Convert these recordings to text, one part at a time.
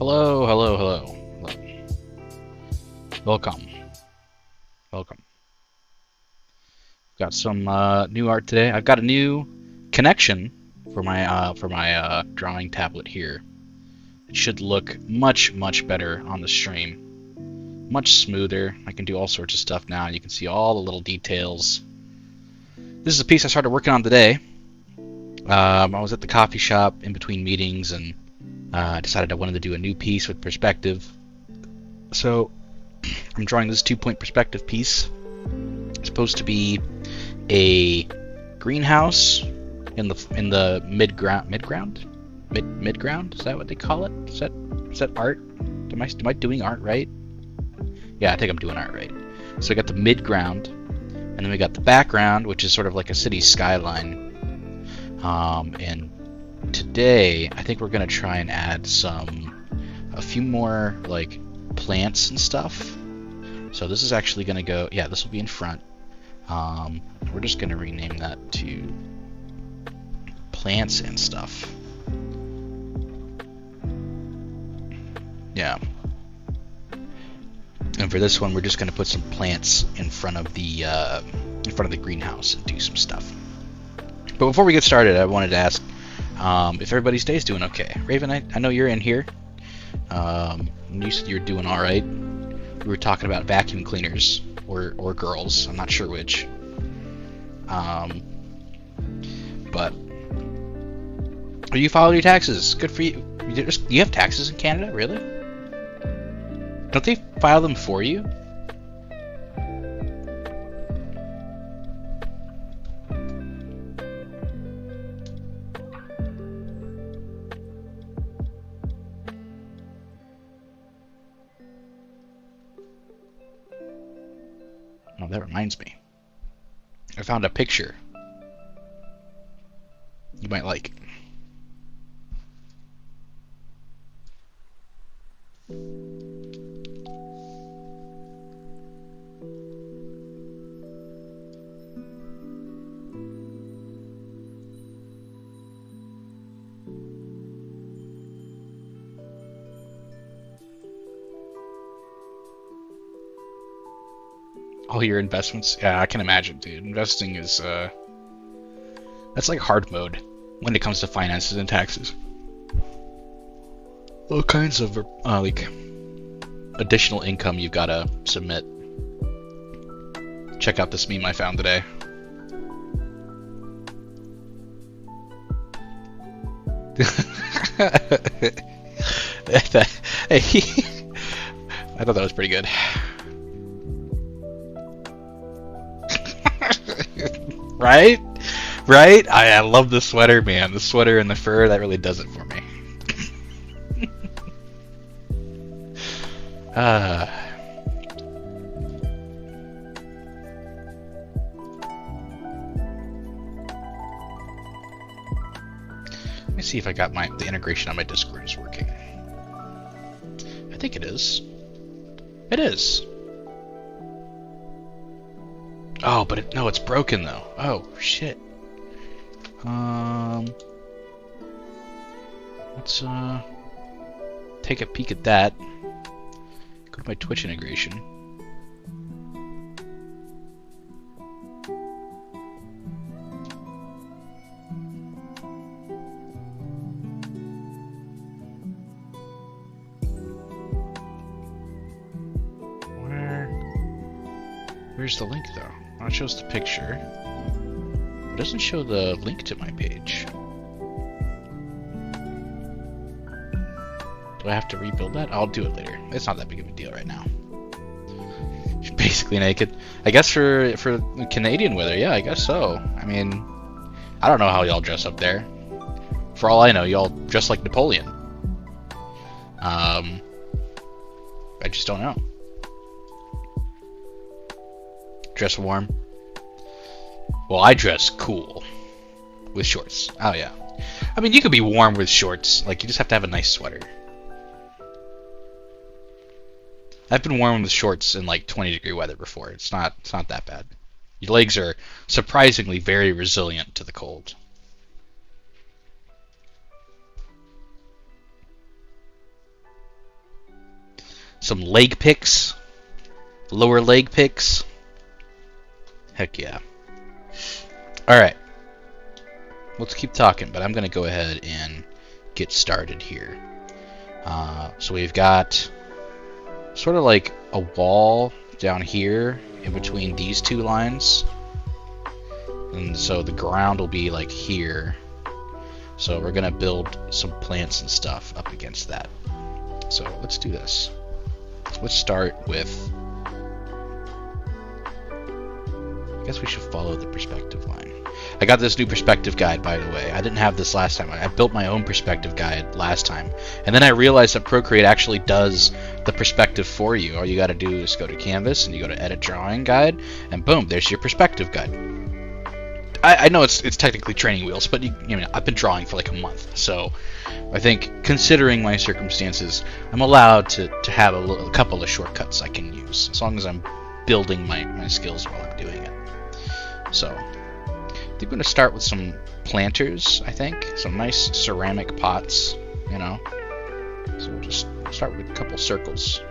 Hello, hello, hello, hello. Welcome, welcome. Got some new art today. I've got a new connection for my drawing tablet here. It should look much better on the stream. Much smoother. I can do all sorts of stuff now. You can see all the little details. This is a piece I started working on today. I was at the coffee shop in between meetings and decided I wanted to do a new piece with perspective. So I'm drawing this 2-point perspective piece. It's supposed to be a greenhouse in the midground. Is that what they call it? Is that art? Am I doing art right? Yeah, I think I'm doing art right. So we got the midground, and then we got the background, which is sort of like a city skyline. And today, I think we're gonna try and add a few more like plants and stuff. So this is actually gonna go. Yeah, this will be in front. We're just gonna rename that to plants and stuff. Yeah. And for this one, we're just gonna put some plants in front of the greenhouse and do some stuff. But before we get started, I wanted to ask if everybody's day's doing okay. Raven, I know you're in here. You said you're doing all right. We were talking about vacuum cleaners or girls. I'm not sure which. But you filed your taxes. Good for you. You have taxes in Canada, really? Don't they file them for you? Oh, that reminds me. I found a picture you might like. All your investments. Yeah, I can imagine, dude. Investing is that's like hard mode when it comes to finances and taxes. All kinds of like additional income you've got to submit. Check out this meme I found today. I thought that was pretty good. Right? Right? I love the sweater, man. The sweater and the fur, that really does it for me. Let me see if I got the integration on my Discord is working. I think it is. It is. Oh, but no, it's broken though. Oh, shit. Let's take a peek at that. Go to my Twitch integration. Where's the link though? Oh, it shows the picture. It doesn't show the link to my page. Do I have to rebuild that? I'll do it later. It's not that big of a deal right now. You're basically naked. I guess for Canadian weather, yeah, I guess so. I mean, I don't know how y'all dress up there. For all I know, y'all dress like Napoleon. I just don't know. Dress warm. Well, I dress cool with shorts. Oh yeah. I mean, you could be warm with shorts. Like, you just have to have a nice sweater. I've been warm with shorts in like 20-degree weather before. It's not that bad. Your legs are surprisingly very resilient to the cold. Some leg picks. Lower leg picks. Heck yeah. Alright. Let's keep talking, but I'm going to go ahead and get started here. So we've got sort of like a wall down here in between these two lines. And so the ground will be like here. So we're going to build some plants and stuff up against that. So let's do this. Let's start with... I guess we should follow the perspective line. I got this new perspective guide, by the way. I didn't have this last time. I built my own perspective guide last time. And then I realized that Procreate actually does the perspective for you. All you got to do is go to Canvas and you go to Edit Drawing Guide, and boom, there's your perspective guide. I know it's technically training wheels, but you know, I've been drawing for like a month, so I think considering my circumstances, I'm allowed to have a couple of shortcuts I can use, as long as I'm building my skills while I'm doing it. So I think I'm going to start with some planters, I think. Some nice ceramic pots, you know. So we'll just start with a couple circles.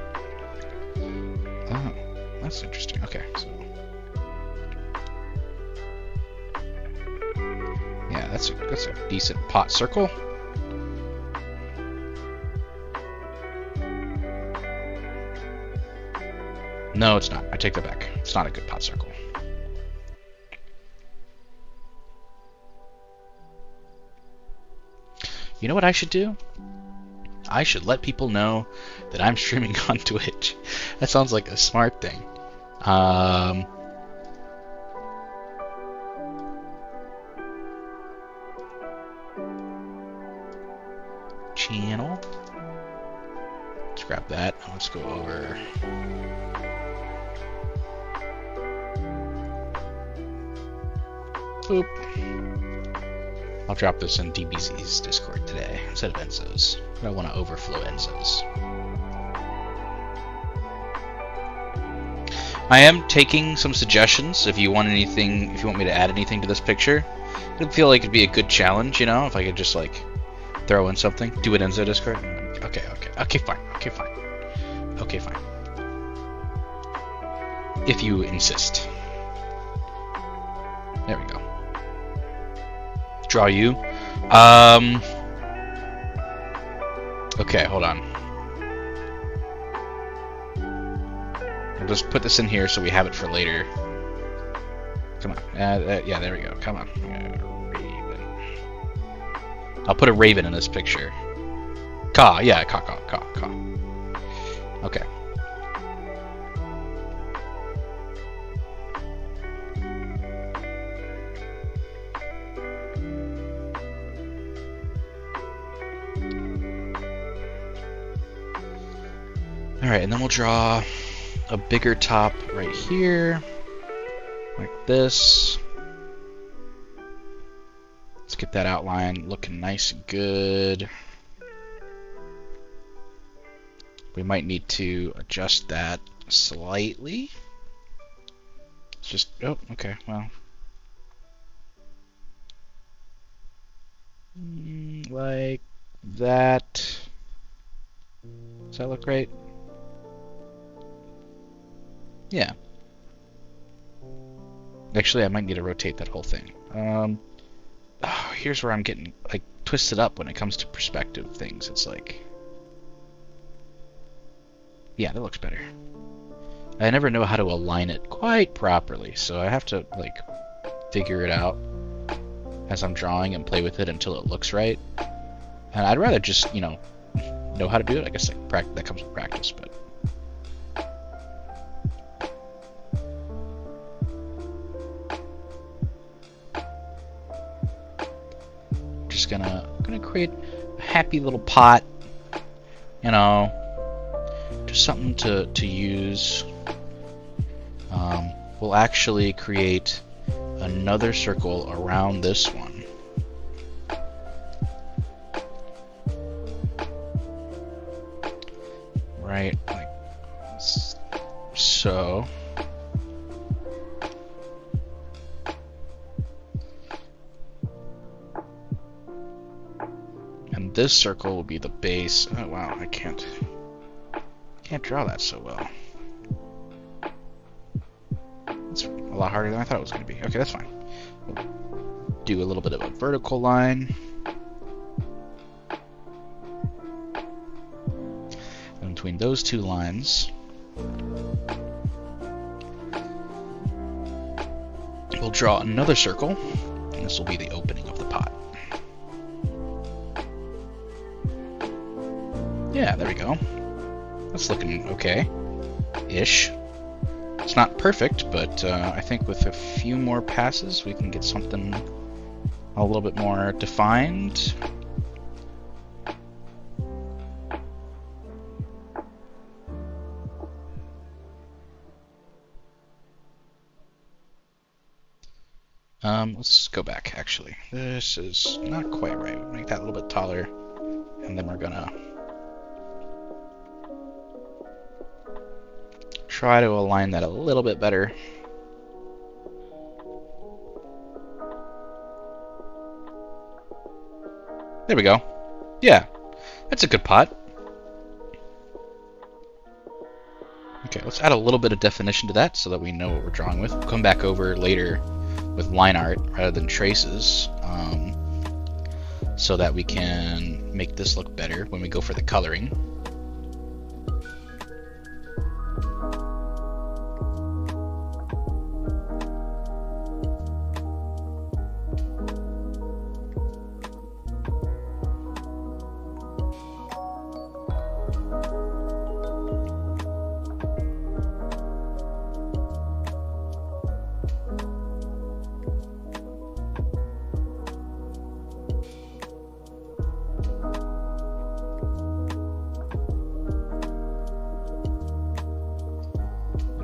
Oh, that's interesting. Okay, so... yeah, that's a decent pot circle. No, it's not. I take that back. It's not a good pot circle. You know what I should do? I should let people know that I'm streaming on Twitch. That sounds like a smart thing. Channel. Let's grab that. Let's go over. Boop. I'll drop this in DBZ's Discord today instead of Enzo's. I don't want to overflow Enzo's. I am taking some suggestions if you want anything, if you want me to add anything to this picture. I'd feel like it'd be a good challenge, you know, if I could just like throw in something. Do it Enzo Discord? Okay, fine. If you insist. There we go. Draw you. Okay, hold on. I'll just put this in here so we have it for later. Come on. Yeah, there we go. Come on. Raven. I'll put a raven in this picture. Caw. Yeah, caw. Okay. Alright, and then we'll draw a bigger top right here, like this. Let's get that outline looking nice and good. We might need to adjust that slightly. It's just, oh, okay, well. Like that. Does that look right? Yeah. Actually, I might need to rotate that whole thing. Oh, here's where I'm getting like twisted up when it comes to perspective things. It's like, yeah, that looks better. I never know how to align it quite properly, so I have to like figure it out as I'm drawing and play with it until it looks right. And I'd rather just, you know how to do it. I guess like, that comes with practice, but. Just gonna create a happy little pot, you know, just something to use. We'll actually create another circle around this one. Right, like so. And this circle will be the base. Oh wow, I can't Can't draw that so well. It's a lot harder than I thought it was going to be. Okay, that's fine. We'll do a little bit of a vertical line. And between those two lines, we'll draw another circle, and this will be the opening of the pot. Yeah, there we go. That's looking okay-ish. It's not perfect, but I think with a few more passes we can get something a little bit more defined. Let's go back, actually. This is not quite right. We'll make that a little bit taller, and then we're gonna try to align that a little bit better. There we go. Yeah, that's a good pot. Okay, let's add a little bit of definition to that so that we know what we're drawing with. We'll come back over later with line art rather than traces, so that we can make this look better when we go for the coloring.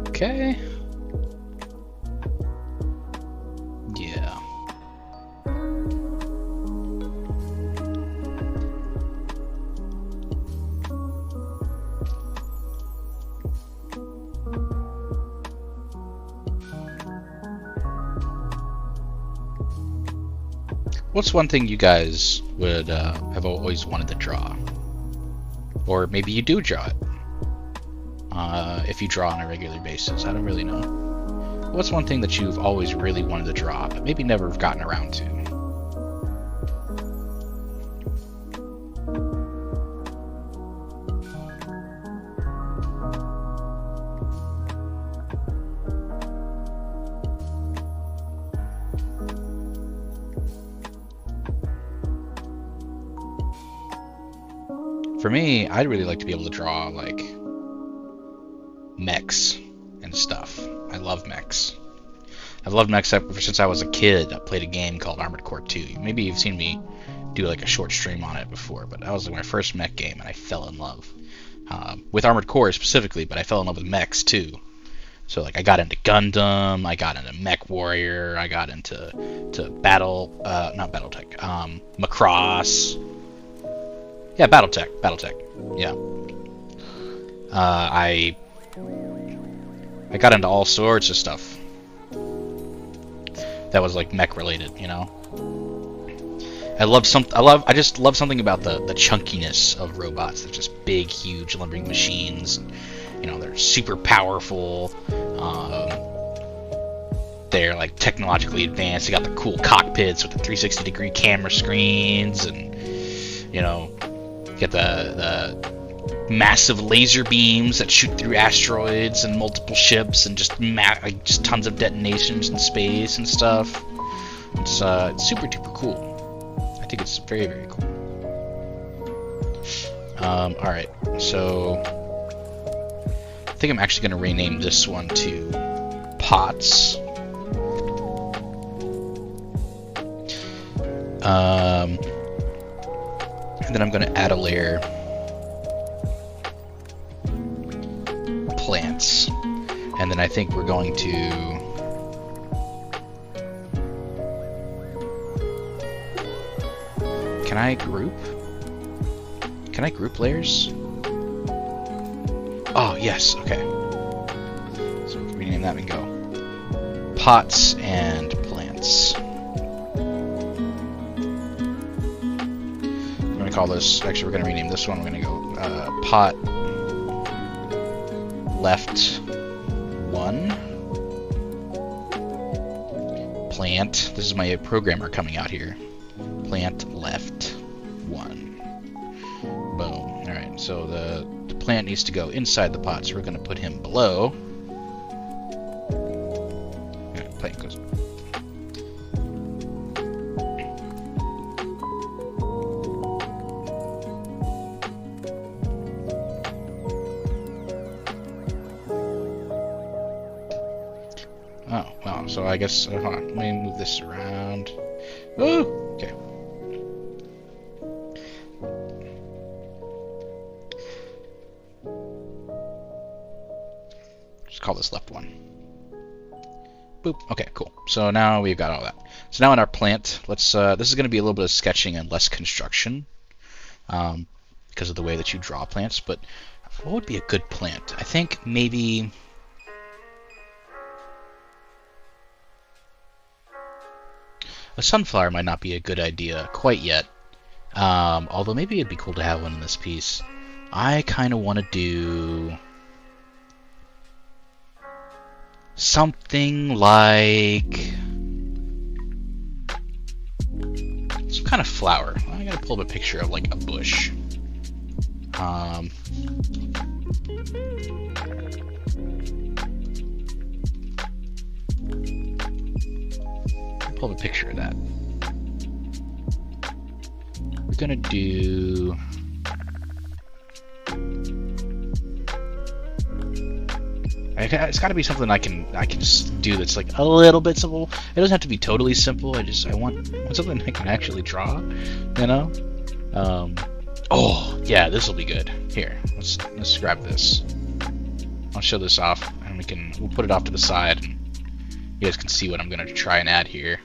Okay. Yeah. What's one thing you guys would have always wanted to draw? Or maybe you do draw it. If you draw on a regular basis. I don't really know. What's one thing that you've always really wanted to draw, but maybe never have gotten around to? For me, I'd really like to be able to draw, like, mechs and stuff. I love mechs. I've loved mechs ever since I was a kid. I played a game called Armored Core 2. Maybe you've seen me do like a short stream on it before, but that was like my first mech game, and I fell in love with Armored Core specifically. But I fell in love with mechs too. So like I got into Gundam, I got into Mech Warrior, I got into not BattleTech, Macross. Yeah, BattleTech. Yeah. I got into all sorts of stuff that was like mech related, you know. I just love something about the chunkiness of robots. They're just big, huge, lumbering machines. You know, they're super powerful. They're like technologically advanced. They got the cool cockpits with the 360-degree camera screens, and you know, you get the massive laser beams that shoot through asteroids and multiple ships, and just just tons of detonations in space and stuff. It's super duper cool. I think it's very, very cool. Alright, so I think I'm actually going to rename this one to Pots. And then I'm going to add a layer plants. And then I think we're going to Can I group layers? Oh, yes, okay. So we can rename that and go pots and plants. I'm going to call this, actually we're going to rename this one, we're going to go pot left 1. Plant. This is my programmer coming out here. Plant left 1. Boom. Alright, so the plant needs to go inside the pot, so we're going to put him below. Yeah, plant goes. Oh, well, so I guess, hold on, let me move this around. Ooh! Okay. Just call this left 1. Boop. Okay, cool. So now we've got all that. So now in our plant, let's, this is going to be a little bit of sketching and less construction, because of the way that you draw plants, but what would be a good plant? I think maybe... a sunflower might not be a good idea quite yet, although maybe it'd be cool to have one in this piece. I kind of want to do something like some kind of flower. I gotta pull up a picture of like a bush. Pull up a picture of that. We're gonna do... it's got to be something I can just do that's like a little bit simple. It doesn't have to be totally simple. I want something I can actually draw, you know. Oh yeah, this will be good. Here, let's grab this. I'll show this off, and we'll put it off to the side, and you guys can see what I'm gonna try and add here.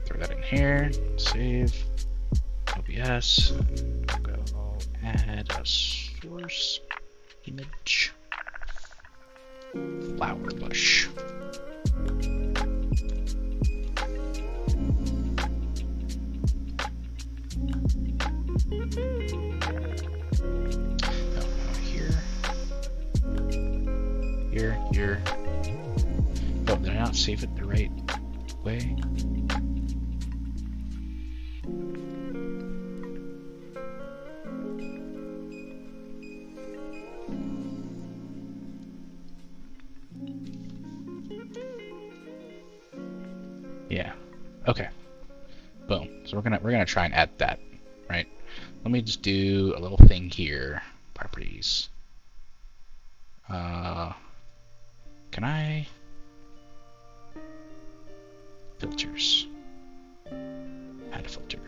Throw that in here. Save. OBS. Go add a source image. Flower bush. Here. Oh, did I not save it the right way? Yeah. Okay. Boom. So we're gonna try and add that, right? Let me just do a little thing here. Properties. Can I? Filters. Add a filter.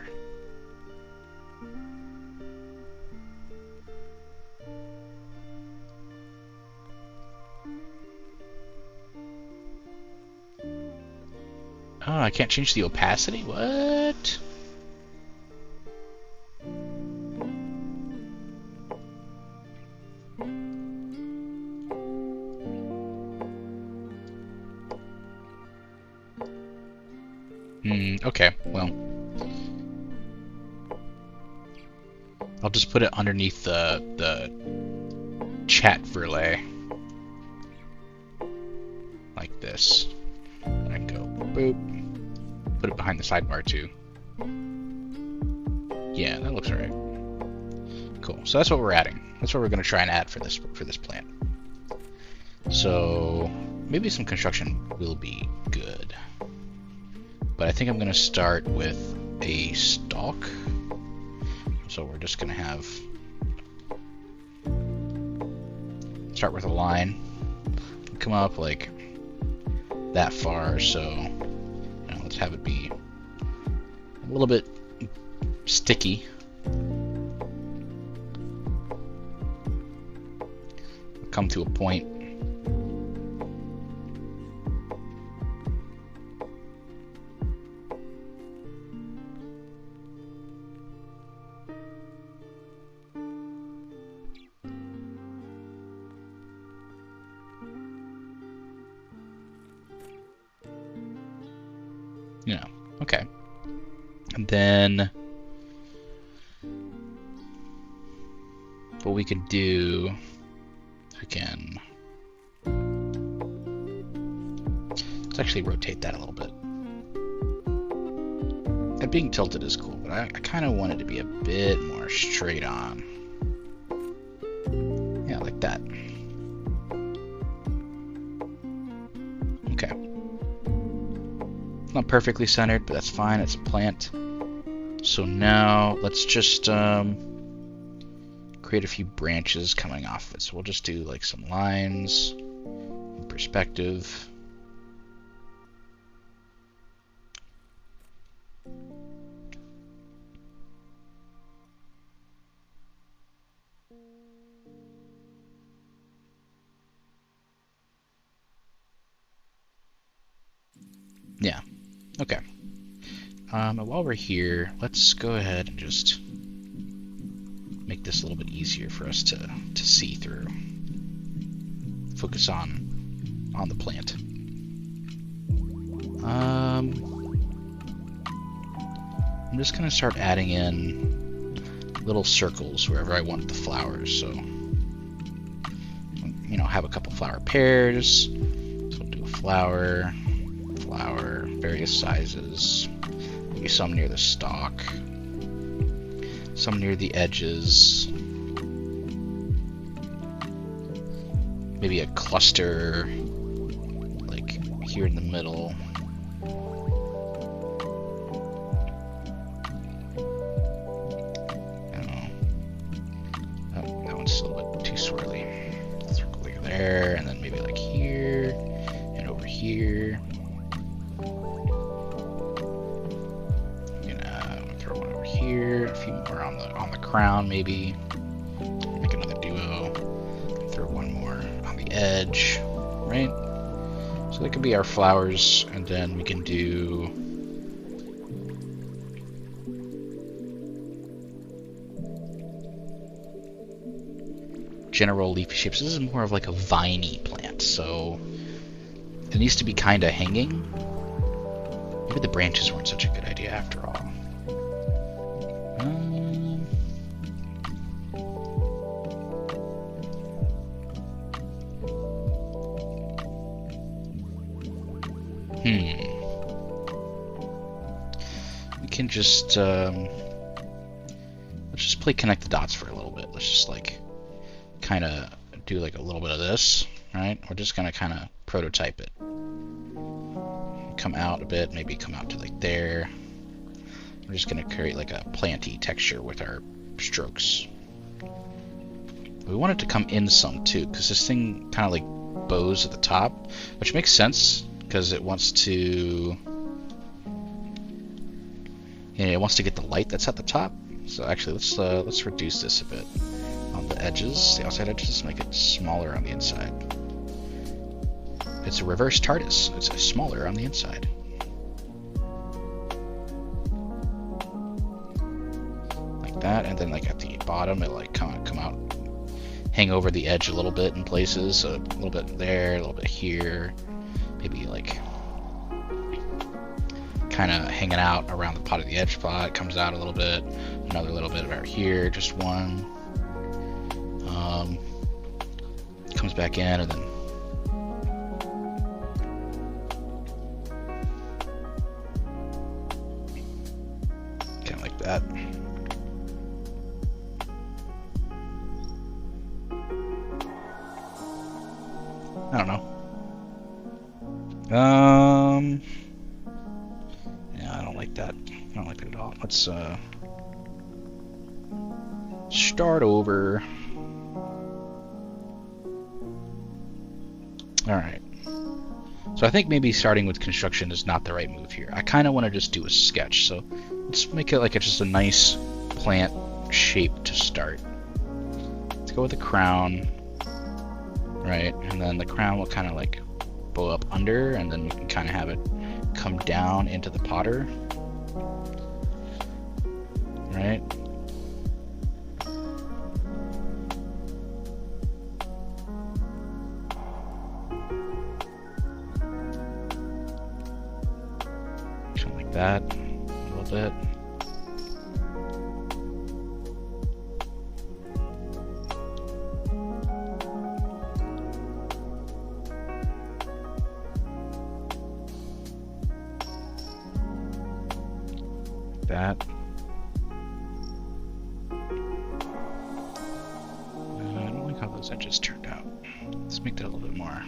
Oh, I can't change the opacity? What? Okay, well, I'll just put it underneath the chat overlay, like this. And I go boop, put it behind the sidebar too. Yeah, that looks alright. Cool. So that's what we're adding. That's what we're going to try and add for this plant. So maybe some construction will be good. But I think I'm going to start with a stalk. So we're just going to start with a line, come up like that far. So let's have it be a little bit sticky. Come to a point. you know, okay. And then what we could do, we can, let's actually rotate that a little bit. And being tilted is cool, but I kind of want it to be a bit more straight on. Yeah, like that. Okay. It's not perfectly centered, but that's fine. It's a plant. So now let's just create a few branches coming off it. So we'll just do like some lines, perspective. Yeah, okay. While we're here, let's go ahead and just make this a little bit easier for us to see through. Focus on the plant. I'm just gonna start adding in little circles wherever I want the flowers. So, you know, have a couple flower pairs. So we'll do a flower, various sizes. Maybe some near the stalk, some near the edges. Maybe a cluster, like here in the middle. I don't know. Oh, that one's still a bit too swirly. Circle like there, and then maybe like here and over here. Here, a few more on the crown, maybe. Make another duo. Throw one more on the edge, right? So that could be our flowers, and then we can do general leafy shapes. This is more of like a viney plant, so it needs to be kind of hanging. Maybe the branches weren't such a good idea after all. We can just let's just play connect the dots for a little bit. Let's just like kind of do like a little bit of this, right? We're just gonna kind of prototype it. Come out a bit, maybe come out to like there. We're just gonna create like a planty texture with our strokes. We want it to come in some too, because this thing kind of like bows at the top, which makes sense because it wants to, it wants to get the light that's at the top. So actually, let's reduce this a bit on the edges, the outside edges, make it smaller on the inside. It's a reverse TARDIS. It's smaller on the inside. Like that, and then like at the bottom, it like come out, hang over the edge a little bit in places. So a little bit there, a little bit here, maybe like kind of hanging out around the pot of the edge spot. Comes out a little bit, another little bit over here, just one. Comes back in, and then kind of like that. I don't know. Yeah, I don't like that. I don't like that at all. Let's start over. Alright. So I think maybe starting with construction is not the right move here. I kind of want to just do a sketch. So let's make it like it's just a nice plant shape to start. Let's go with a crown. Right, and then the crown will kind of like bow up under, and then we can kind of have it come down into the potter. Right. that a little bit. That. I don't like how those edges turned out. Let's make that a little bit more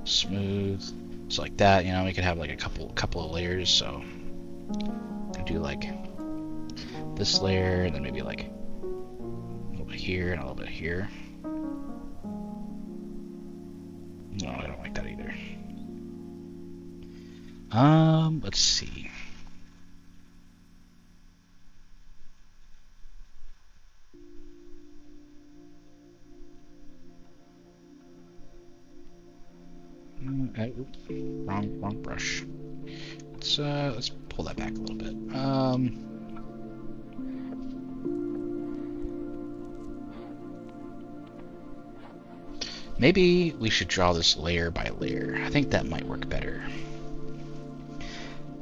smooth. So like that, you know, we could have like a couple of layers. So I do like this layer, and then maybe like a little bit here and a little bit here. No, I don't like that either. Let's see. Oops, wrong brush. Let's pull that back a little bit. Maybe we should draw this layer by layer. I think that might work better.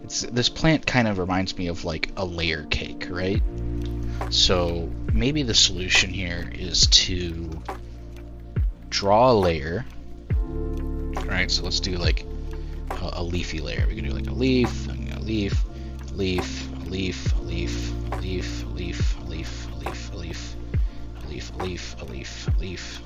This plant kind of reminds me of like a layer cake, right? So maybe the solution here is to draw a layer. Alright, so let's do like a leafy layer. We can do like a leaf, a leaf, a leaf, a leaf, a leaf, a leaf, a leaf, a leaf, a leaf, a leaf, a leaf, a leaf, a leaf, a leaf.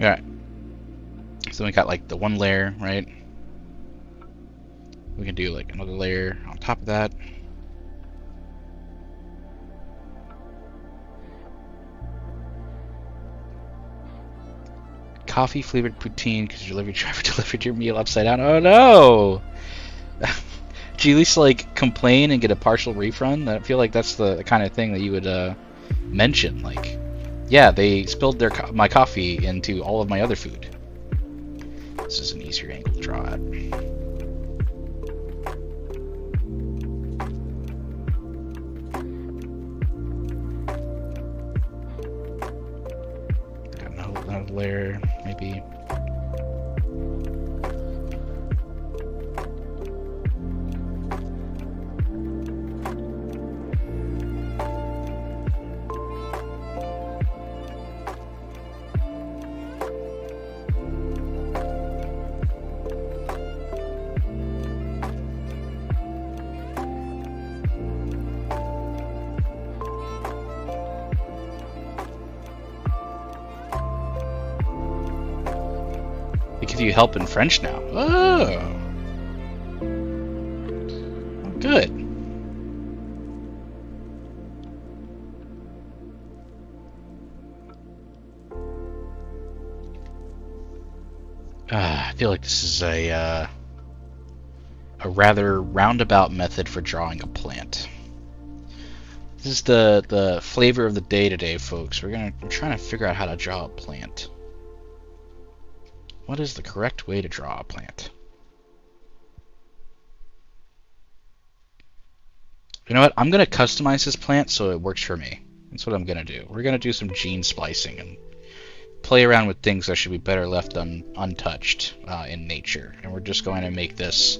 Alright, so we got like the one layer, right? We can do like another layer on top of that. Coffee flavored poutine because your delivery driver delivered your meal upside down. Oh no! Did you at least like complain and get a partial refund? I feel like that's the kind of thing that you would mention. Like, yeah, they spilled my coffee into all of my other food. This is an easier angle to draw at. Got another layer, maybe. They give you help in French now. Oh, good. I feel like this is a rather roundabout method for drawing a plant. This is the flavor of the day today, folks. We're trying to figure out how to draw a plant. What is the correct way to draw a plant? You know what? I'm going to customize this plant so it works for me. That's what I'm going to do. We're going to do some gene splicing and play around with things that should be better left untouched in nature. And we're just going to make this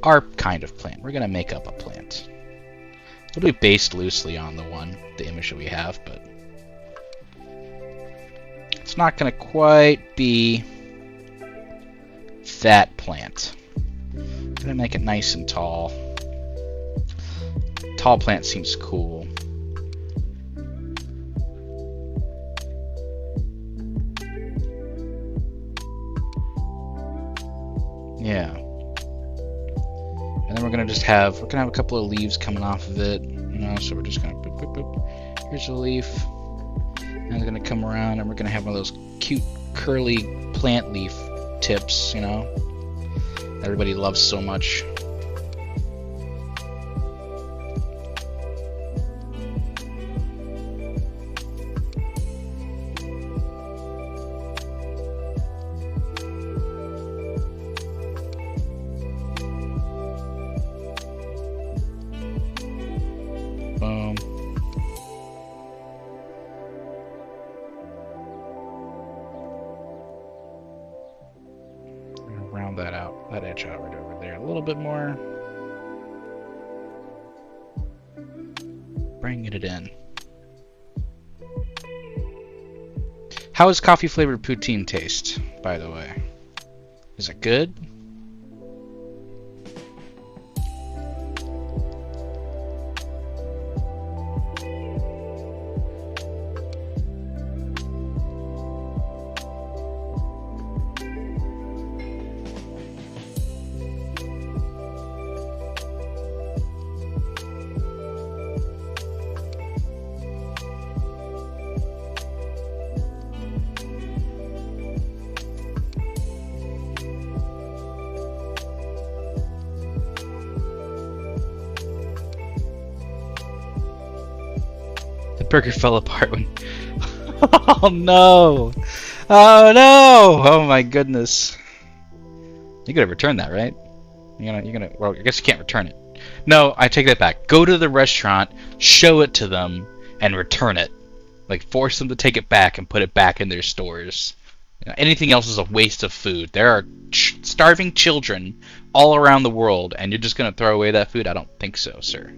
our kind of plant. We're going to make up a plant. It'll be based loosely on the image that we have, but it's not going to quite be that plant. I'm gonna make it nice and tall. Tall plant seems cool. Yeah. And then we're gonna have a couple of leaves coming off of it. You know, so we're just gonna boop, boop, boop. Here's a leaf. And it's gonna come around, and we're gonna have one of those cute curly plant leaf tips, you know, everybody loves so much. Boom. Round that out, that edge out right over there a little bit more. Bringing it in. How does coffee flavored poutine taste, by the way? Is it good? Burger fell apart when... Oh no! Oh no! Oh my goodness! You gotta return that, right? You're gonna. Well, I guess you can't return it. No, I take that back. Go to the restaurant, show it to them, and return it. Like force them to take it back and put it back in their stores. You know, anything else is a waste of food. There are starving children all around the world, and you're just gonna throw away that food? I don't think so, sir.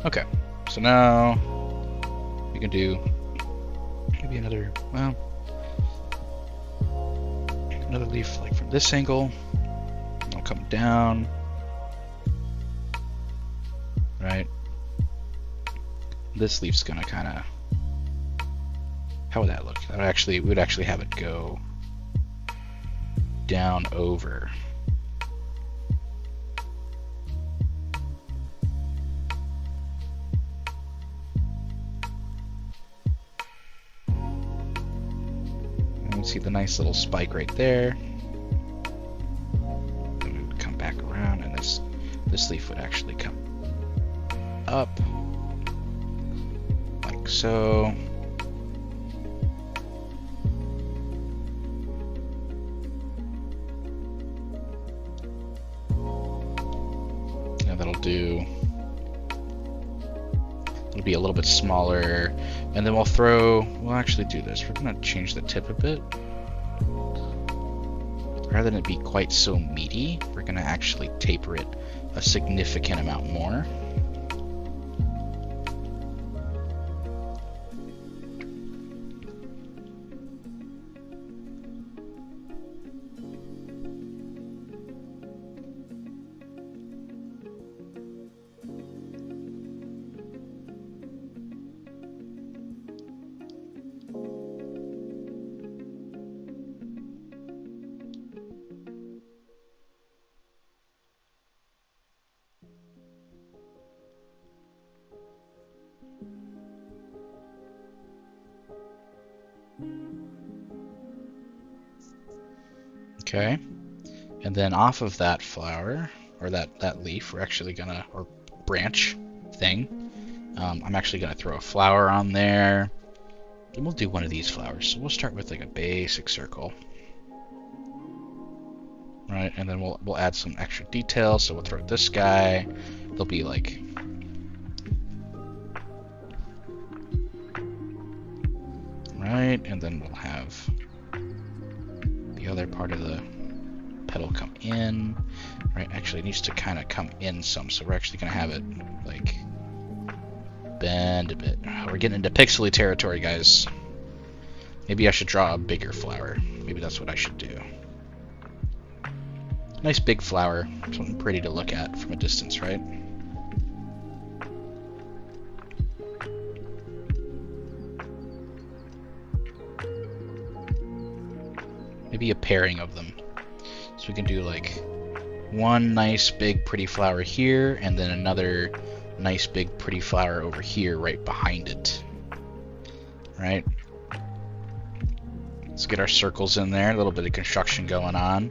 Okay, so now we can do maybe another, well, another leaf like from this angle. I'll come down, right? This leaf's gonna kind of, how would that look? That would actually, we would actually have it go down over. See the nice little spike right there. Then we would come back around, and this leaf would actually come up like so. And that'll do. It'll be a little bit smaller, and then we'll actually do this. We're gonna change the tip a bit. Rather than it be quite so meaty, we're gonna actually taper it a significant amount more. Okay, and then off of that flower, or that leaf, we're actually gonna, or branch thing, I'm actually gonna throw a flower on there, and we'll do one of these flowers. So we'll start with like a basic circle, right? And then we'll add some extra detail. So we'll throw this guy. There'll be like, right, and then we'll have the other part of the petal come in, right? Actually, it needs to kind of come in some, so we're actually going to have it like bend a bit. We're getting into pixely territory, guys. Maybe I should draw a bigger flower. Maybe that's what I should do. Nice big flower, something pretty to look at from a distance, right? Maybe a pairing of them. So we can do like one nice big pretty flower here, and then another nice big pretty flower over here right behind it. Right? Let's get our circles in there, a little bit of construction going on.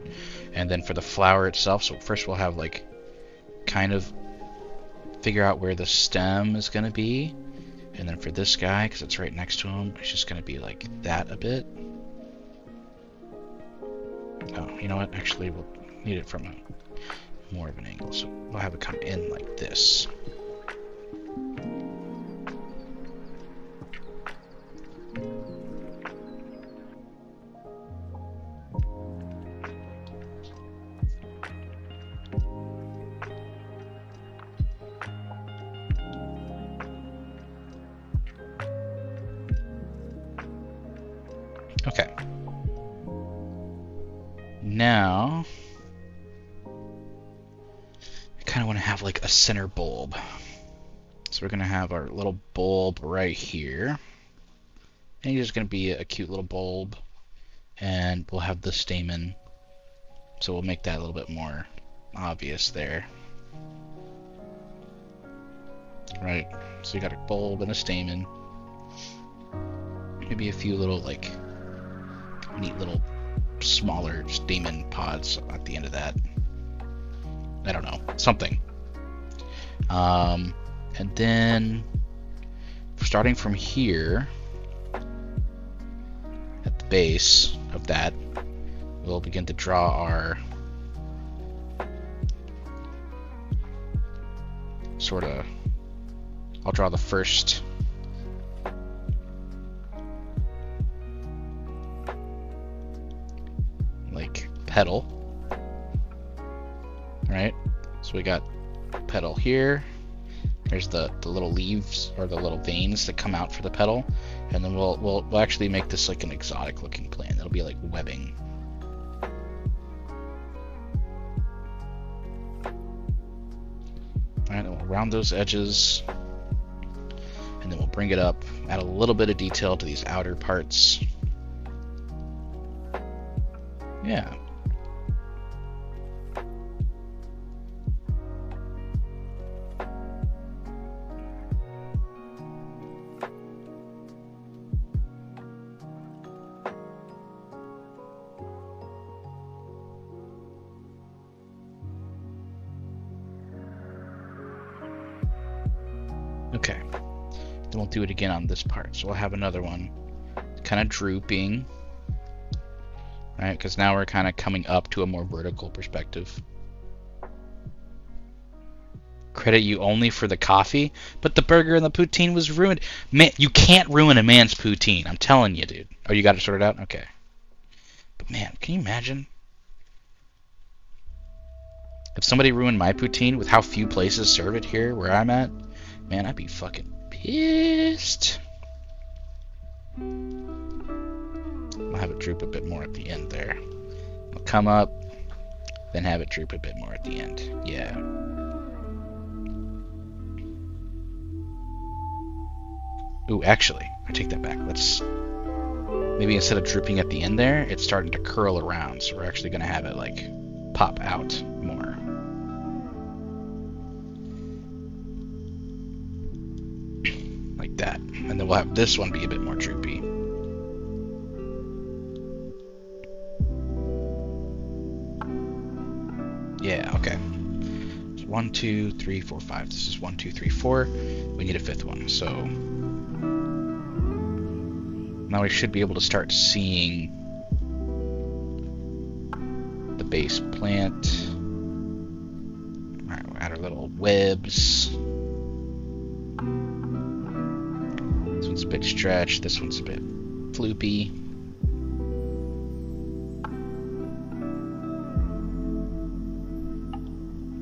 And then for the flower itself, so first we'll have like kind of figure out where the stem is going to be. And then for this guy, because it's right next to him, it's just going to be like that a bit. Oh, you know what? Actually, we'll need it from a more of an angle. So we'll have it come in like this. Okay. Now, I kind of want to have like a center bulb. So we're going to have our little bulb right here. And he's just going to be a cute little bulb. And we'll have the stamen. So we'll make that a little bit more obvious there. Right, so you got a bulb and a stamen. Maybe a few little like neat little smaller stamen pods at the end of that. I don't know, something. And then starting from here at the base of that, we'll begin to draw our sort of, I'll draw the first like petal, right? So we got petal here. There's the little leaves or the little veins that come out for the petal, and then we'll actually make this like an exotic looking plant. It'll be like webbing. All right, then we'll round those edges, and then we'll bring it up, add a little bit of detail to these outer parts. Yeah. Okay. Then we'll do it again on this part. So we'll have another one kind of drooping. Right, because now we're kind of coming up to a more vertical perspective. Credit you only for the coffee, but the burger and the poutine was ruined. Man, you can't ruin a man's poutine. I'm telling you, dude. Oh, you got it sorted out? Okay. But man, can you imagine? If somebody ruined my poutine with how few places serve it here where I'm at, man, I'd be fucking pissed. I'll have it droop a bit more at the end there. I'll come up, then have it droop a bit more at the end. Yeah. Ooh, actually, I take that back. Let's maybe instead of drooping at the end there, it's starting to curl around. So we're actually going to have it like pop out more. Like that. And then we'll have this one be a bit more droopy. Yeah, okay. So 1, 2, 3, 4, 5. This is 1, 2, 3, 4. We need a fifth one. So now we should be able to start seeing the base plant. All right, we'll add our little webs. This one's a bit stretched. This one's a bit floopy.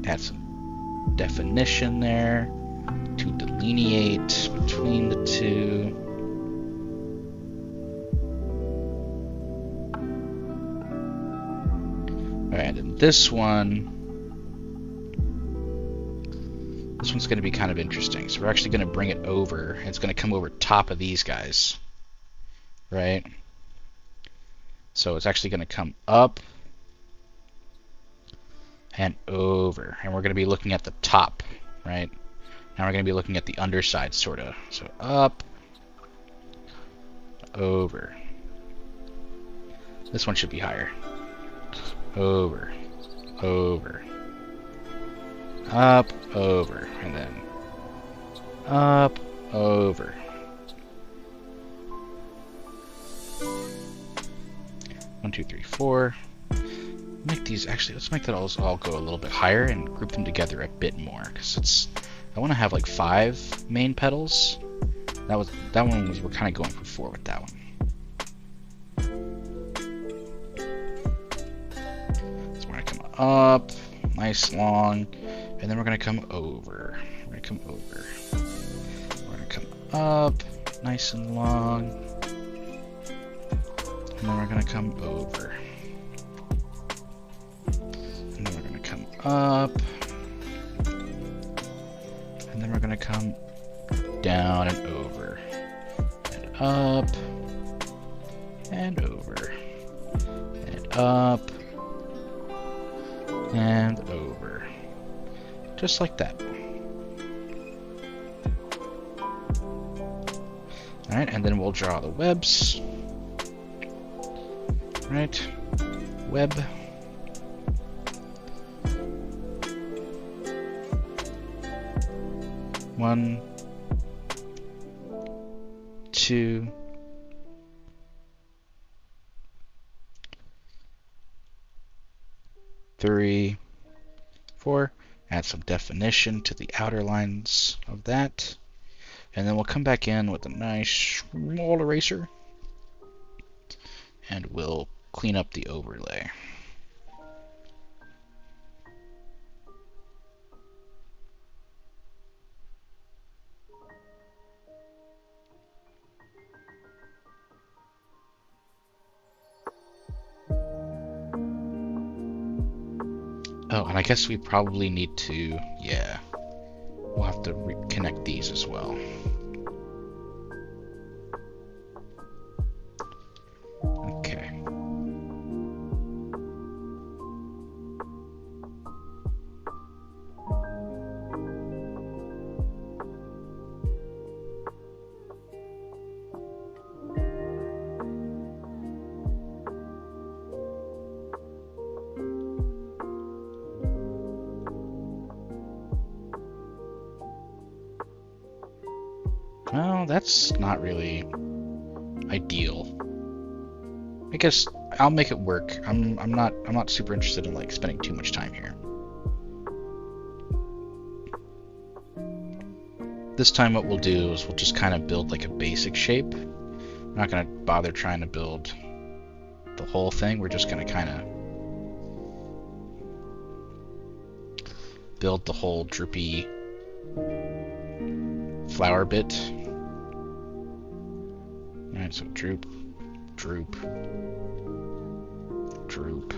Add some definition there to delineate between the two. Alright, and this one's going to be kind of interesting. So we're actually going to bring it over. It's going to come over top of these guys. Right? So it's actually going to come up and over. And we're going to be looking at the top. Right? Now we're going to be looking at the underside, sort of. So up, over. This one should be higher. Over, over. Up, over, and then up, over. One, two, three, four. Make these actually. Let's make that all go a little bit higher and group them together a bit more, because it's. I want to have like 5 main petals. That one was. We're kind of going for 4 with that one. So we're gonna come up, nice long. And then we're going to come over. We're going to come over. We're going to come up, nice and long. And then we're going to come over. And then we're going to come up. And then we're going to come down and over. And up. And over. And up. And over. Just like that. Alright, and then we'll draw the webs. Right, web. One, two, three, 4. Add some definition to the outer lines of that. And then we'll come back in with a nice small eraser. And we'll clean up the overlay. Oh, and I guess we probably need to, yeah, we'll have to reconnect these as well. Okay. Well, that's not really ideal. I guess I'll make it work. I'm not super interested in like spending too much time here. This time what we'll do is we'll just kind of build like a basic shape. We're not going to bother trying to build the whole thing. We're just going to kind of build the whole droopy flower bit. Alright, so droop, droop, droop.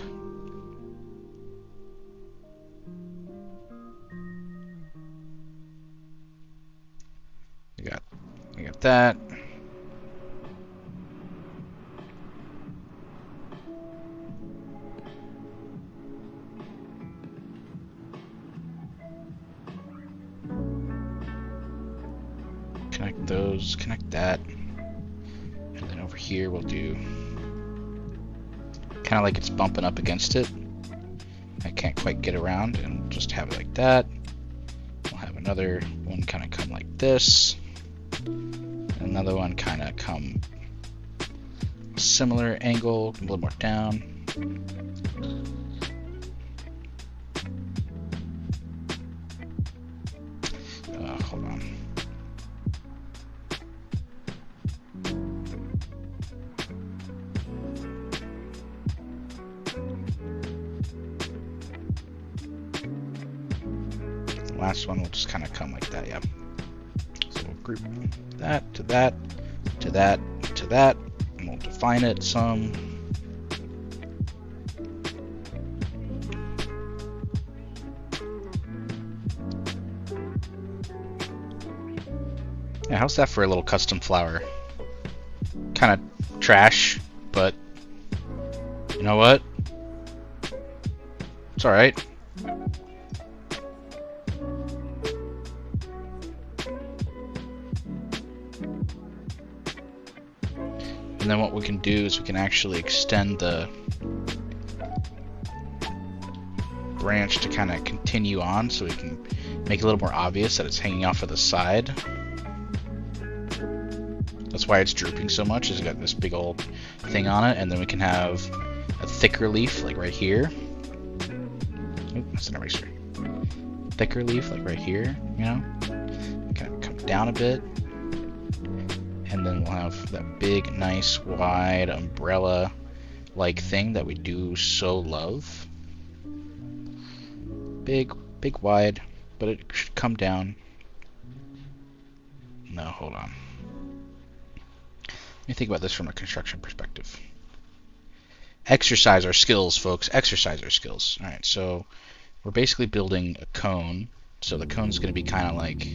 We got that. Connect those, connect that. And then over here we'll do kind of like it's bumping up against it. I can't quite get around, and just have it like that. We'll have another one kind of come like this. Another one kind of come a similar angle, a little more down. Hold on. The last one will just kind of come like that, yeah. So we'll group that to that, to that, to that, and we'll define it some. Yeah, how's that for a little custom flower? Kind of trash, but you know what? It's alright. And then what we can do is we can actually extend the branch to kind of continue on, so we can make it a little more obvious that it's hanging off of the side. That's why it's drooping so much, is it's got this big old thing on it. And then we can have a thicker leaf like right here. Oop, that's an eraser. Thicker leaf like right here, you know? Kind of come down a bit. And then we'll have that big, nice, wide umbrella-like thing that we do so love. Big, wide, but it should come down. No, hold on. Let me think about this from a construction perspective. Exercise our skills, folks. Exercise our skills. Alright, so we're basically building a cone. So the cone's going to be kind of like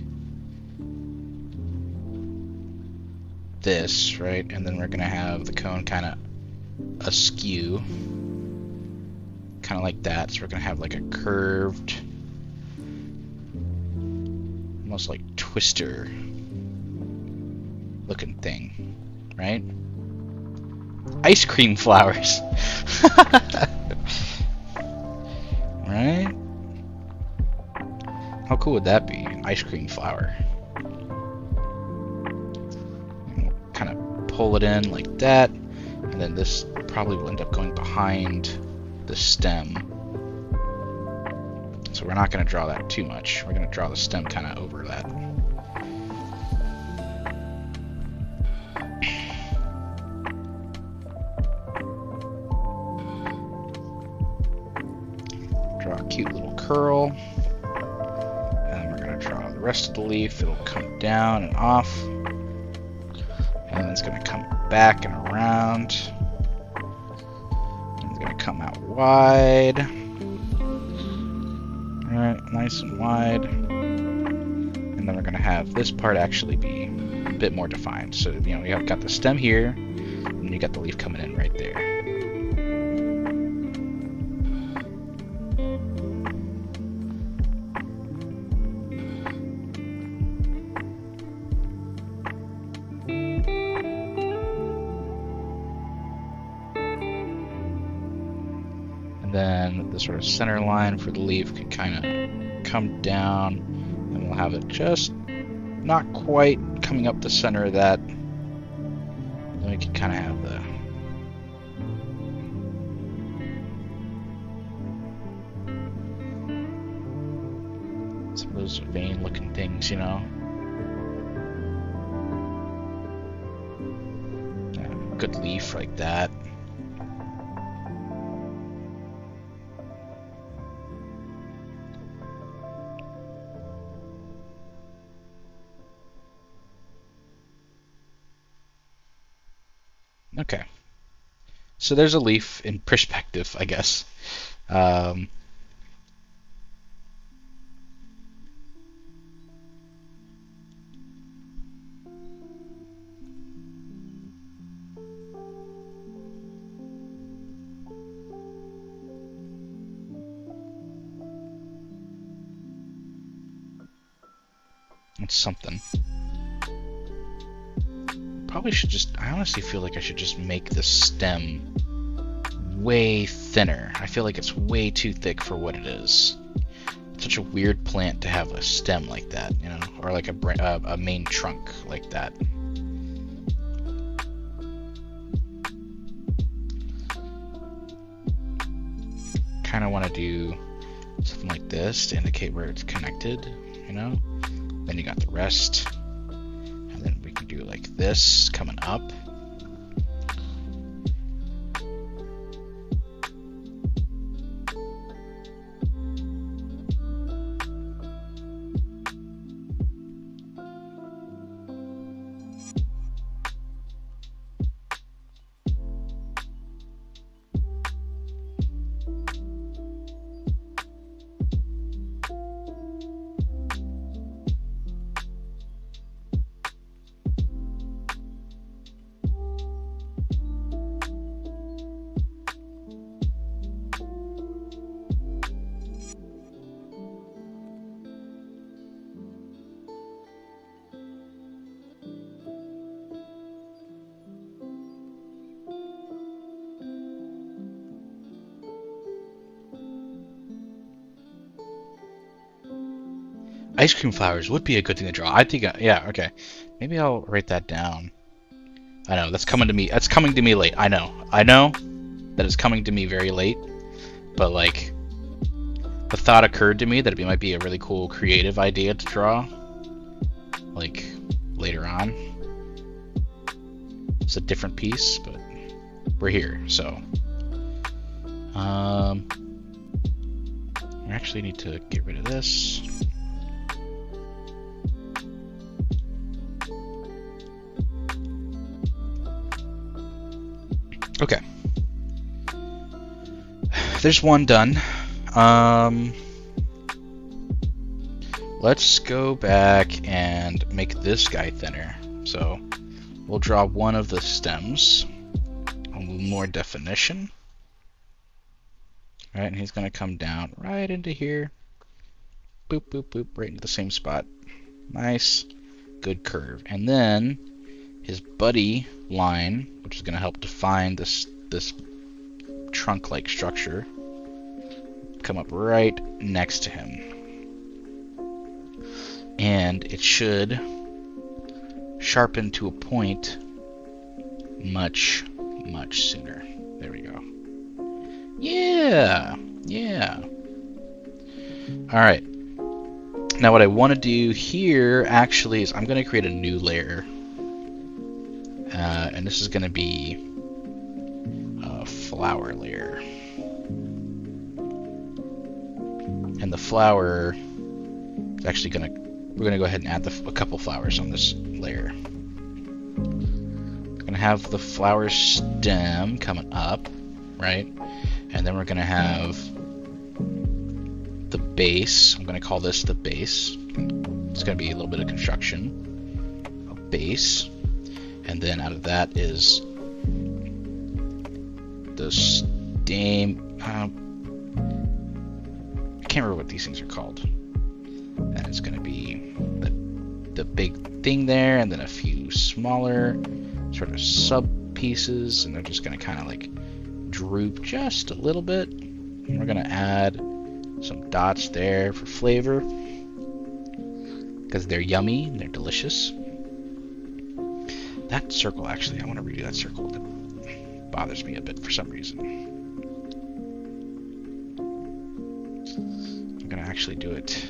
this, right? And then we're going to have the cone kind of askew. Kind of like that. So we're going to have like a curved, almost like twister looking thing, right? Ice cream flowers. Right? How cool would that be? An ice cream flower. Kind of pull it in like that, and then this probably will end up going behind the stem. So we're not going to draw that too much. We're going to draw the stem kind of over that. Draw a cute little curl. And then we're going to draw the rest of the leaf. It'll come down and off. And then it's going to come back and around. And it's going to come out wide. Alright, nice and wide. And then we're going to have this part actually be a bit more defined. So, you know, we have got the stem here, and you got the leaf coming in right there. Then the sort of center line for the leaf can kind of come down, and we'll have it just not quite coming up the center of that. Then we can kind of have some of those vein looking things, you know. Yeah, good leaf like that. Okay, so there's a leaf in perspective, I guess. It's something. Probably should just, I honestly feel like I should just make the stem way thinner. I feel like it's way too thick for what it is. It's such a weird plant to have a stem like that, you know, or like a main trunk like that. Kind of want to do something like this to indicate where it's connected, you know. Then you got the rest. Then we can do like this coming up. Ice cream flowers would be a good thing to draw. I think, yeah, okay. Maybe I'll write that down. I know, that's coming to me. That's coming to me late. I know that it's coming to me very late. But, like, the thought occurred to me that it might be a really cool creative idea to draw. Like, later on. It's a different piece, but we're here, so. I actually need to get rid of this. Okay. There's one done. Let's go back and make this guy thinner. So we'll draw one of the stems. A little more definition. All right, and he's gonna come down right into here. Boop, boop, boop, right into the same spot. Nice, good curve. And then his buddy line, which is gonna help define this trunk-like structure, come up right next to him. And it should sharpen to a point much, much sooner. There we go. Yeah, yeah. All right. Now what I want to do here actually is I'm going to create a new layer. And this is going to be a flower layer. And the flower is actually going to, we're going to go ahead and add a couple flowers on this layer. We're going to have the flower stem coming up, right? And then we're going to have the base. I'm going to call this the base. It's going to be a little bit of construction. A base. And then out of that is the stem. I can't remember what these things are called. And it's going to be the big thing there, and then a few smaller sort of sub pieces, and they're just going to kind of like droop just a little bit. And we're going to add some dots there for flavor because they're yummy and they're delicious. That circle, actually, I want to redo that circle. That bothers me a bit for some reason. I'm going to actually do it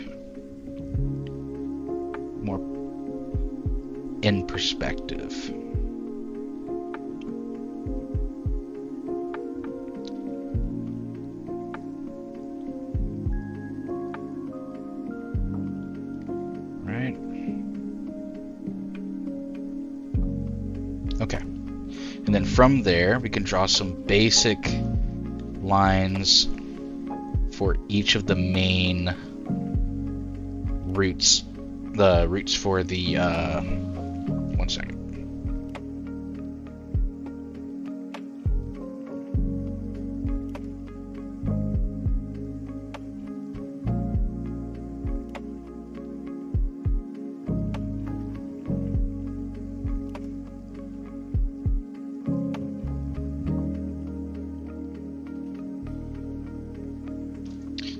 more in perspective. Right. Okay. And then from there, we can draw some basic lines for each of the main roots. The roots for the, one second.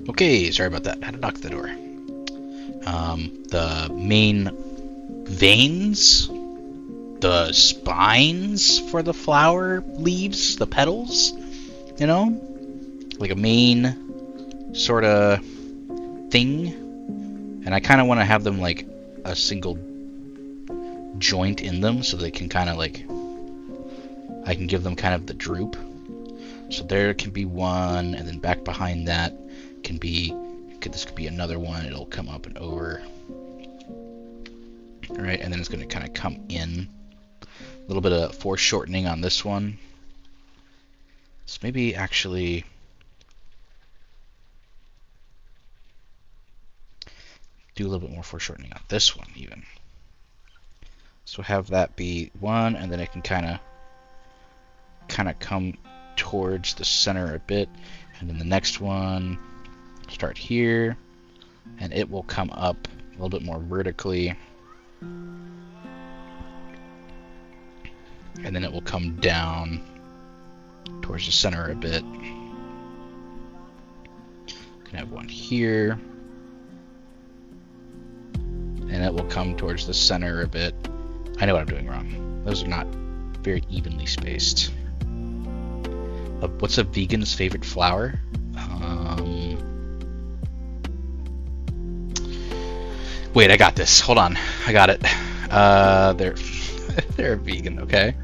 Okay, sorry about that. I had to knock the door. The main veins, the spines for the flower leaves, the petals, you know? Like a main sort of thing. And I kind of want to have them like a single joint in them so they can kind of like, I can give them kind of the droop. So there can be one, and then back behind that can be, this could be another one. It'll come up and over. All right, and then it's going to kind of come in. A little bit of foreshortening on this one. So maybe actually do a little bit more foreshortening on this one even. So have that be one, and then it can kind of come towards the center a bit, and then the next one start here, and it will come up a little bit more vertically, and then it will come down towards the center a bit. Can have one here, and it will come towards the center a bit. I know what I'm doing wrong. Those are not very evenly spaced. What's a vegan's favorite flower? Wait, I got this. Hold on, I got it. They're they're vegan, okay.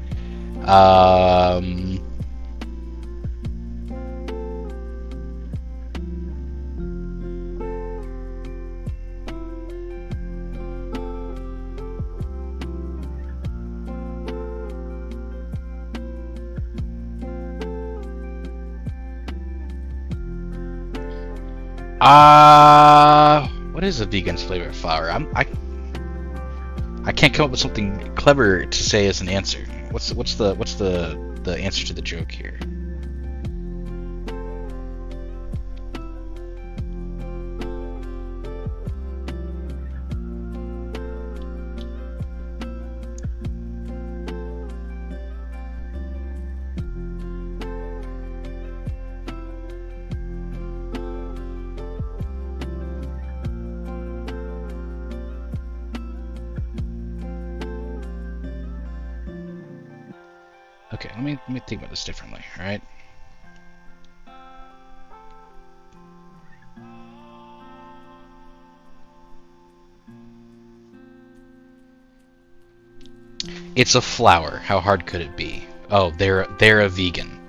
What is a vegan's favorite flower? I can't come up with something clever to say as an answer. What's the answer to the joke here? Okay, let me think about this differently, all right? It's a flower. How hard could it be? Oh, they're a vegan.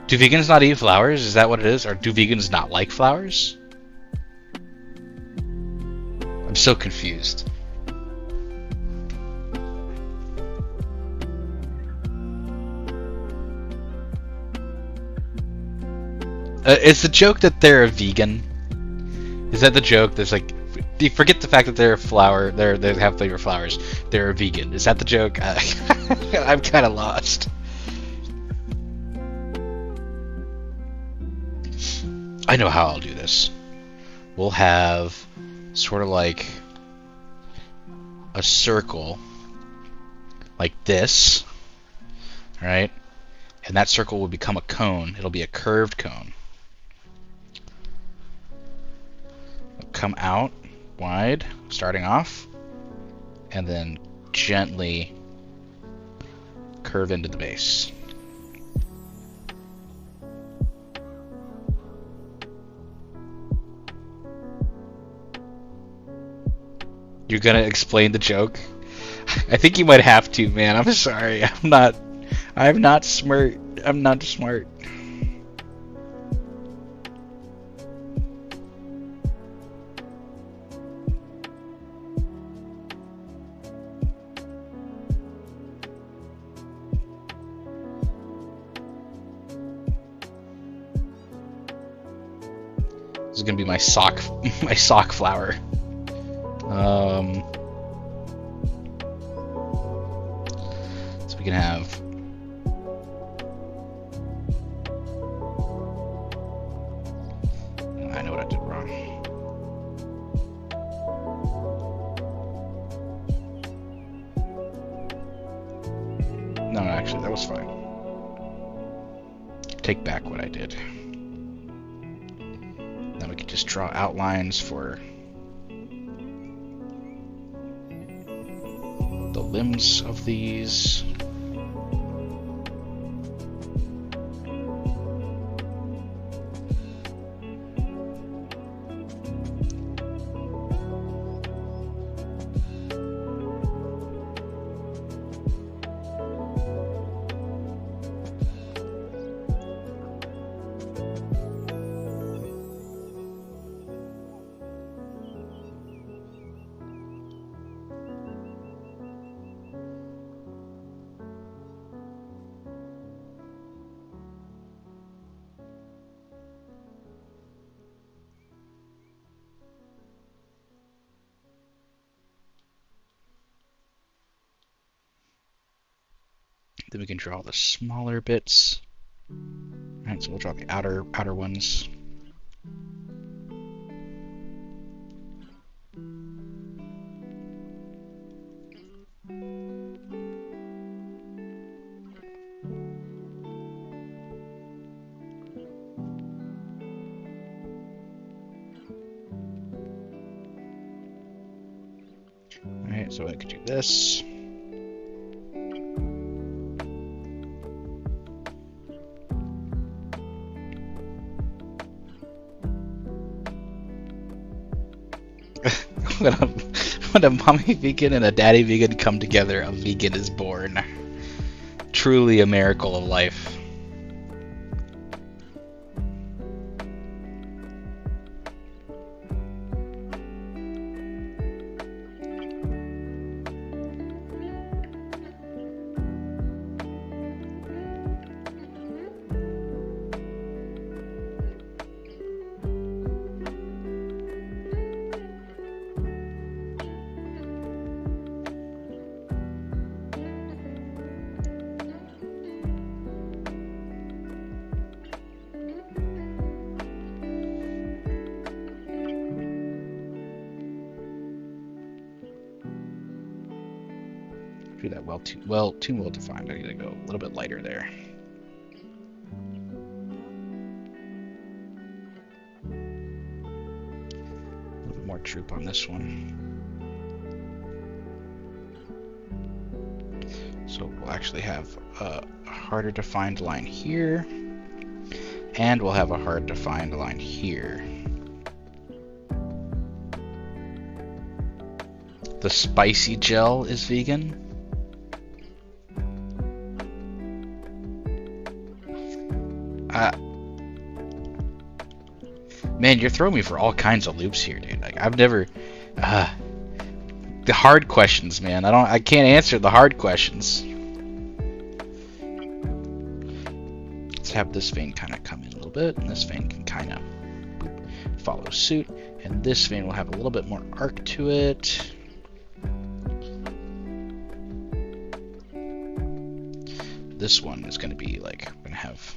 Do vegans not eat flowers? Is that what it is? Or do vegans not like flowers? I'm so confused. Is the joke that they're a vegan? Is that the joke? There's like, forget the fact that they're a flower. They have favorite flowers. They're a vegan. Is that the joke? I'm kind of lost. I know how I'll do this. We'll have sort of like a circle like this, right? And that circle will become a cone. It'll be a curved cone. Come out wide, starting off, and then gently curve into the base. You're gonna explain the joke? I think you might have to, man. I'm sorry. I'm not smart. I'm not smart. This is gonna be my sock flower. So we can have I know what I did wrong. No, actually, that was fine. Take back what I did. Then we can just draw outlines for the limbs of these. Then we can draw the smaller bits. Alright, so we'll draw the outer ones. So I could do this. When a mommy vegan and a daddy vegan come together, a vegan is born. Truly a miracle of life. Do that too well defined. I need to go a little bit lighter there. A little bit more droop on this one. So we'll actually have a harder defined line here, and we'll have a hard defined line here. The spicy gel is vegan. Man, you're throwing me for all kinds of loops here, dude. Like I've never the hard questions, man. I can't answer the hard questions. Let's have this vein kind of come in a little bit, and this vein can kind of follow suit, and this vein will have a little bit more arc to it. This one is going to be like, we're going to have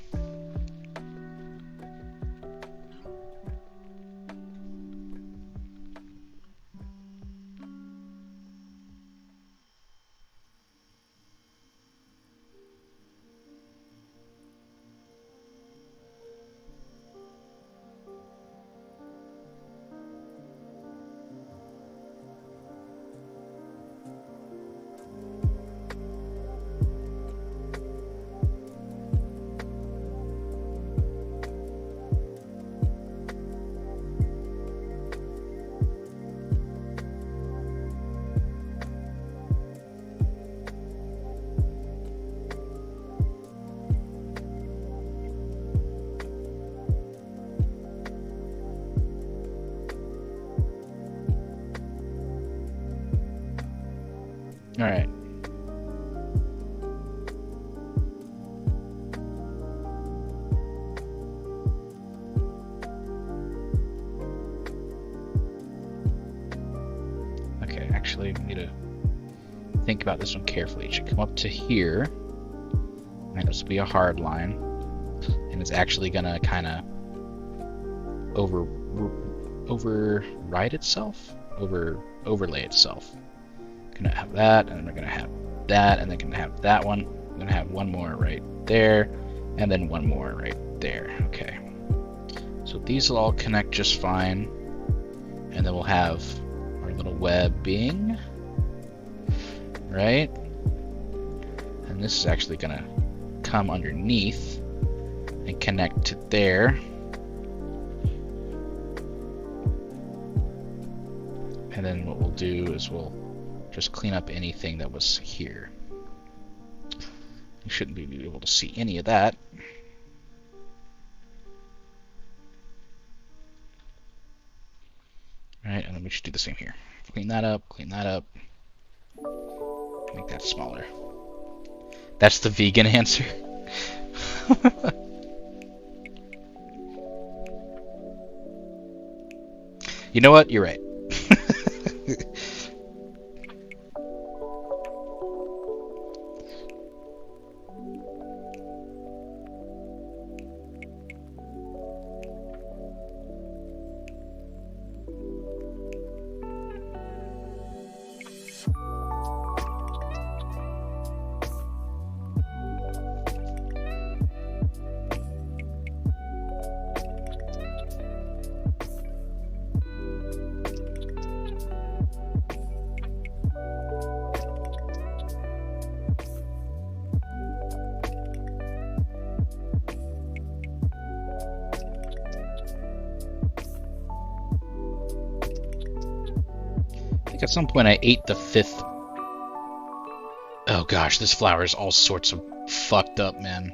all right. Okay, actually, we need to think about this one carefully. It should come up to here, and this will be a hard line, and it's actually gonna kind of override itself, overlay itself. Gonna have that, and then we're gonna have that, and then gonna have that one. We're gonna have one more right there, and then one more right there. Okay. So these will all connect just fine, and then we'll have our little webbing, right? And this is actually gonna come underneath and connect to there. And then what we'll do is we'll just clean up anything that was here. You shouldn't be able to see any of that. Alright, and then we should do the same here. Clean that up, make that smaller. That's the vegan answer. You know what? You're right. At some point I ate the 5th. Oh gosh, this flower is all sorts of fucked up, man.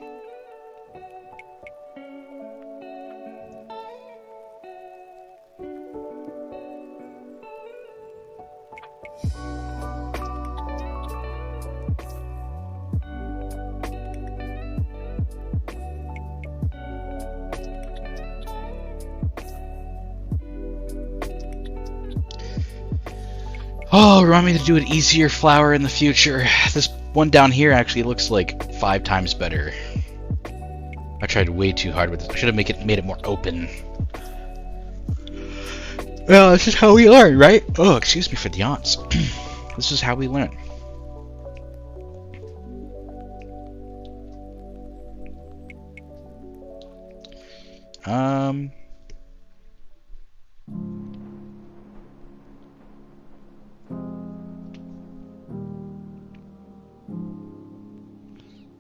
Oh, remind me to do an easier flower in the future. This one down here actually looks like 5 times better. I tried way too hard with this. I should have made it more open. Well, this is how we learn, right? Oh, excuse me for the yawns. This is how we learn.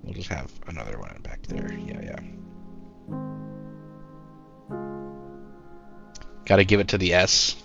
We'll just have another one back there. Yeah. Gotta give it to the S.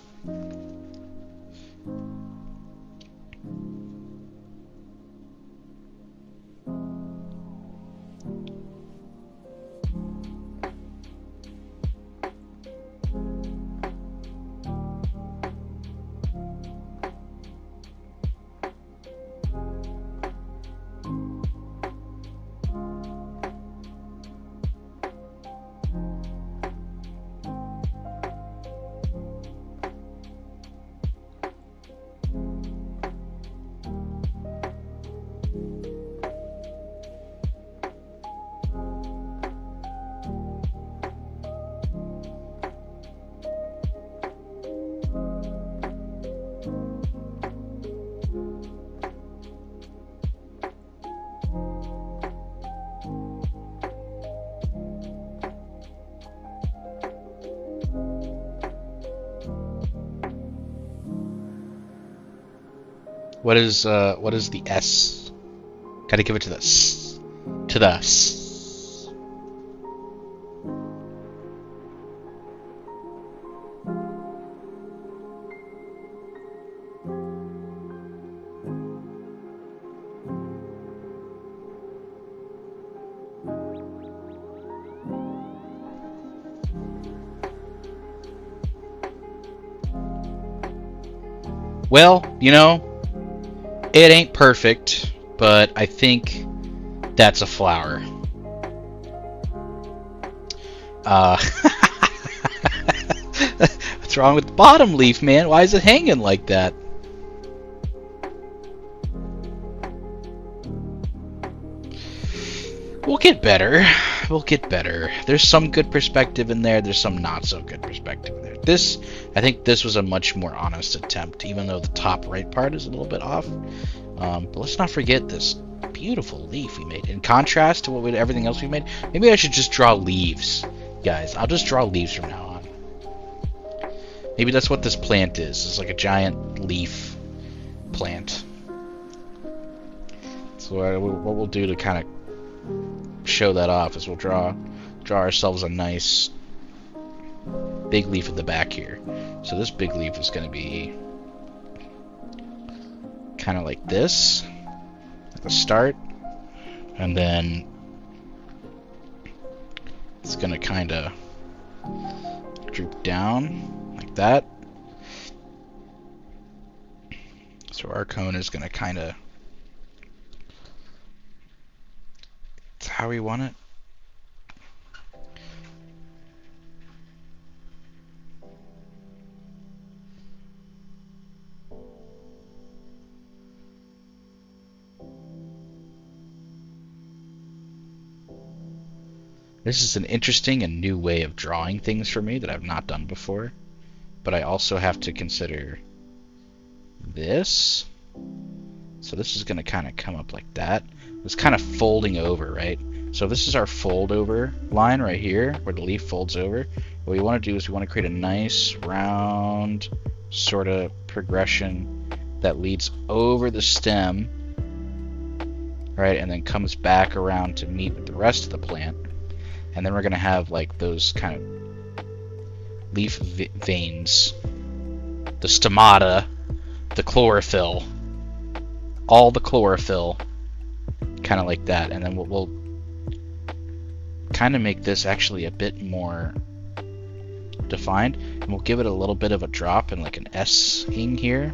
What is the S? Gotta give it to the S. To the S. Well, you know, it ain't perfect, but I think that's a flower. What's wrong with the bottom leaf, man? Why is it hanging like that? We'll get better. We'll get better. There's some good perspective in there. There's some not so good perspective in there. I think this was a much more honest attempt, even though the top right part is a little bit off. But let's not forget this beautiful leaf we made. In contrast to everything else we made, maybe I should just draw leaves, guys. I'll just draw leaves from now on. Maybe that's what this plant is. It's like a giant leaf plant. So what we'll do to kind of show that off is we'll draw ourselves a nice big leaf at the back here. So this big leaf is going to be kind of like this at the start, and then it's going to kind of droop down like that. So our cone is going to kind of, it's how we want it. This is an interesting and new way of drawing things for me that I've not done before. But I also have to consider this. So this is going to kind of come up like that. It's kind of folding over, right? So this is our fold over line right here, where the leaf folds over. What we want to do is we want to create a nice round sort of progression that leads over the stem, right? And then comes back around to meet with the rest of the plant. And then we're going to have like those kind of leaf veins, the stomata the chlorophyll. All the chlorophyll. Kind of like that. And then we'll kind of make this actually a bit more defined. And we'll give it a little bit of a drop and like an S-ing here.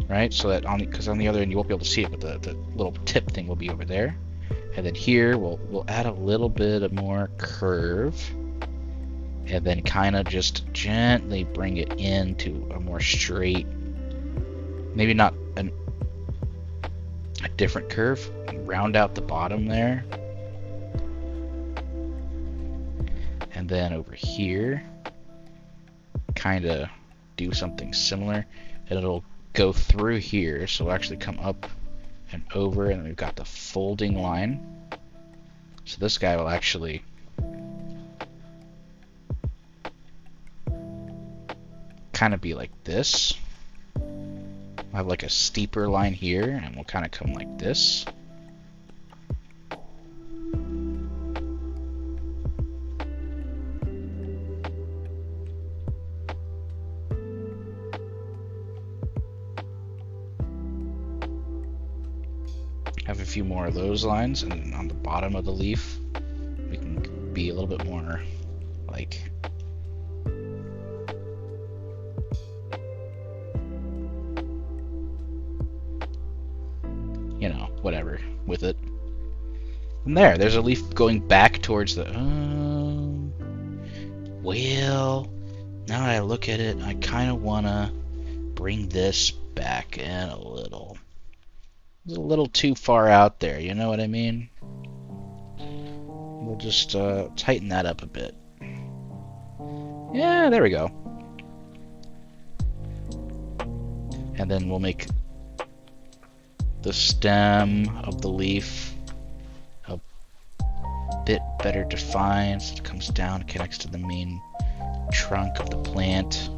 Right? So that because on the other end you won't be able to see it, but the little tip thing will be over there. And then here we'll add a little bit of more curve. And then kind of just gently bring it into a more straight, maybe not a different curve. Round out the bottom there. And then over here, kind of do something similar. And it'll go through here, so it'll actually come up and over, and we've got the folding line. So this guy will actually kind of be like this. We'll have like a steeper line here, and we'll kind of come like this. Have a few more of those lines, and then on the bottom of the leaf we can be a little bit more like whatever with it. And there's a leaf going back towards the well, now that I look at it, I kind of want to bring this back in a little. It's a little too far out there, you know what I mean? We'll just tighten that up a bit. Yeah, there we go. And then we'll make the stem of the leaf a bit better defined, so it comes down, connects to the main trunk of the plant.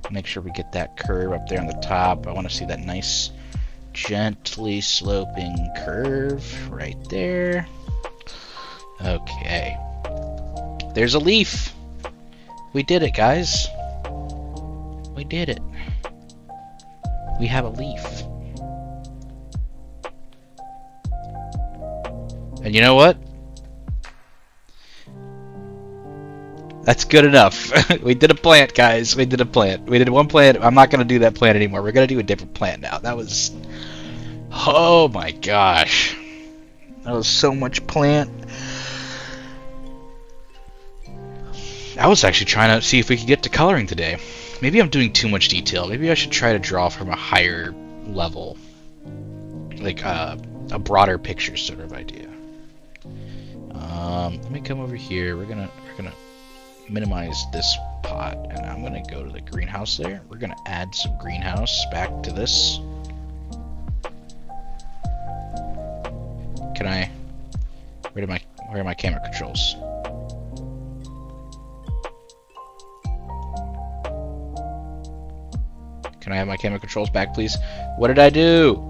Make sure we get that curve up there on the top. I want to see that nice gently sloping curve right there. Okay. There's a leaf. We did it, guys. We did it. We have a leaf. And you know what? That's good enough. We did a plant, guys. We did a plant. We did one plant. I'm not going to do that plant anymore. We're going to do a different plant now. That was... oh my gosh. That was so much plant. I was actually trying to see if we could get to coloring today. Maybe I'm doing too much detail. Maybe I should try to draw from a higher level. Like a broader picture sort of idea. Let me come over here. We're gonna minimize this pot, and I'm gonna go to the greenhouse there. We're gonna add some greenhouse back to this. Can I? Where are my camera controls? Can I have my camera controls back, please? What did I do?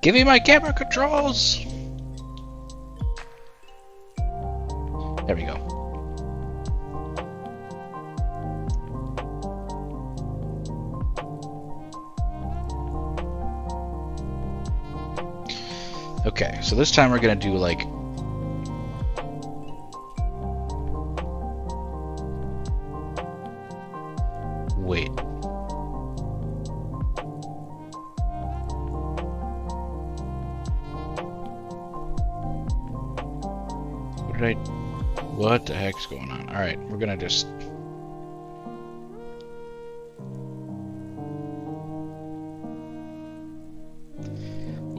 Give me my camera controls! There we go. Okay, so this time we're gonna do like... wait. What the heck's going on? Alright, we're gonna just...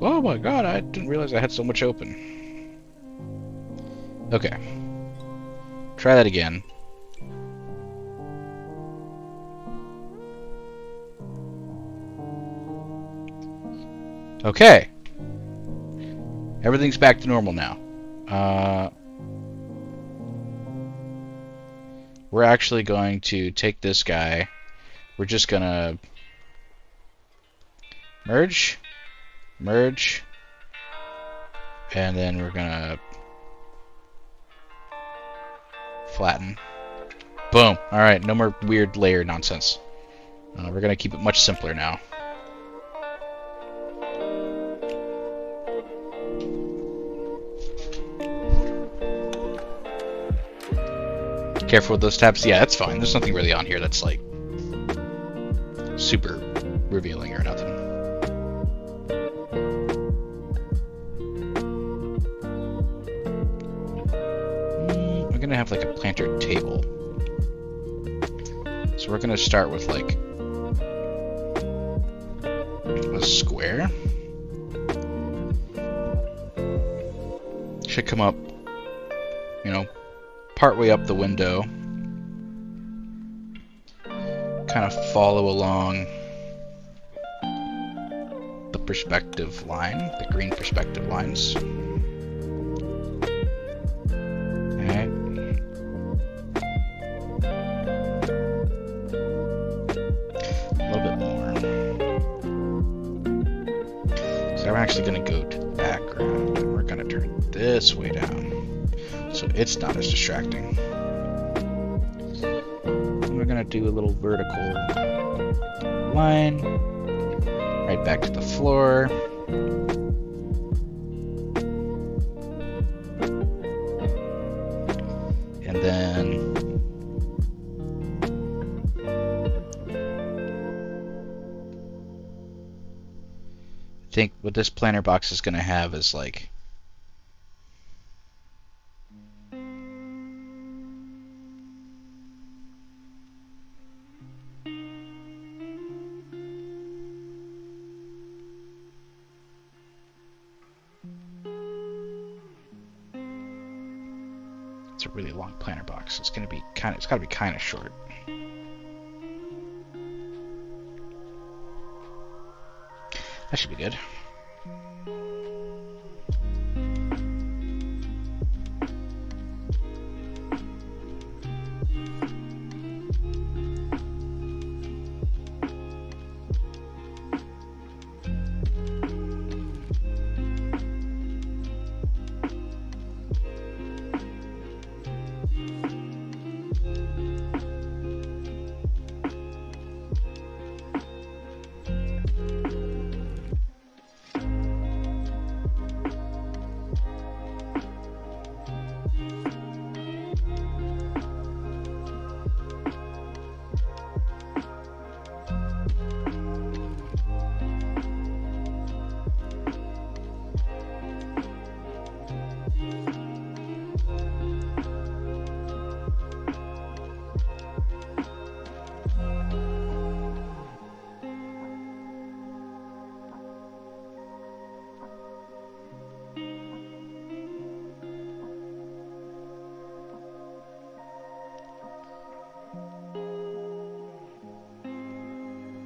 oh my god, I didn't realize I had so much open. Okay. Try that again. Okay. Everything's back to normal now. We're actually going to take this guy. We're just gonna merge, merge, and then we're gonna flatten. Boom. Alright, no more weird layer nonsense. We're going to keep it much simpler now. Careful with those tabs. Yeah, that's fine. There's nothing really on here that's like super revealing or nothing. We're gonna have like a planter table. So we're gonna start with like a square. Should come up, you know, partway up the window. Kind of follow along the perspective line, the green perspective lines. Okay. A little bit more. So I'm actually going to go to the background and we're going to turn this way down so it's not as distracting. We're going to do a little vertical line right back to the floor. And then I think what this planter box is going to have is like it's a really long planter box. It's going to be kind of, it's got to be kind of short. That should be good.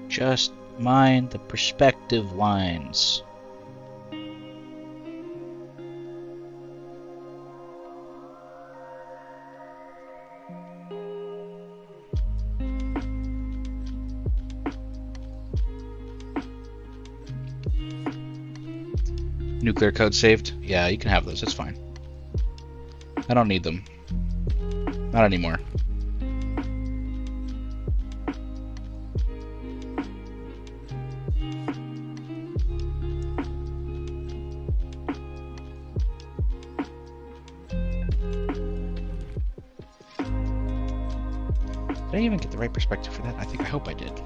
Just mind the perspective lines. Nuclear code saved? Yeah, you can have those, it's fine. I don't need them. Not anymore. Did I even get the right perspective for that? I hope I did.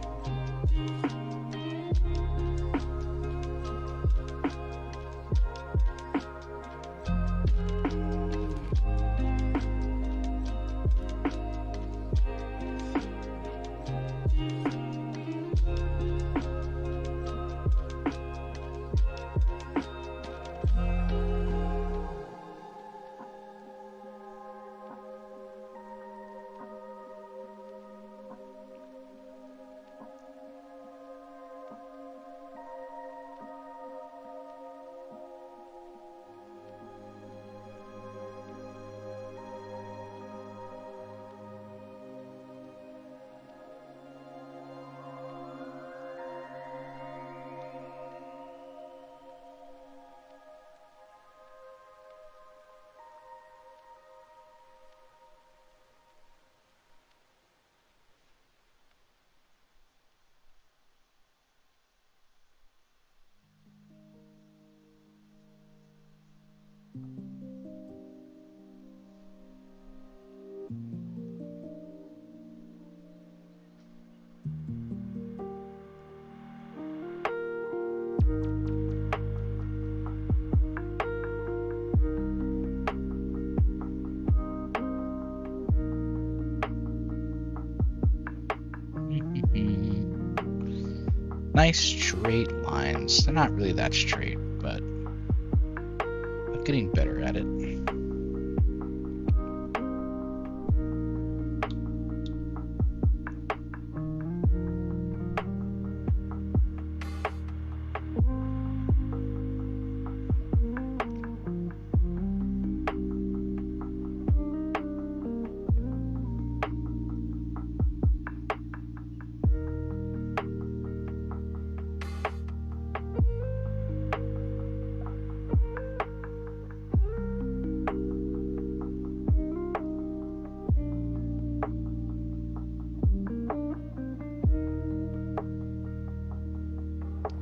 Nice straight lines. They're not really that straight, but I'm getting better at it.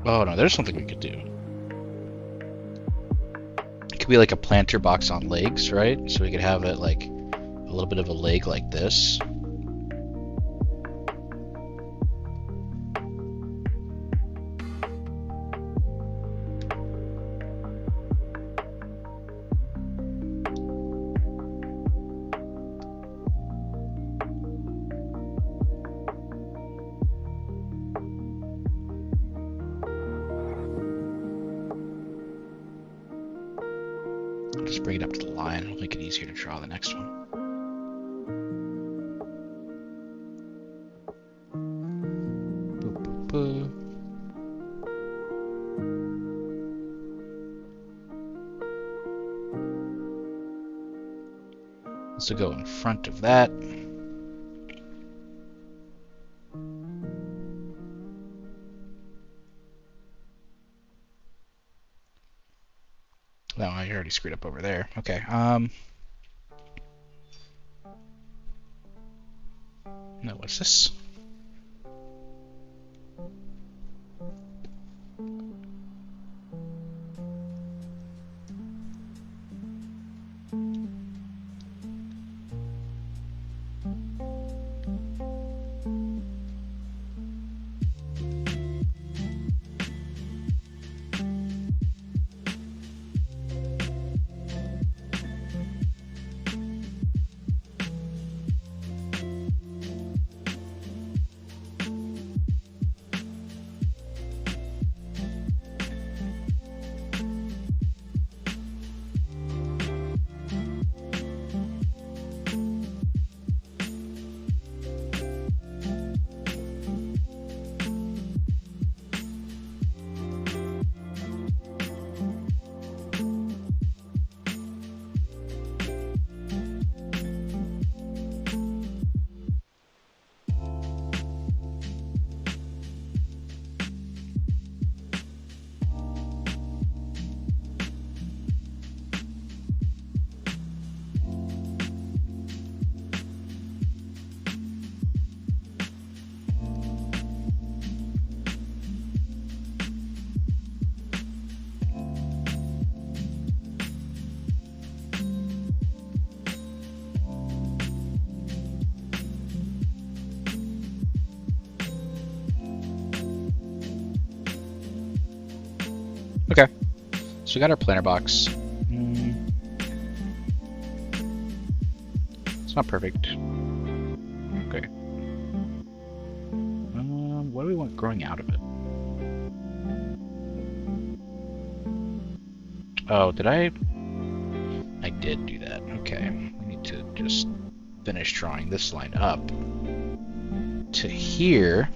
Oh no, there's something we could do. It could be like a planter box on legs, right? So we could have it like a little bit of a leg like this. Just bring it up to the line. It'll make it easier to draw the next one. Boop, boop, boop. This will go in front of that. No, I already screwed up over there. Okay. No, what's this? Okay, so we got our planter box. It's not perfect. Okay. What do we want growing out of it? Oh, did I? I did do that. Okay. We need to just finish drawing this line up to here.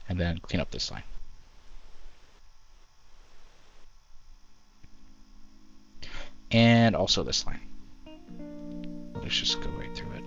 And then clean up this line. And also this line. Let's just go right through it.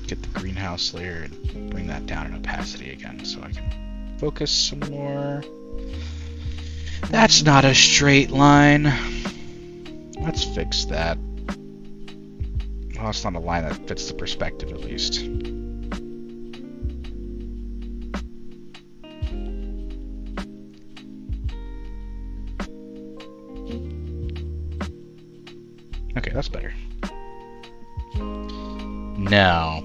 Get the greenhouse layer and bring that down in opacity again so I can focus some more. That's not a straight line. Let's fix that. Well, it's not a line that fits the perspective at least. Okay, that's better. Now,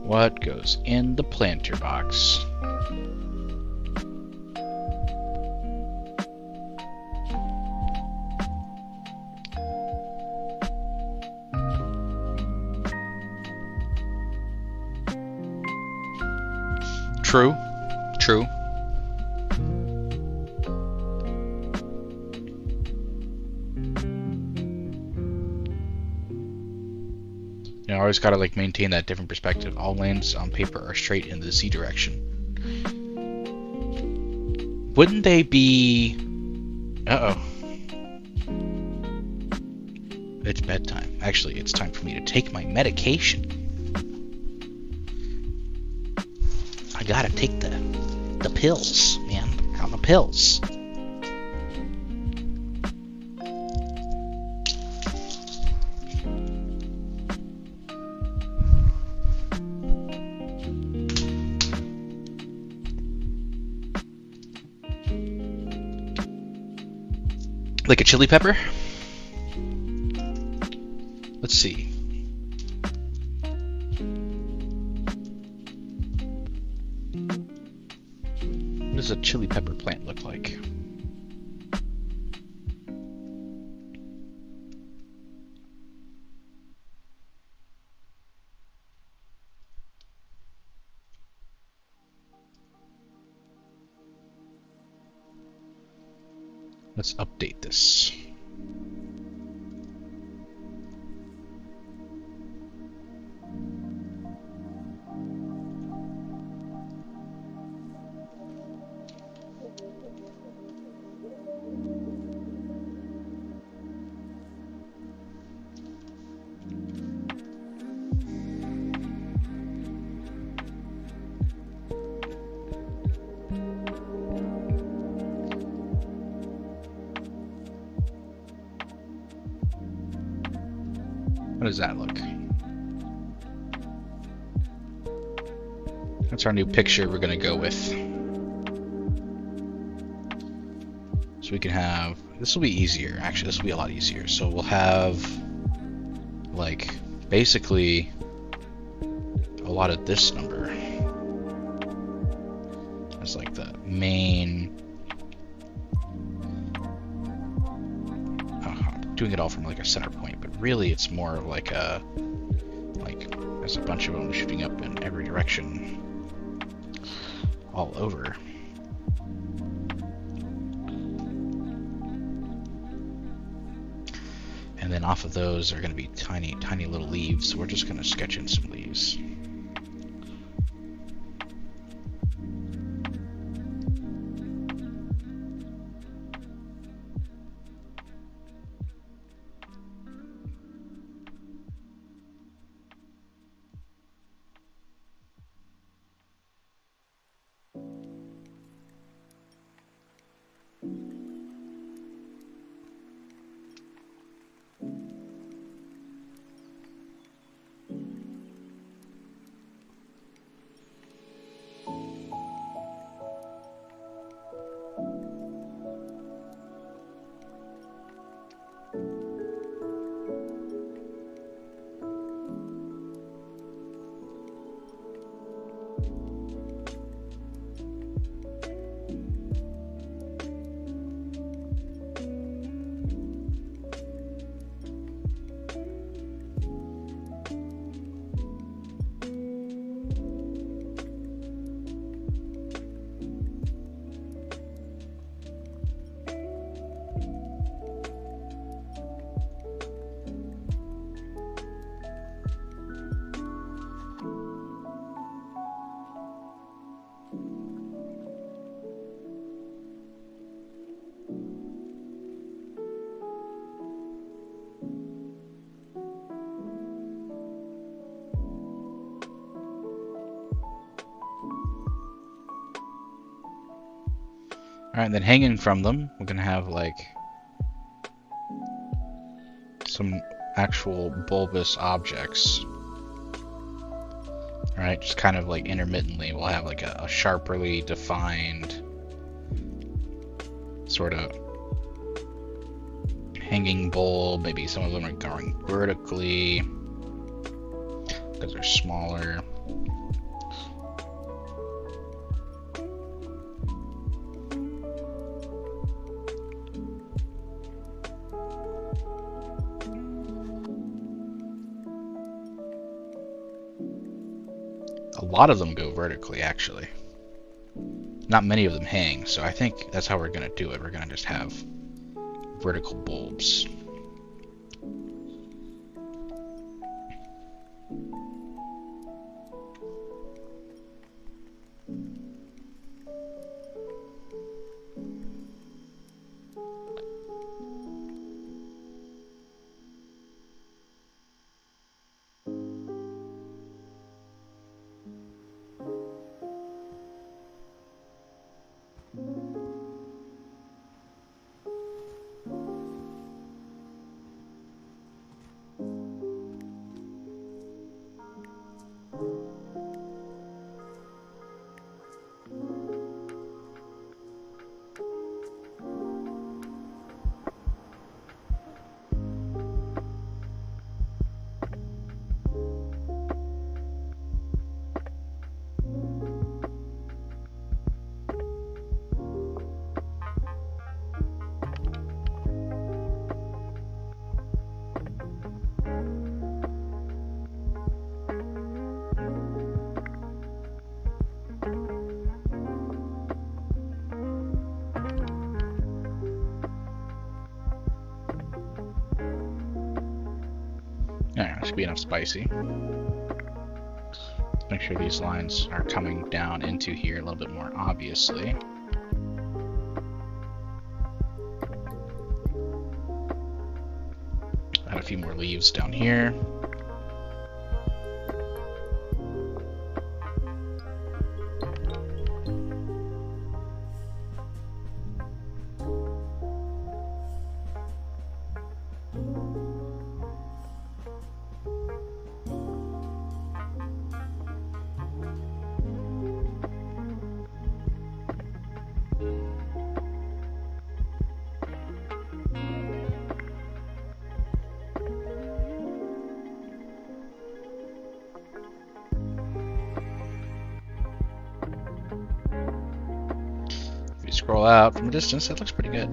what goes in the planter box? True. True. You know, I always gotta like maintain that different perspective. All lanes on paper are straight in the Z direction. Wouldn't they be... Uh-oh. It's bedtime. Actually, it's time for me to take my medication. I gotta take the pills, man. On the pills. Like a chili pepper? Let's see. What does a chili pepper plant look like? Let's update this. How does that look? That's our new picture we're gonna go with. So we can have, this will be easier, actually this will be a lot easier. So we'll have like basically a lot of this number as like the main, doing it all from like a center point, but really it's more of like a, there's a bunch of them shooting up in every direction all over. And then off of those are going to be tiny little leaves, so we're just going to sketch in some leaves. Alright, and then hanging from them, we're gonna have like some actual bulbous objects. Alright, just kind of like intermittently, we'll have like a sharply defined sort of hanging bulb. Maybe some of them are going vertically because they're smaller. A lot of them go vertically, actually. Not many of them hang, so I think that's how we're going to do it. We're going to just have vertical bulbs. Alright, should be enough spicy. Let's make sure these lines are coming down into here a little bit more obviously. Add a few more leaves down here. Scroll out from a distance, that looks pretty good.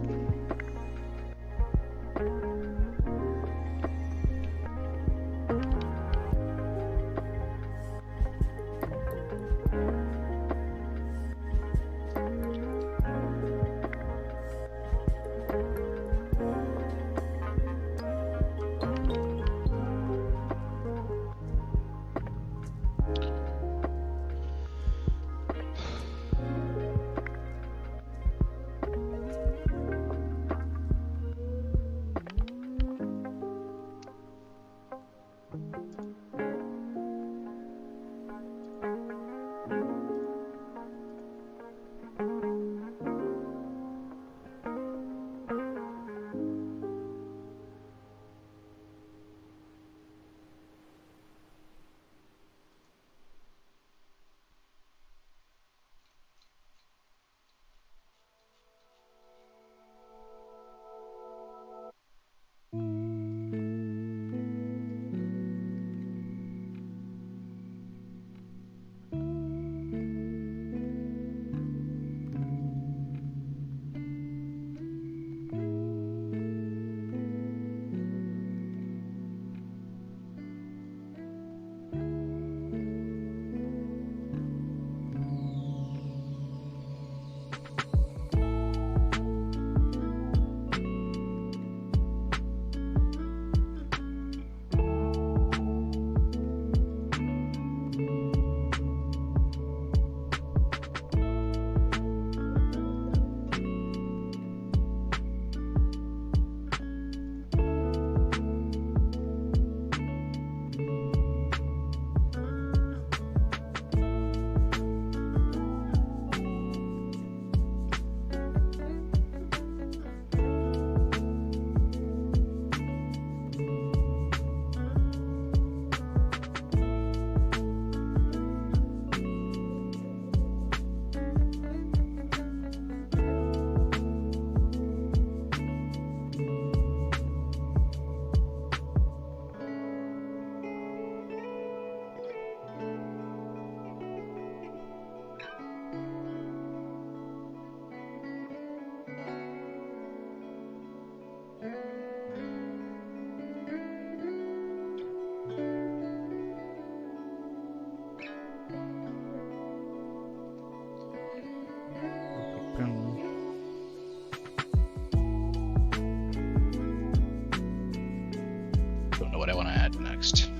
next?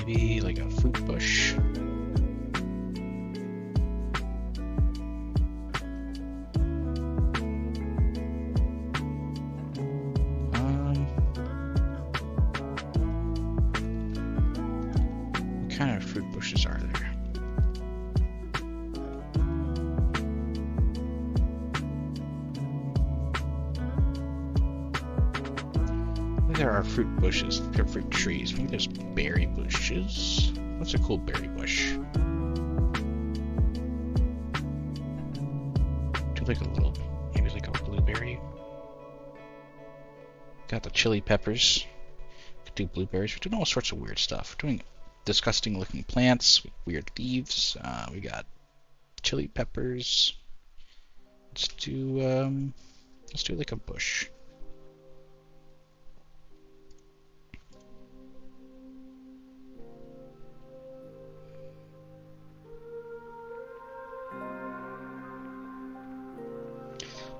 Maybe like a fruit bush. What kind of fruit bushes are there? There are fruit bushes, there are fruit trees. Maybe there's berry bushes. What's a cool berry bush? Do like a little, maybe like a blueberry. Got the chili peppers. Could do blueberries. We're doing all sorts of weird stuff. We're doing disgusting looking plants with weird leaves. We got chili peppers. Let's do like a bush.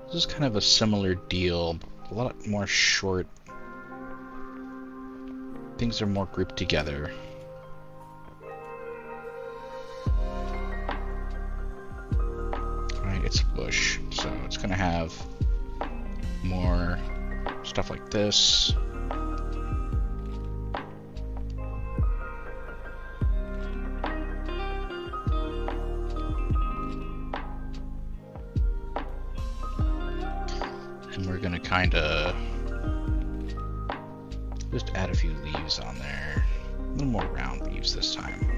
This is kind of a similar deal, a lot more short. Things are more grouped together. Alright, it's a bush, so it's gonna have more stuff like this. And we're gonna kinda just add a few leaves on there. A little more round leaves this time.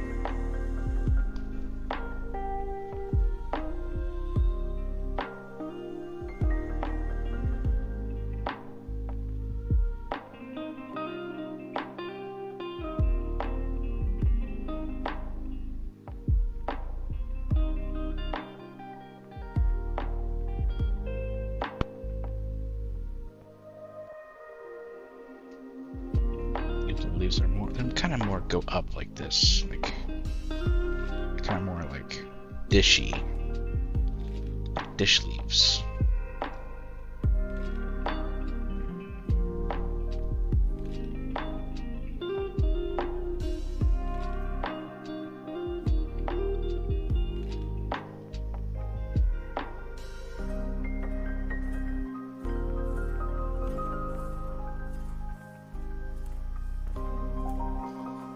Leaves are more, they're kind of more go up like this, like kind of more like dishy, dish leaves.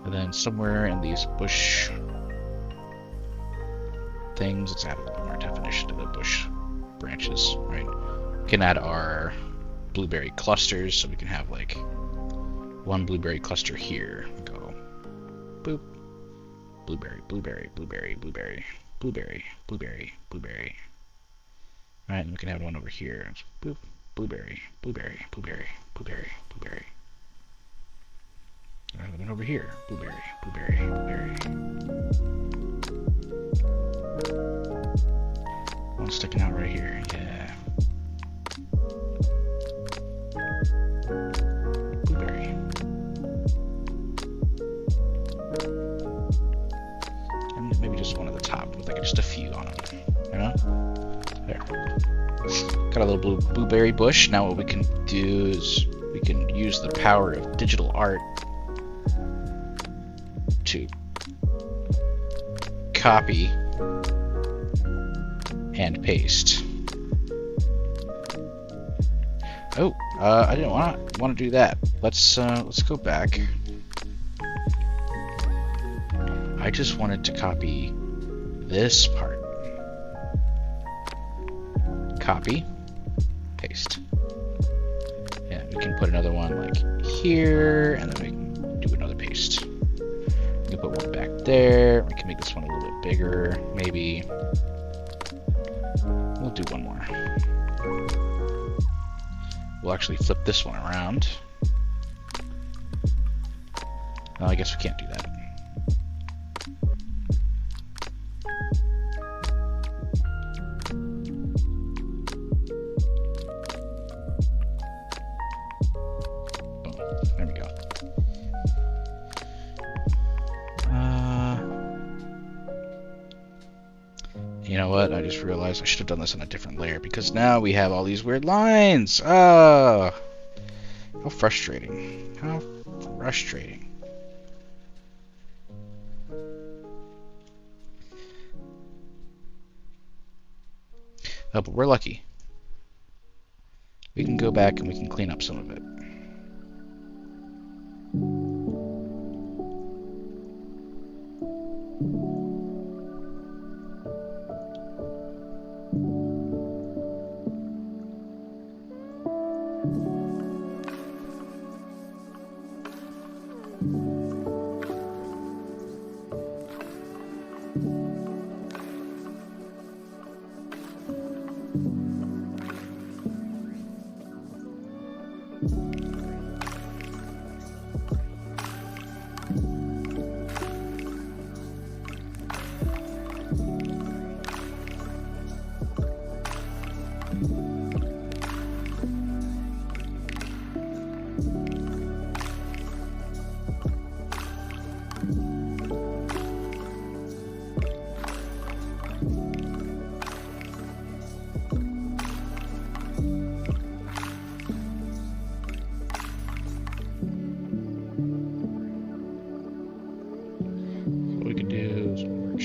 And then somewhere in these bush things, let's add a little more definition to the bush branches, right? We can add our blueberry clusters, so we can have like one blueberry cluster here. Go boop, blueberry, blueberry, blueberry, blueberry, blueberry, blueberry, blueberry. Right, and we can have one over here. Boop, blueberry, blueberry, blueberry, blueberry, blueberry. And then over here, blueberry, blueberry, blueberry. One sticking out right here, yeah. Blueberry. And maybe just one at the top with like just a few on them, you know? There. Got a little blueberry bush. Now what we can do is we can use the power of digital art to copy and paste. Oh, I didn't want to do that. Let's go back. I just wanted to copy this part. Copy, paste. Yeah, we can put another one like here, and then we can do another paste. We can put one back there. We can make this one a little bit bigger, maybe. We'll do one more. We'll actually flip this one around. No, I guess we can't do that. Boom. There we go. know what? I just realized I should have done this on a different layer because now we have all these weird lines. Ah, how frustrating. How frustrating. Oh, but we're lucky. We can go back and we can clean up some of it.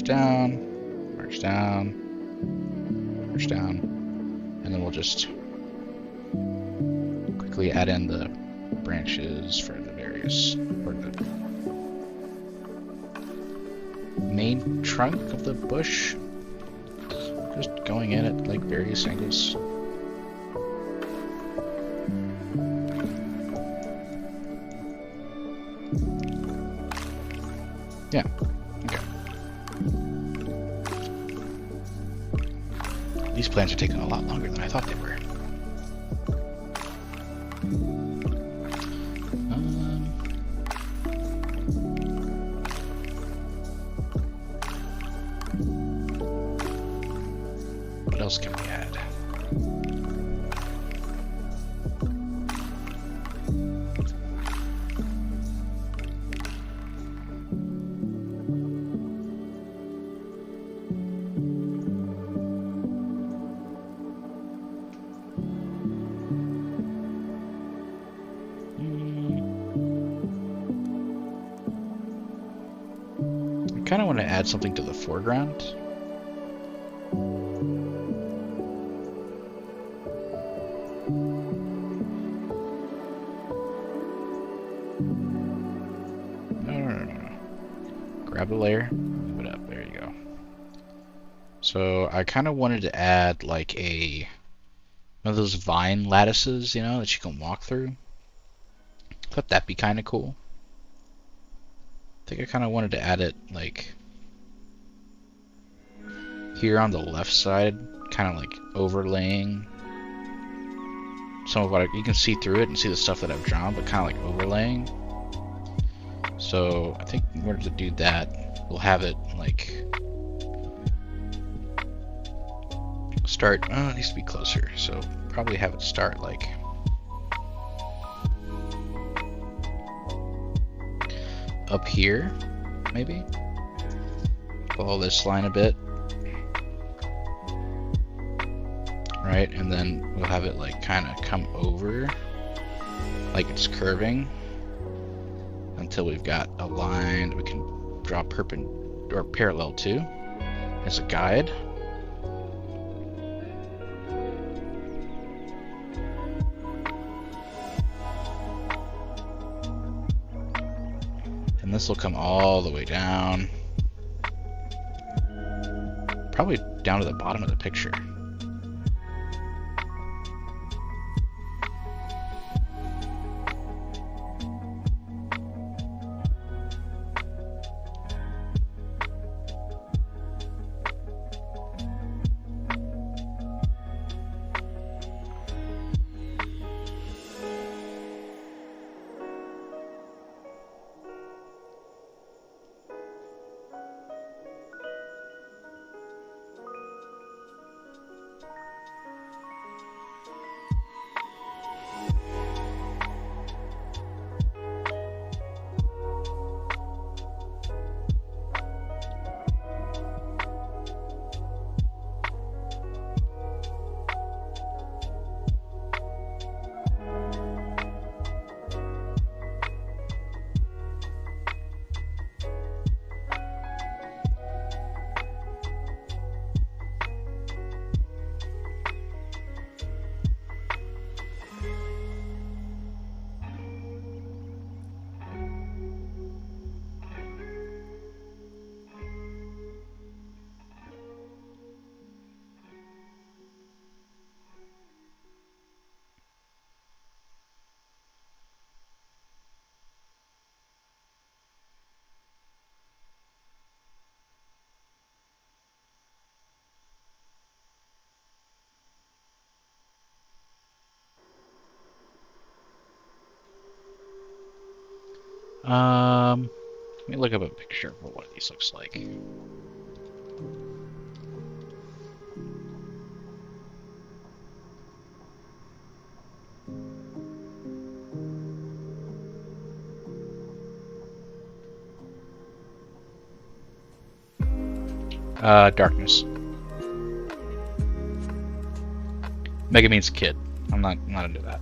Down, march down, march down, and then we'll just quickly add in the branches for the various, or the main trunk of the bush, just going in at like various angles. Yeah. These plans are taking a lot longer than I thought they were. What else can we add? I kind of want to add something to the foreground. No. Grab the layer, move it up. There you go. So I kind of wanted to add like one of those vine lattices, you know, that you can walk through. Thought that'd be kind of cool. I think I kind of wanted to add it like here on the left side, kind of like overlaying some of what you can see through it and see the stuff that I've drawn, but kind of like overlaying. So I think in order to do that, we'll have it like start. Oh, it needs to be closer, so probably have it start like up here, maybe. Follow this line a bit. Right, and then we'll have it like kind of come over like it's curving until we've got a line that we can draw perpendicular or parallel to as a guide. And this will come all the way down, probably down to the bottom of the picture. Let me look up a picture of what one of these looks like. Darkness. Mega means kid. I'm not into that.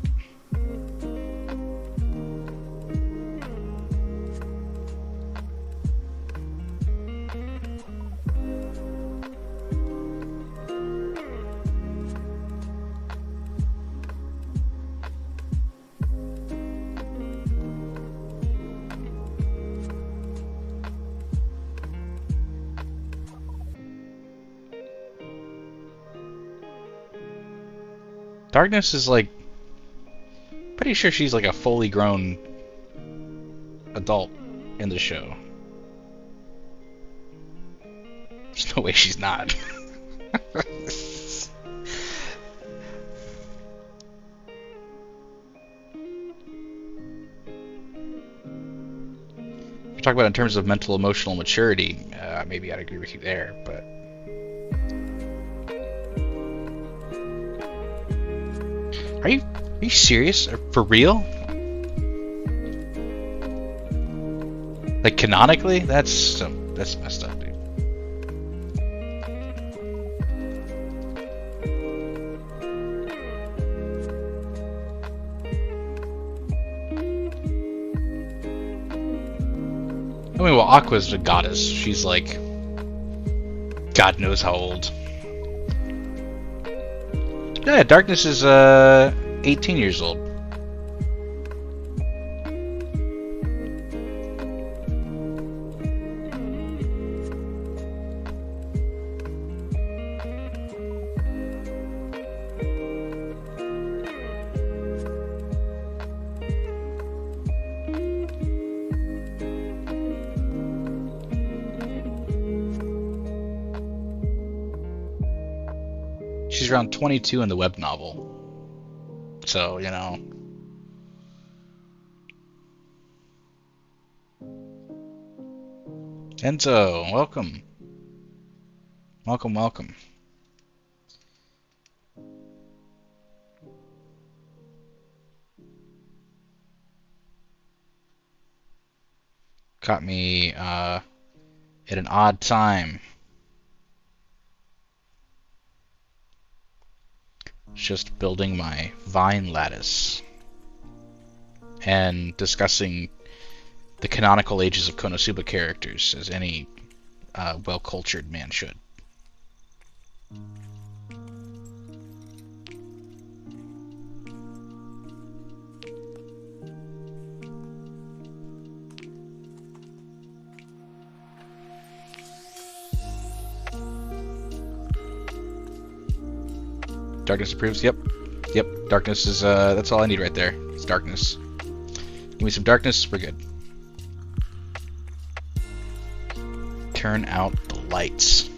Darkness is like, pretty sure she's like a fully grown adult in the show. There's no way she's not. If we're talking about in terms of mental emotional maturity, maybe I'd agree with you there, but are you serious? For real? Like canonically? That's messed up, dude. I mean, well, Aqua's a goddess. She's like, God knows how old. Yeah, Darkness is 18 years old. She's around 22 in the web novel. So, you know. Enzo, welcome. Welcome, welcome. Caught me at an odd time. Just building my vine lattice and discussing the canonical ages of Konosuba characters, as any well-cultured man should. Darkness approves. Yep. Darkness is that's all I need right there. It's darkness. Give me some darkness, we're good. Turn out the lights.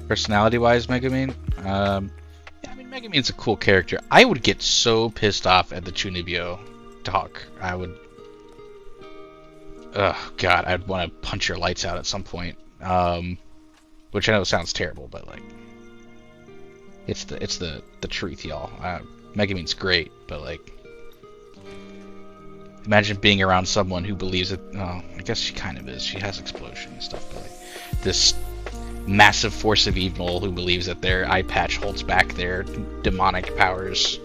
Personality-wise, Megumin, yeah, I mean, Megumin's a cool character. I would get so pissed off at the Chunibyo talk. I would, oh god, I'd want to punch your lights out at some point. Which I know sounds terrible, but like, it's the truth, y'all. Megumin's great, but like, imagine being around someone who believes that. Oh, I guess she kind of is. She has explosion and stuff, but like, this massive force of evil who believes that their eye patch holds back their demonic powers.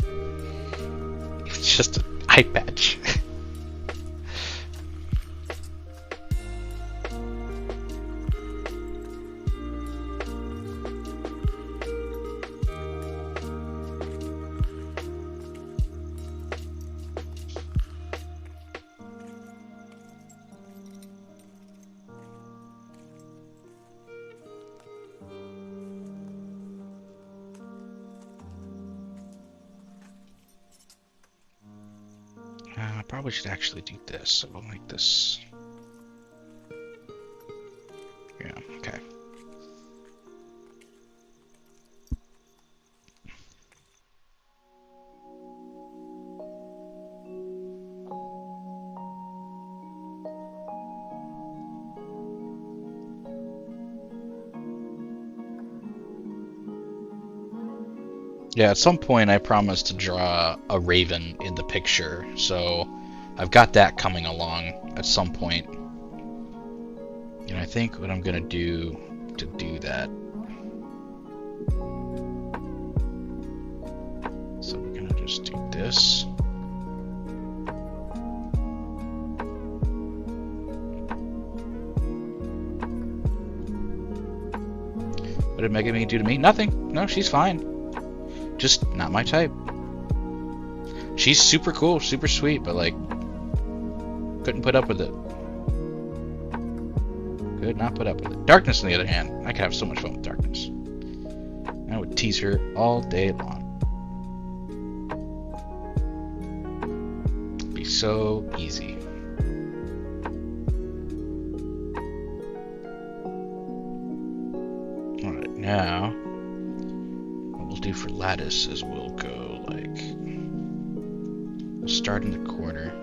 It's just an eye patch. I probably should actually do this. So like this. Yeah, okay. Yeah, at some point I promised to draw a raven in the picture, so I've got that coming along at some point. And I think what I'm gonna do to do that. So we're gonna just do this. What did Megan do to me? Nothing. No, she's fine. Just not my type. She's super cool, super sweet, but like, couldn't put up with it. Could not put up with it. Darkness, on the other hand, I could have so much fun with Darkness. I would tease her all day long. It'd be so easy. Alright, now what we'll do for lattice is we'll go like, we'll start in the corner.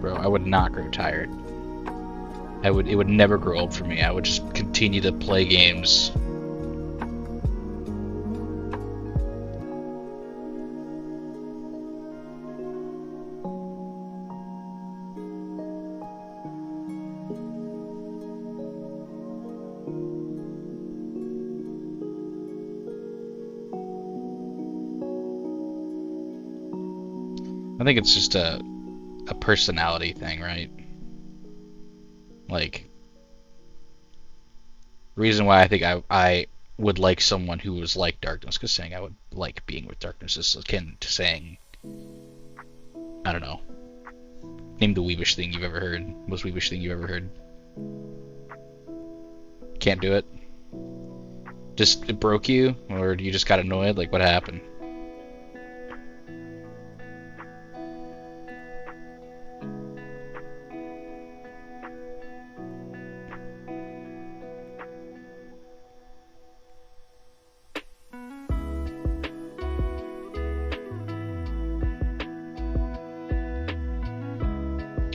Bro, I would not grow tired. It would never grow old for me. I would just continue to play games. I think it's just a personality thing, right? Like, reason why I think I would like someone who was like Darkness, because saying I would like being with Darkness is akin to saying, I don't know, name the weebish thing you've ever heard, most weebish thing you've ever heard. Can't do it? Just, it broke you? Or you just got annoyed? Like, what happened?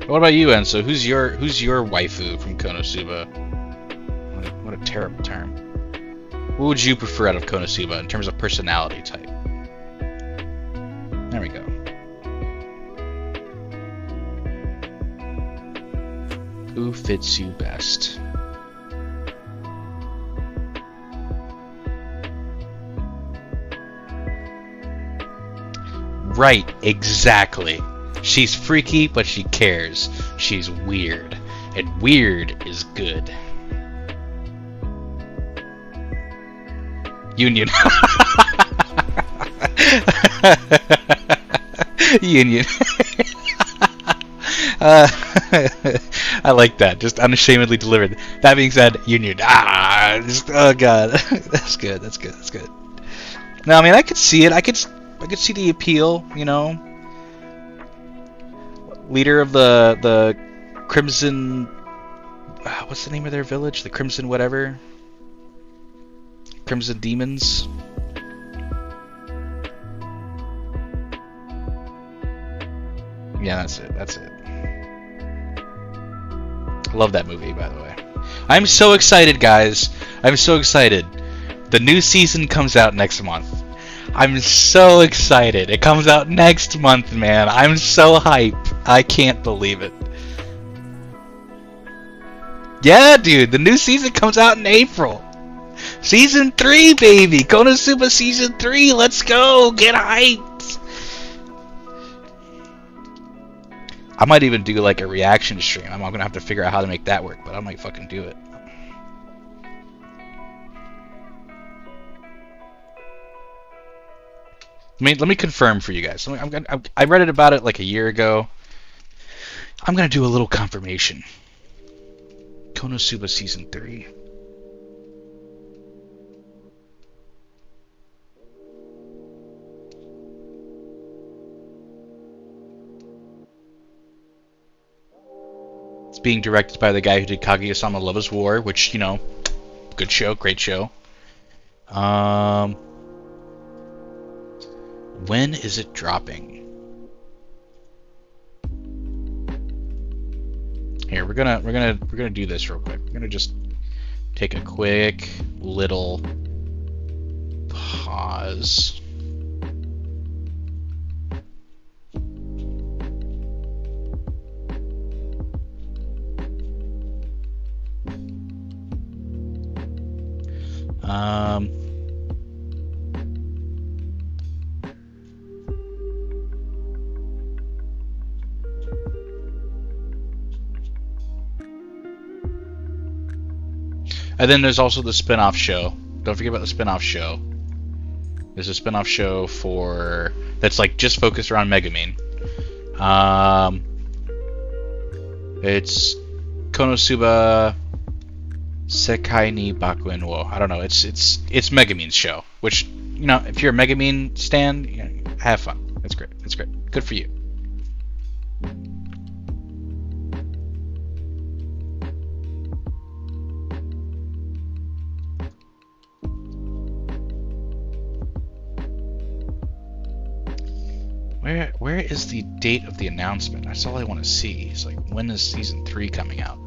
What about you, Enzo? Who's your waifu from Konosuba? What a terrible term. What would you prefer out of Konosuba in terms of personality type? There we go. Who fits you best? Right, exactly. She's freaky, but she cares. She's weird. And weird is good. Union. Union. I like that. Just unashamedly delivered. That being said, Union. Oh god. That's good. That's good. That's good. No, I mean, I could see it. I could see the appeal, you know. Leader of the Crimson, what's the name of their village? The Crimson whatever? Crimson Demons? Yeah, that's it. That's it. Love that movie, by the way. I'm so excited, guys. I'm so excited. The new season comes out next month. I'm so excited. It comes out next month, man. I'm so hype. I can't believe it. Yeah, dude. The new season comes out in April. Season 3, baby. Konosuba Season 3. Let's go. Get hyped. I might even do like a reaction stream. I'm going to have to figure out how to make that work, but I might fucking do it. Let me confirm for you guys. I read it about it like a year ago. I'm gonna do a little confirmation. Konosuba Season 3. It's being directed by the guy who did Kaguya-sama Love is War, which, you know, good show, great show. When is it dropping? Here, we're gonna do this real quick. We're gonna just take a quick little pause. And then there's also the spin-off show. Don't forget about the spin-off show. There's a spin-off show that's like just focused around Megumin. It's Konosuba Sekai ni Bakuen wo. I don't know. It's Megumin's show, which, you know, if you're a Megumin stan, you know, have fun. It's great. It's great. Good for you. Where is the date of the announcement? That's all I want to see. It's like, when is Season 3 coming out?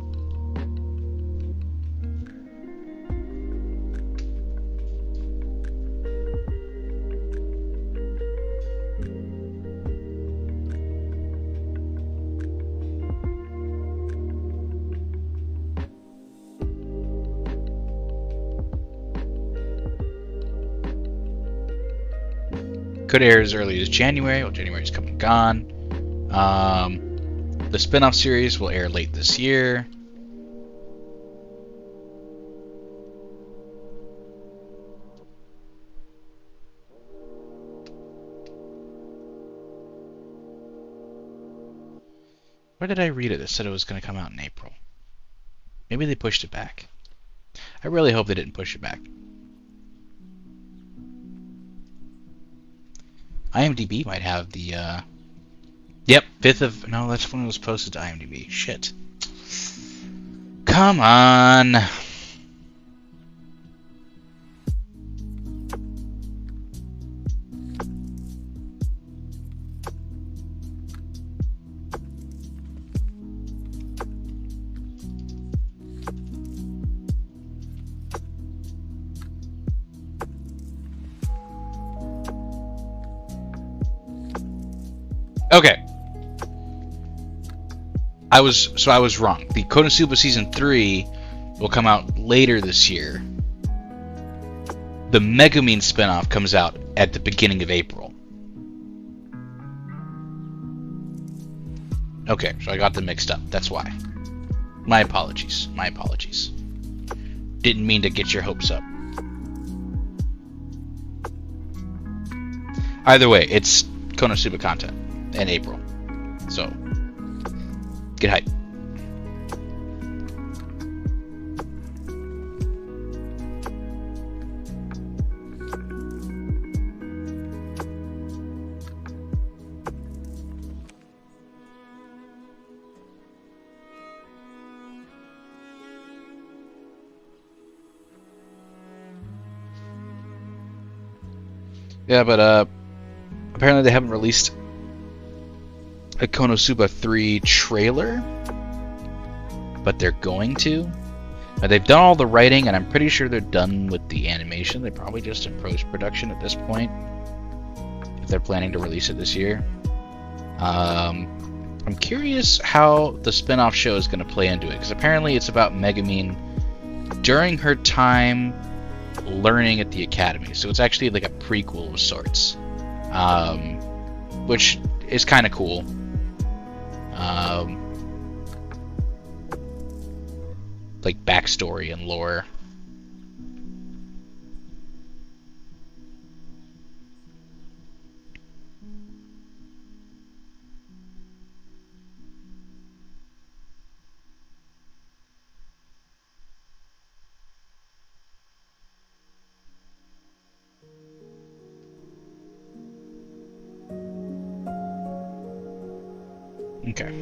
Could air as early as January. Well, January's come and gone. The spin-off series will air late this year. Where did I read it? It said it was going to come out in April. Maybe they pushed it back. I really hope they didn't push it back. IMDb might have the, Yep, 5th of... No, that's when it was posted to IMDb. Shit. Come on! Okay. I was wrong. The Konosuba Season 3 will come out later this year. The Megumin spinoff comes out at the beginning of April. Okay, so I got them mixed up. That's why. My apologies. My apologies. Didn't mean to get your hopes up. Either way, it's Konosuba content in April. So, get hype. Yeah, but apparently they haven't released a Konosuba 3 trailer, but they're going to. They've done all the writing, and I'm pretty sure they're done with the animation. They're probably just in post-production at this point, if they're planning to release it this year. I'm curious how the spin-off show is going to play into it, because apparently it's about Megumin during her time learning at the academy. So it's actually like a prequel of sorts, which is kind of cool. Like backstory and lore. Okay.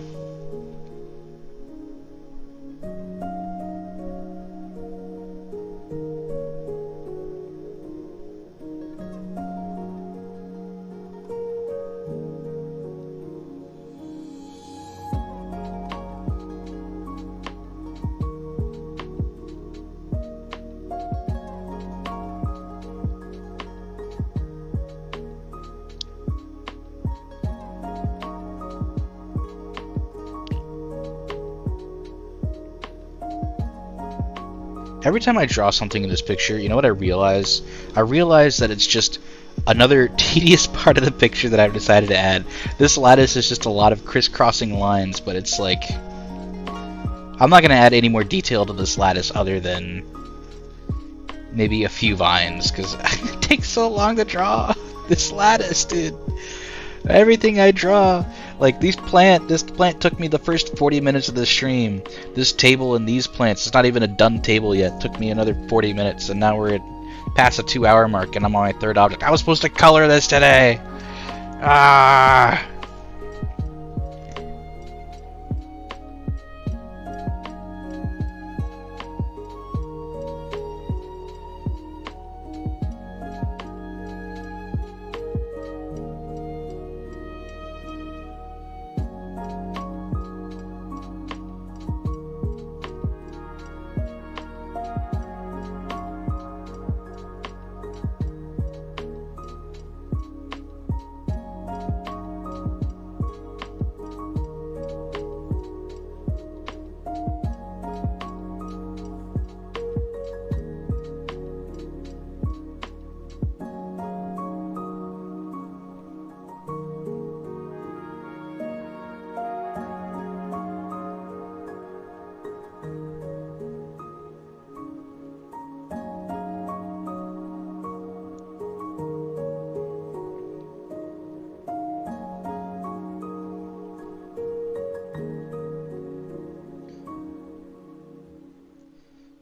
Every time I draw something in this picture, you know what I realize? I realize that it's just another tedious part of the picture that I've decided to add. This lattice is just a lot of crisscrossing lines, but it's like... I'm not going to add any more detail to this lattice other than maybe a few vines, because it takes so long to draw this lattice, dude. Everything I draw, like this plant took me the first 40 minutes of the stream. This table and these plants, it's not even a done table yet, took me another 40 minutes, and now we're at past the 2-hour mark, and I'm on my third object. I was supposed to color this today! Ah!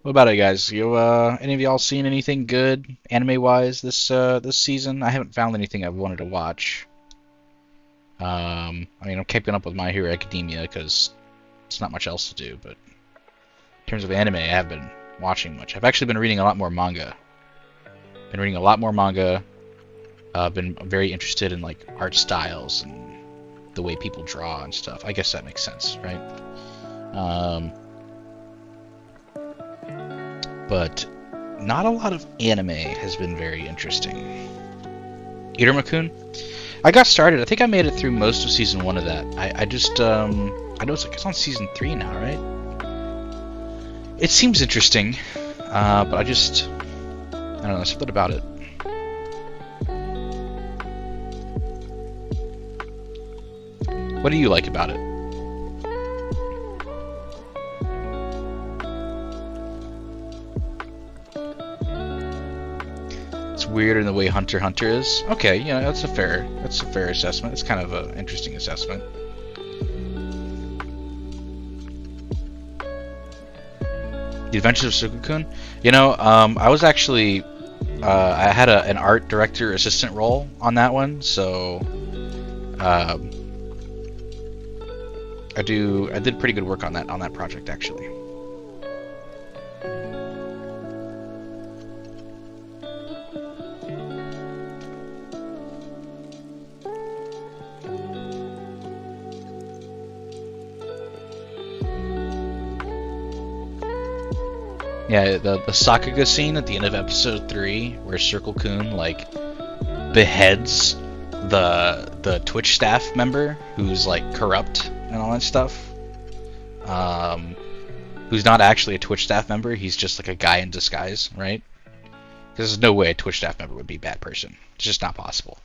What about it, guys? Any of y'all seen anything good anime-wise this season? I haven't found anything I've wanted to watch. I mean, I'm keeping up with My Hero Academia because it's not much else to do. But in terms of anime, I have been watching much. I've actually been reading a lot more manga. Been reading a lot more manga. Been very interested in like art styles and the way people draw and stuff. I guess that makes sense, right? But not a lot of anime has been very interesting. Iruma-kun? I got started. I think I made it through most of season 1 of that. I just, I know it's on season 3 now, right? It seems interesting, but I don't know, there's something about it. What do you like about it? Weirder than the way Hunter x Hunter is. Okay, yeah, that's a fair assessment. It's kind of an interesting assessment. The Adventures of Suku-kun. You know, I was actually I had an art director assistant role on that one, so I did pretty good work on that project actually. Yeah, the Sakuga scene at the end of episode 3, where Circle-kun like beheads the Twitch staff member who's like corrupt and all that stuff. Who's not actually a Twitch staff member, he's just like a guy in disguise, right? Because there's no way a Twitch staff member would be a bad person. It's just not possible.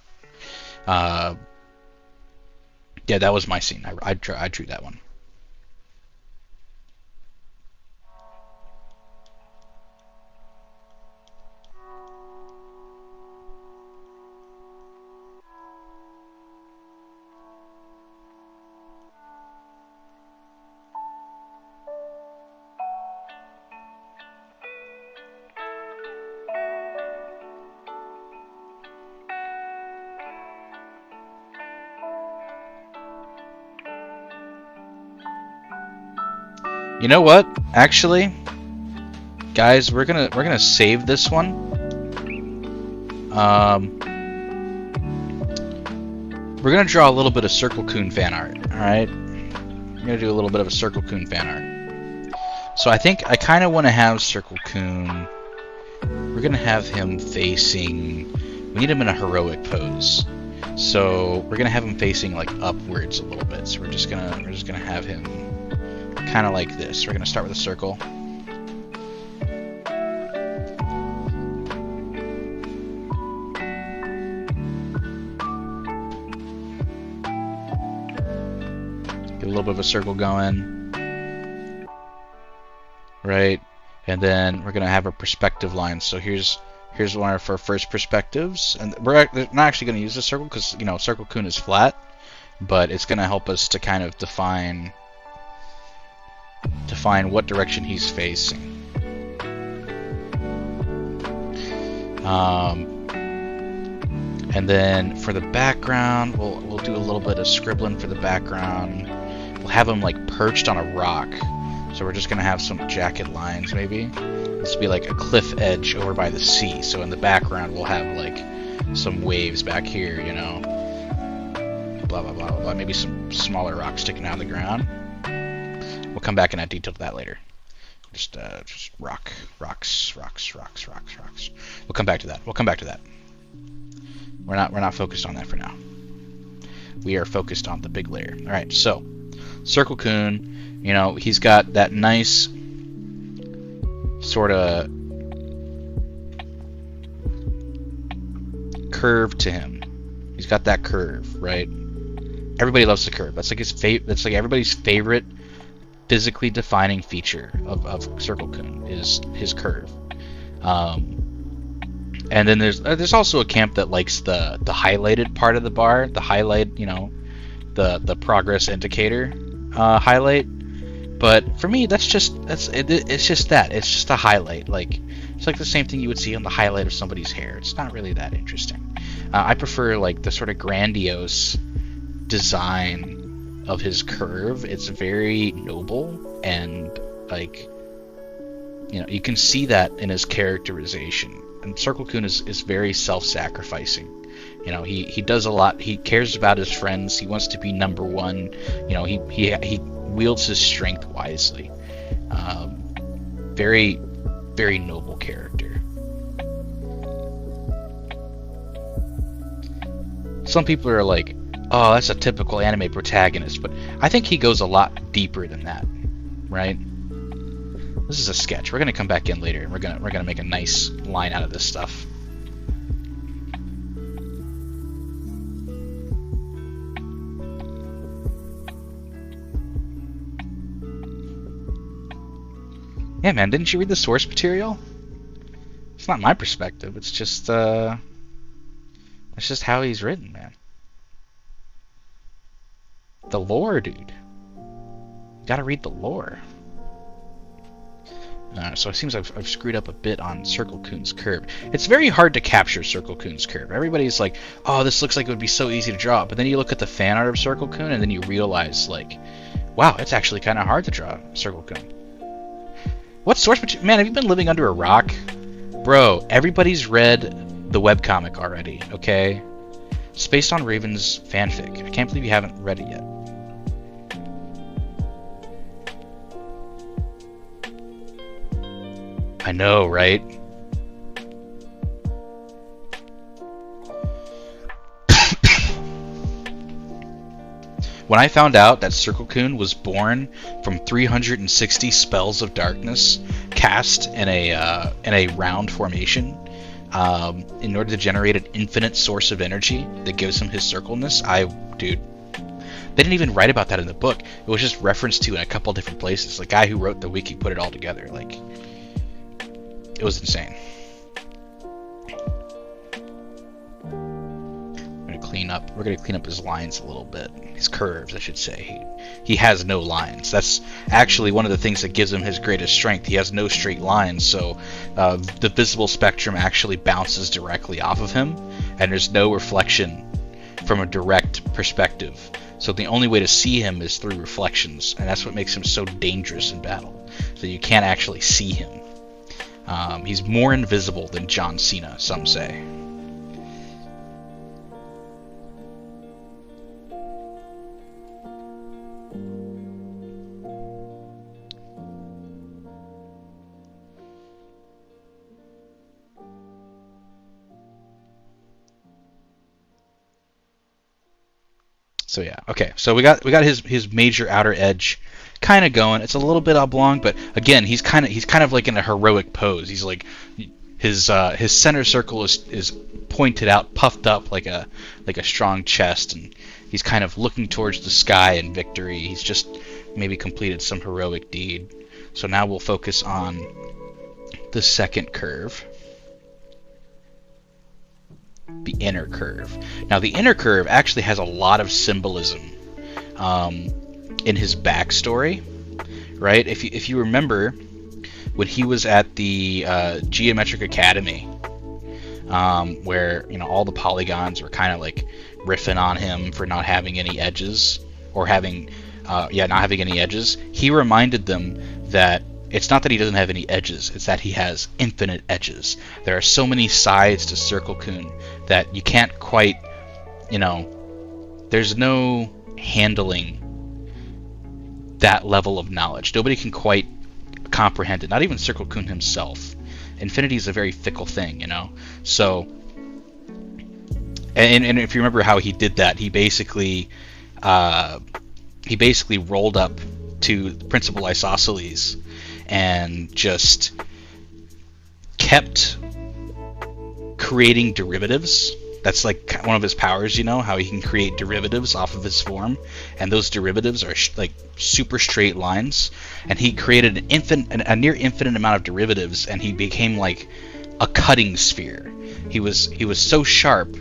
Yeah, that was my scene. I drew that one. You know what? Actually, guys, we're gonna save this one. We're gonna draw a little bit of Circle Coon fan art. All right, we're gonna do a little bit of a Circle Coon fan art. So I think I kind of want to have Circle Coon. We're gonna have him facing. We need him in a heroic pose. So we're gonna have him facing like upwards a little bit. So we're just gonna have him kind of like this. We're gonna start with a circle. Get a little bit of a circle going. Right, and then we're gonna have a perspective line. So here's one of our first perspectives, and we're not actually gonna use the circle because Circle Coon is flat, but it's gonna help us to kind of define what direction he's facing. And then for the background, we'll do a little bit of scribbling for the background. We'll have him like perched on a rock. So we're just going to have some jagged lines, maybe. This will be like a cliff edge over by the sea. So in the background, we'll have like some waves back here, Blah, blah, blah, blah. Maybe some smaller rocks sticking out of the ground. We'll come back and add detail to that later. Just rocks. We'll come back to that. We're not focused on that for now. We are focused on the big layer. All right, so Circle Coon. He's got that nice sort of curve to him. He's got that curve, right? Everybody loves the curve. That's like that's like everybody's favorite physically defining feature of Circle Coon is his curve. And then there's also a camp that likes the highlighted part of the bar, the highlight, the progress indicator highlight. But for me, it's just a highlight. It's like the same thing you would see on the highlight of somebody's hair. It's not really that interesting. I prefer like the sort of grandiose design of his curve. It's very noble, and you can see that in his characterization. And Circle Coon is very self-sacrificing. He does a lot. He cares about his friends. He wants to be number one. He wields his strength wisely. Very, very noble character. Some people are like, oh, that's a typical anime protagonist, but I think he goes a lot deeper than that, right? This is a sketch. We're gonna come back in later, and we're gonna make a nice line out of this stuff. Yeah, man, didn't you read the source material? It's not my perspective. It's just how he's written, man. The lore, dude. You gotta read the lore. So it seems I've screwed up a bit on Circle Coon's curve. It's very hard to capture Circle Coon's curve. Everybody's like, oh, this looks like it would be so easy to draw. But then you look at the fan art of Circle Coon, and then you realize, like, wow, it's actually kind of hard to draw Circle Coon. What source material? Man, have you been living under a rock? Bro, everybody's read the webcomic already, okay? It's based on Raven's fanfic. I can't believe you haven't read it yet. I know, right? When I found out that Circle Coon was born from 360 spells of darkness cast in a round formation, in order to generate an infinite source of energy that gives him his circleness, dude, they didn't even write about that in the book. It was just referenced to in a couple different places. The guy who wrote the wiki put it all together. Like, it was insane. We're gonna clean up his lines a little bit. His curves, I should say. He has no lines. That's actually one of the things that gives him his greatest strength. He has no straight lines, so the visible spectrum actually bounces directly off of him, and there's no reflection from a direct perspective. So the only way to see him is through reflections, and that's what makes him so dangerous in battle. So you can't actually see him. He's more invisible than John Cena, some say. So yeah, okay. So we got his major outer edge kind of going. It's a little bit oblong, but again, he's kind of like in a heroic pose. He's like his center circle is pointed out, puffed up like a strong chest, and he's kind of looking towards the sky in victory. He's just maybe completed some heroic deed. So now we'll focus on the second curve. The inner curve. Now the inner curve actually has a lot of symbolism in his backstory, right? If you remember when he was at the Geometric Academy, where all the polygons were kind of like riffing on him for not having any edges, or not having any edges, he reminded them that it's not that he doesn't have any edges, it's that he has infinite edges. There are so many sides to Circle Kun that you can't quite, there's no handling that level of knowledge. Nobody can quite comprehend it, not even Circle Kun himself. Infinity is a very fickle thing, So, and if you remember how he did that, he basically rolled up to Principal Isosceles and just kept creating derivatives. That's like one of his powers, how he can create derivatives off of his form, and those derivatives are like super straight lines. And he created a near infinite amount of derivatives, and he became like a cutting sphere. He was so sharp,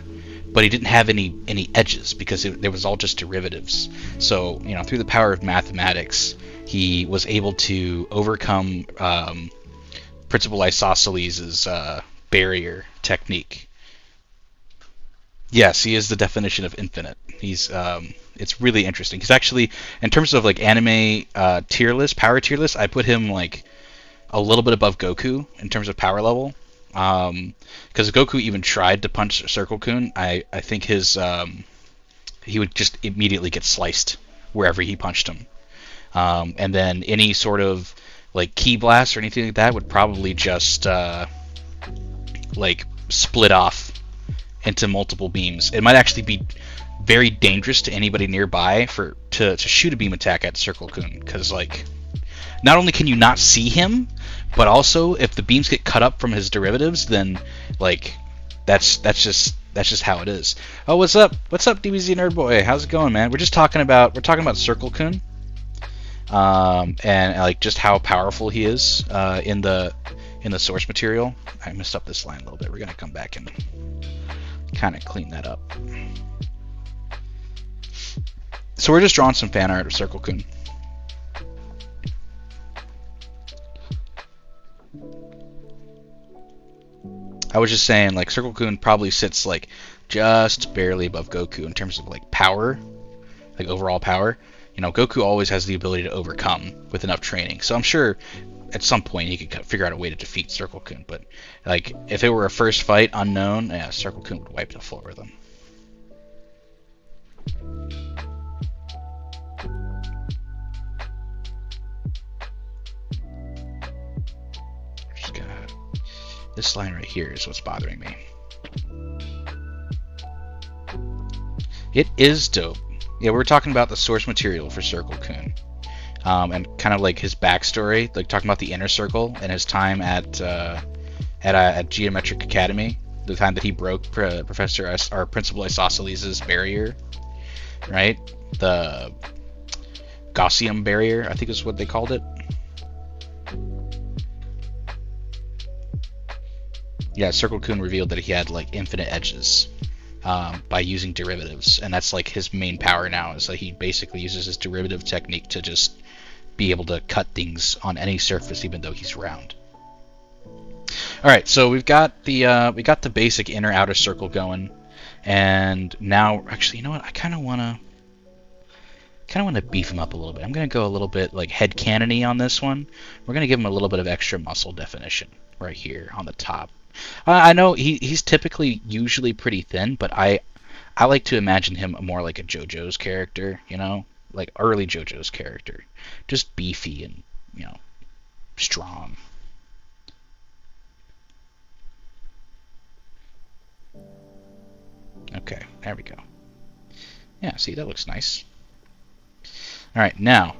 but he didn't have any edges because there was all just derivatives. So through the power of mathematics, he was able to overcome Principal Isosceles' barrier technique. Yes, he is the definition of infinite. He's it's really interesting. He's actually, in terms of like anime power tier list, I put him like a little bit above Goku in terms of power level. Because Goku even tried to punch Circle Kun, I think he would just immediately get sliced wherever he punched him. And then any sort of like ki blast or anything like that would probably just like split off into multiple beams. It might actually be very dangerous to anybody nearby to shoot a beam attack at Circle Kun, because like not only can you not see him, but also if the beams get cut up from his derivatives, then like that's just how it is. Oh, what's up, DBZ Nerd Boy? How's it going, man? We're talking about Circle Kun. And like just how powerful he is in the source material. I messed up this line a little bit. We're gonna come back and kind of clean that up. So we're just drawing some fan art of Circle Kun. I was just saying, like, Circle Kun probably sits like just barely above Goku in terms of like power, like overall power. Goku always has the ability to overcome with enough training. So I'm sure at some point he could figure out a way to defeat Circle Kun. But like if it were a first fight unknown, yeah, Circle Kun would wipe the floor with him. This line right here is what's bothering me. It is dope. Yeah, we were talking about the source material for Circle Kun, and kind of like his backstory, like talking about the inner circle and his time at Geometric Academy, the time that he broke Principal Isosceles' barrier, right? The Gaussian barrier, I think is what they called it. Yeah, Circle Kun revealed that he had like infinite edges by using derivatives, and that's like his main power now. Is that he basically uses his derivative technique to just be able to cut things on any surface, even though he's round. All right, so we got the basic inner outer circle going, and now actually, you know what? I kind of wanna kind of want to beef him up a little bit. I'm going to go a little bit like headcanon-y on this one. We're going to give him a little bit of extra muscle definition right here on the top. I know he's typically usually pretty thin, but I like to imagine him more like a JoJo's character, you know, like early JoJo's character, just beefy and, you know, strong. Okay, there we go. Yeah, see, that looks nice. All right, now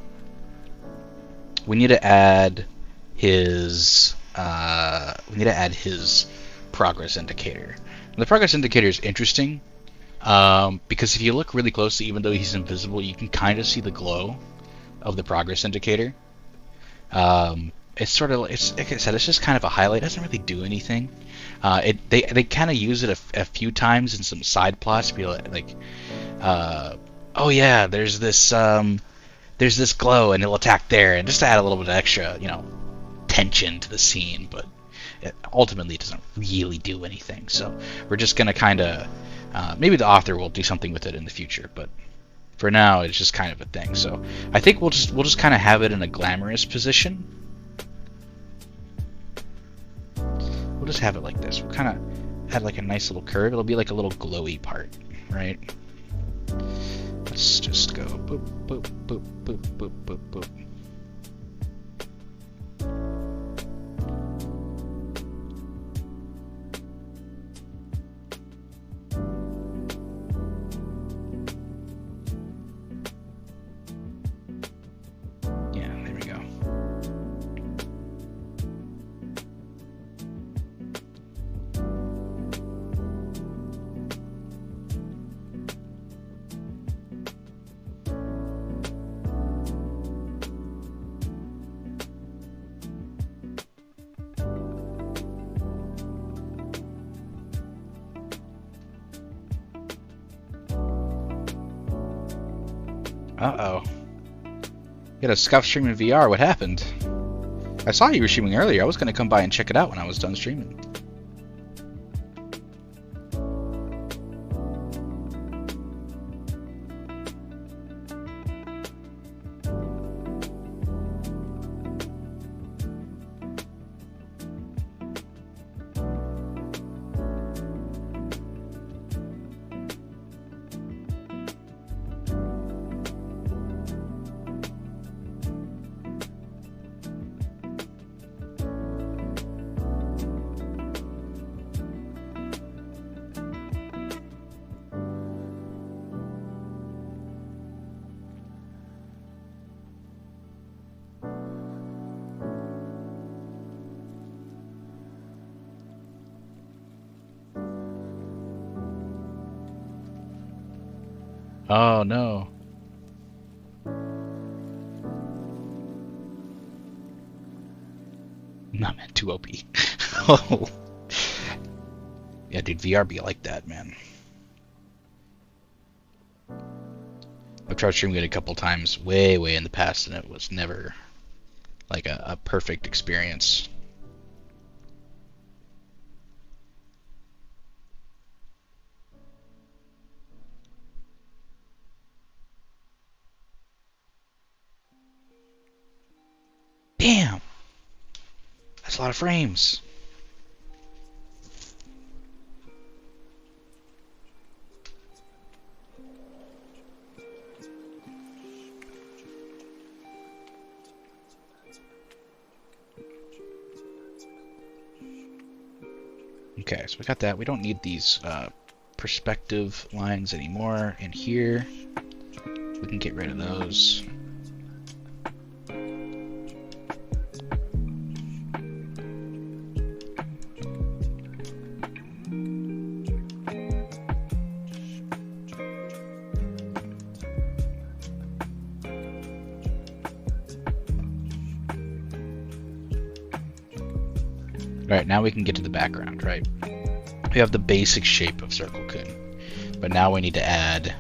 we need to add his progress indicator. And the progress indicator is interesting because if you look really closely, even though he's invisible, you can kind of see the glow of the progress indicator. It's sort of, like I said, it's just kind of a highlight. It doesn't really do anything. They kind of use it a few times in some side plots to be like, oh yeah, there's this glow and it'll attack there, and just to add a little bit of extra, you know, tension to the scene. But ultimately, it doesn't really do anything. So we're just gonna kind of maybe the author will do something with it in the future, but for now, it's just kind of a thing. So I think we'll just kind of have it in a glamorous position. We'll just have it like this. We'll kind of add like a nice little curve. It'll be like a little glowy part, right? Let's just go boop, boop, boop, boop, boop, boop, boop. Uh-oh. You had a scuff stream in VR. What happened? I saw you were streaming earlier. I was going to come by and check it out when I was done streaming. Oh no. Nah, man, too OP. Oh. Yeah, dude, VR be like that, man. I've tried streaming it a couple times way in the past, and it was never like a perfect experience. Damn! That's a lot of frames. Okay, so we got that. We don't need these perspective lines anymore in here. We can get rid of those. Alright, now we can get to the background, right? We have the basic shape of Circle Kun, but now we need to add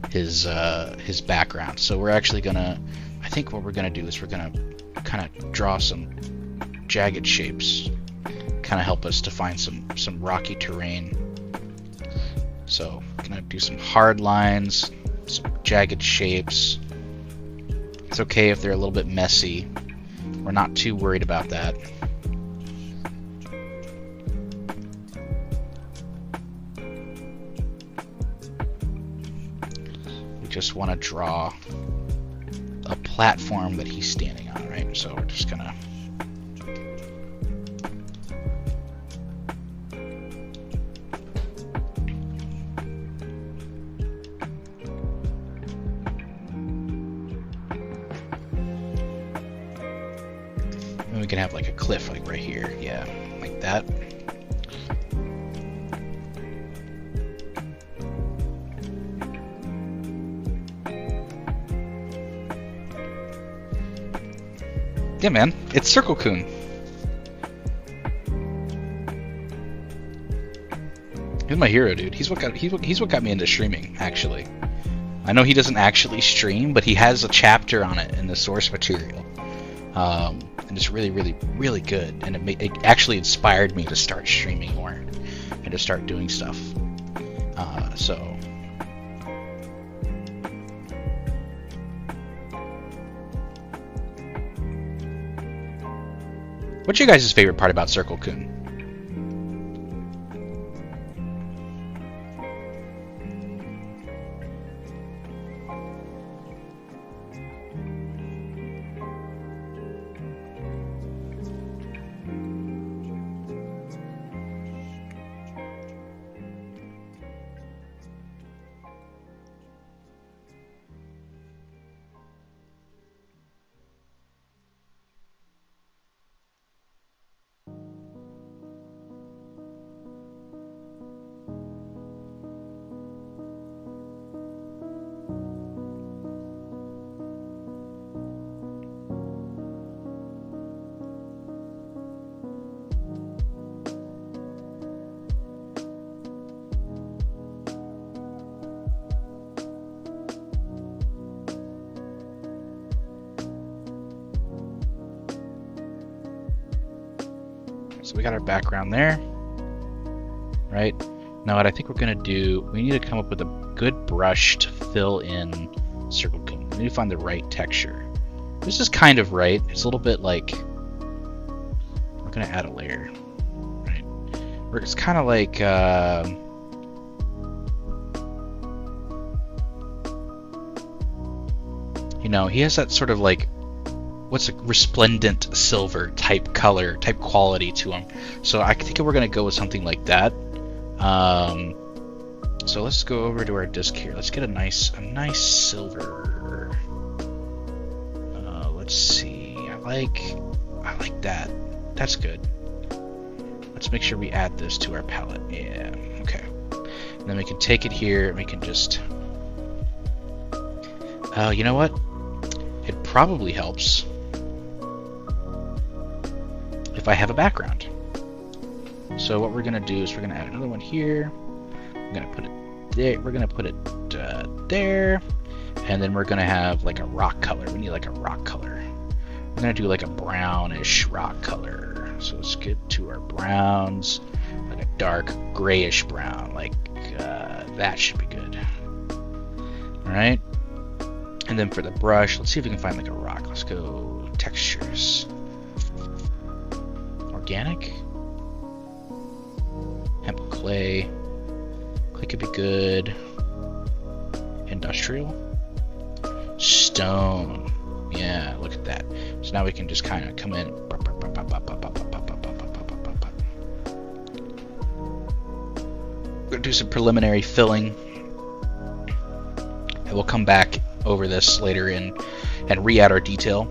his background. So we're actually gonna, I think what we're gonna do is we're gonna kind of draw some jagged shapes, kind of help us to find some rocky terrain. So we're gonna do some hard lines, some jagged shapes, It's okay if they're a little bit messy. We're not too worried about that. We just want to draw a platform that he's standing on, right? So we're just gonna and we can have like a cliff like right here, yeah, like that. Yeah, man, it's Circle Coon. He's my hero, dude. He's what got me into streaming, actually. I know he doesn't actually stream, but he has a chapter on it in the source material, and it's really, really, really good. And it actually inspired me to start streaming more and to start doing stuff. So. What's your guys' favorite part about Circle Coon? So we got our background there, right? Now what I think we're gonna do, we need to come up with a good brush to fill in Circle Coon. We need to find the right texture. This is kind of right. It's a little bit like, we're gonna add a layer, right? It's kind of like, you know, he has that sort of like, what's a resplendent silver type color, type quality to him. So I think we're gonna go with something like that. So let's go over to our disk here. Let's get a nice silver. Let's see. I like that. That's good. Let's make sure we add this to our palette. Yeah. Okay. And then we can take it here. And we can just. You know what? It probably helps if I have a background. So what we're gonna do is we're gonna add another one here. I'm gonna put it there. We're gonna put it there, and then we're gonna have like a rock color. We need like a rock color. We're gonna do like a brownish rock color. So let's get to our browns, like a dark grayish brown. Like that should be good. All right. And then for the brush, let's see if we can find like a rock. Let's go textures. Organic. Hemp clay. Clay could be good. Industrial. Stone. Yeah, look at that. So now we can just kind of come in. We're gonna do some preliminary filling. And we'll come back over this later and re-add our detail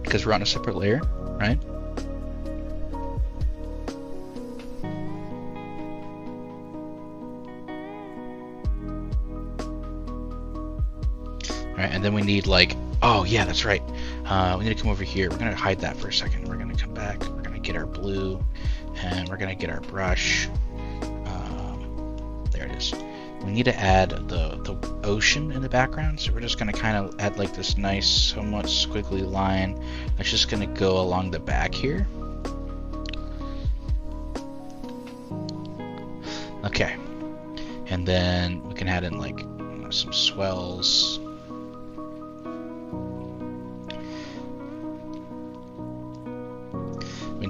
because we're on a separate layer, right? All right, and then we need like, oh yeah, that's right. We need to come over here. We're gonna hide that for a second. We're gonna come back. We're gonna get our blue, and we're gonna get our brush. There it is. We need to add the ocean in the background, so we're just going to kind of add like this nice, somewhat squiggly line that's just going to go along the back here. Okay, and then we can add in like some swells.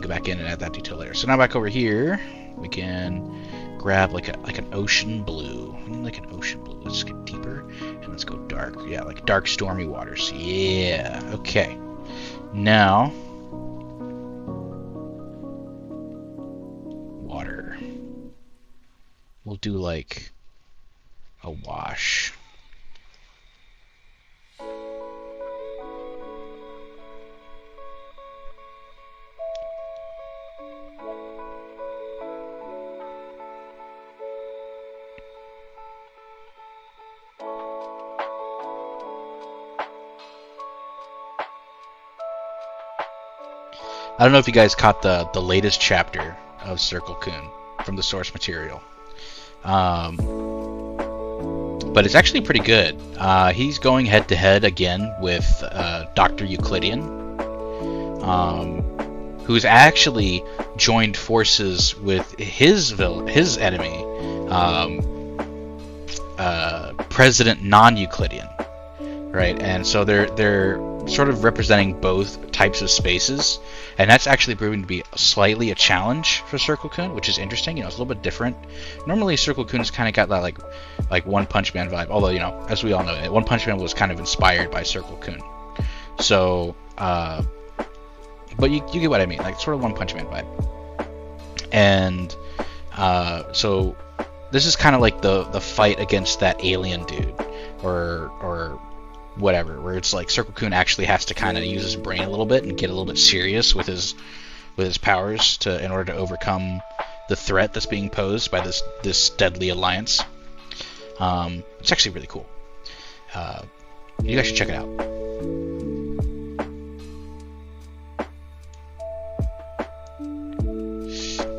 go back in and add that detail later. So now back over here, we can grab like an ocean blue. I need like an ocean blue. Let's get deeper and let's go dark. Yeah, like dark stormy waters. Yeah. Okay. Now water. We'll do like a wash. I don't know if you guys caught the latest chapter of Circle Kun from the source material. But it's actually pretty good. He's going head to head again with Dr. Euclidean, who's actually joined forces with his enemy, President Non-Euclidean, right? And so they're sort of representing both types of spaces, and that's actually proving to be slightly a challenge for Circle Kun, which is interesting. You know, it's a little bit different. Normally, Circle Kun's kind of got that like One Punch Man vibe, although, you know, as we all know, One Punch Man was kind of inspired by Circle Kun. So, but you get what I mean, like sort of One Punch Man vibe. And so this is kind of like the fight against that alien dude, or whatever, where it's like Circle Kun actually has to kind of use his brain a little bit and get a little bit serious with his powers in order to overcome the threat that's being posed by this deadly alliance. It's actually really cool. You guys should check it out.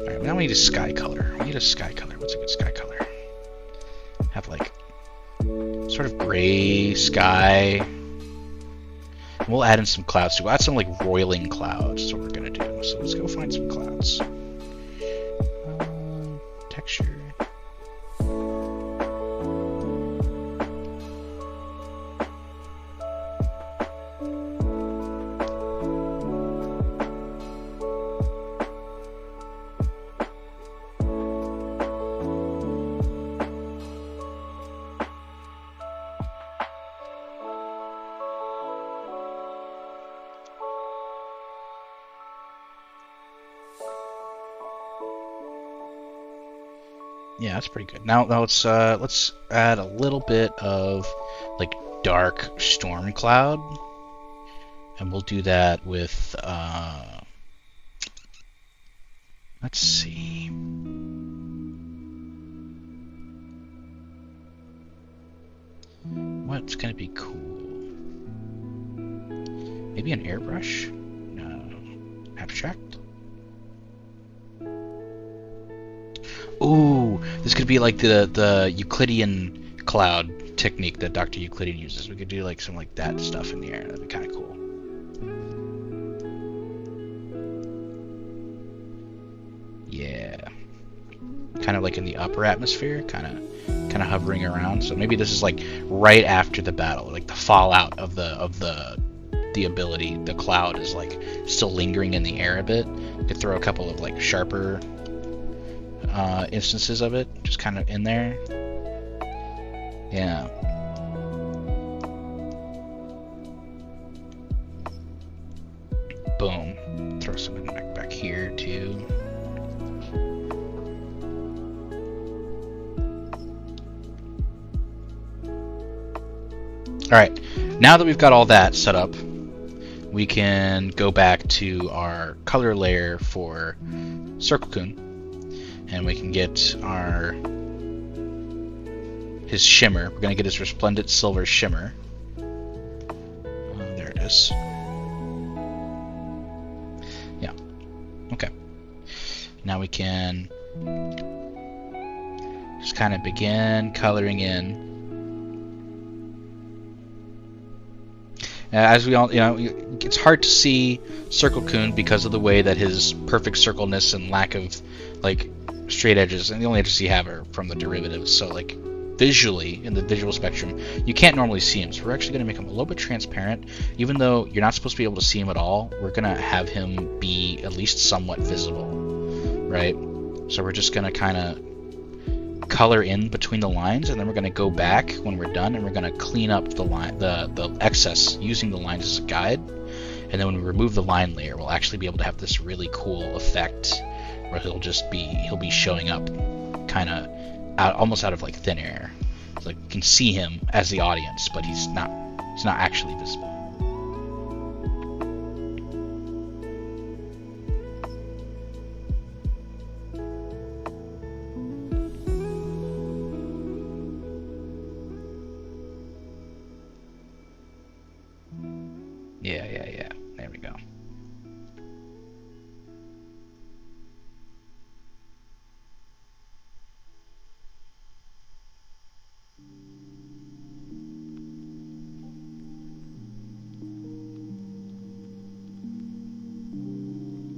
Alright, now we need a sky color. We need a sky color. What's a good sky color? Have like sort of gray sky. And we'll add in some clouds too. We'll add some like roiling clouds. That's what we're gonna do. So let's go find some clouds. Texture. Yeah, that's pretty good. Now let's add a little bit of like dark storm cloud, and we'll do that with let's see. What's gonna be cool? Maybe an airbrush? No. Abstract? Ooh, this could be like the Euclidean cloud technique that Dr. Euclidean uses. We could do like some like that stuff in the air. That'd be kind of cool. Yeah, kind of like in the upper atmosphere, kind of hovering around. So maybe this is like right after the battle, like the fallout of the ability. The cloud is like still lingering in the air a bit. You could throw a couple of like sharper instances of it just kind of in there. Yeah. Boom. Throw some back here too. Alright, now that we've got all that set up, we can go back to our color layer for Circle Kun. And we can get his shimmer. We're going to get his resplendent silver shimmer. There it is. Yeah. Okay. Now we can just kind of begin coloring in. As we all, it's hard to see Circle Kun because of the way that his perfect circleness and lack of like straight edges, and the only edges you have are from the derivatives, so like visually, in the visual spectrum, you can't normally see him. So we're actually going to make him a little bit transparent. Even though you're not supposed to be able to see him at all, we're going to have him be at least somewhat visible, right? So we're just going to kind of color in between the lines, and then we're going to go back when we're done, and we're going to clean up the line, the excess, using the lines as a guide. And then when we remove the line layer, we'll actually be able to have this really cool effect where he'll be showing up kind of almost out of like thin air. It's like you can see him as the audience, but he's not actually visible. Yeah. There we go.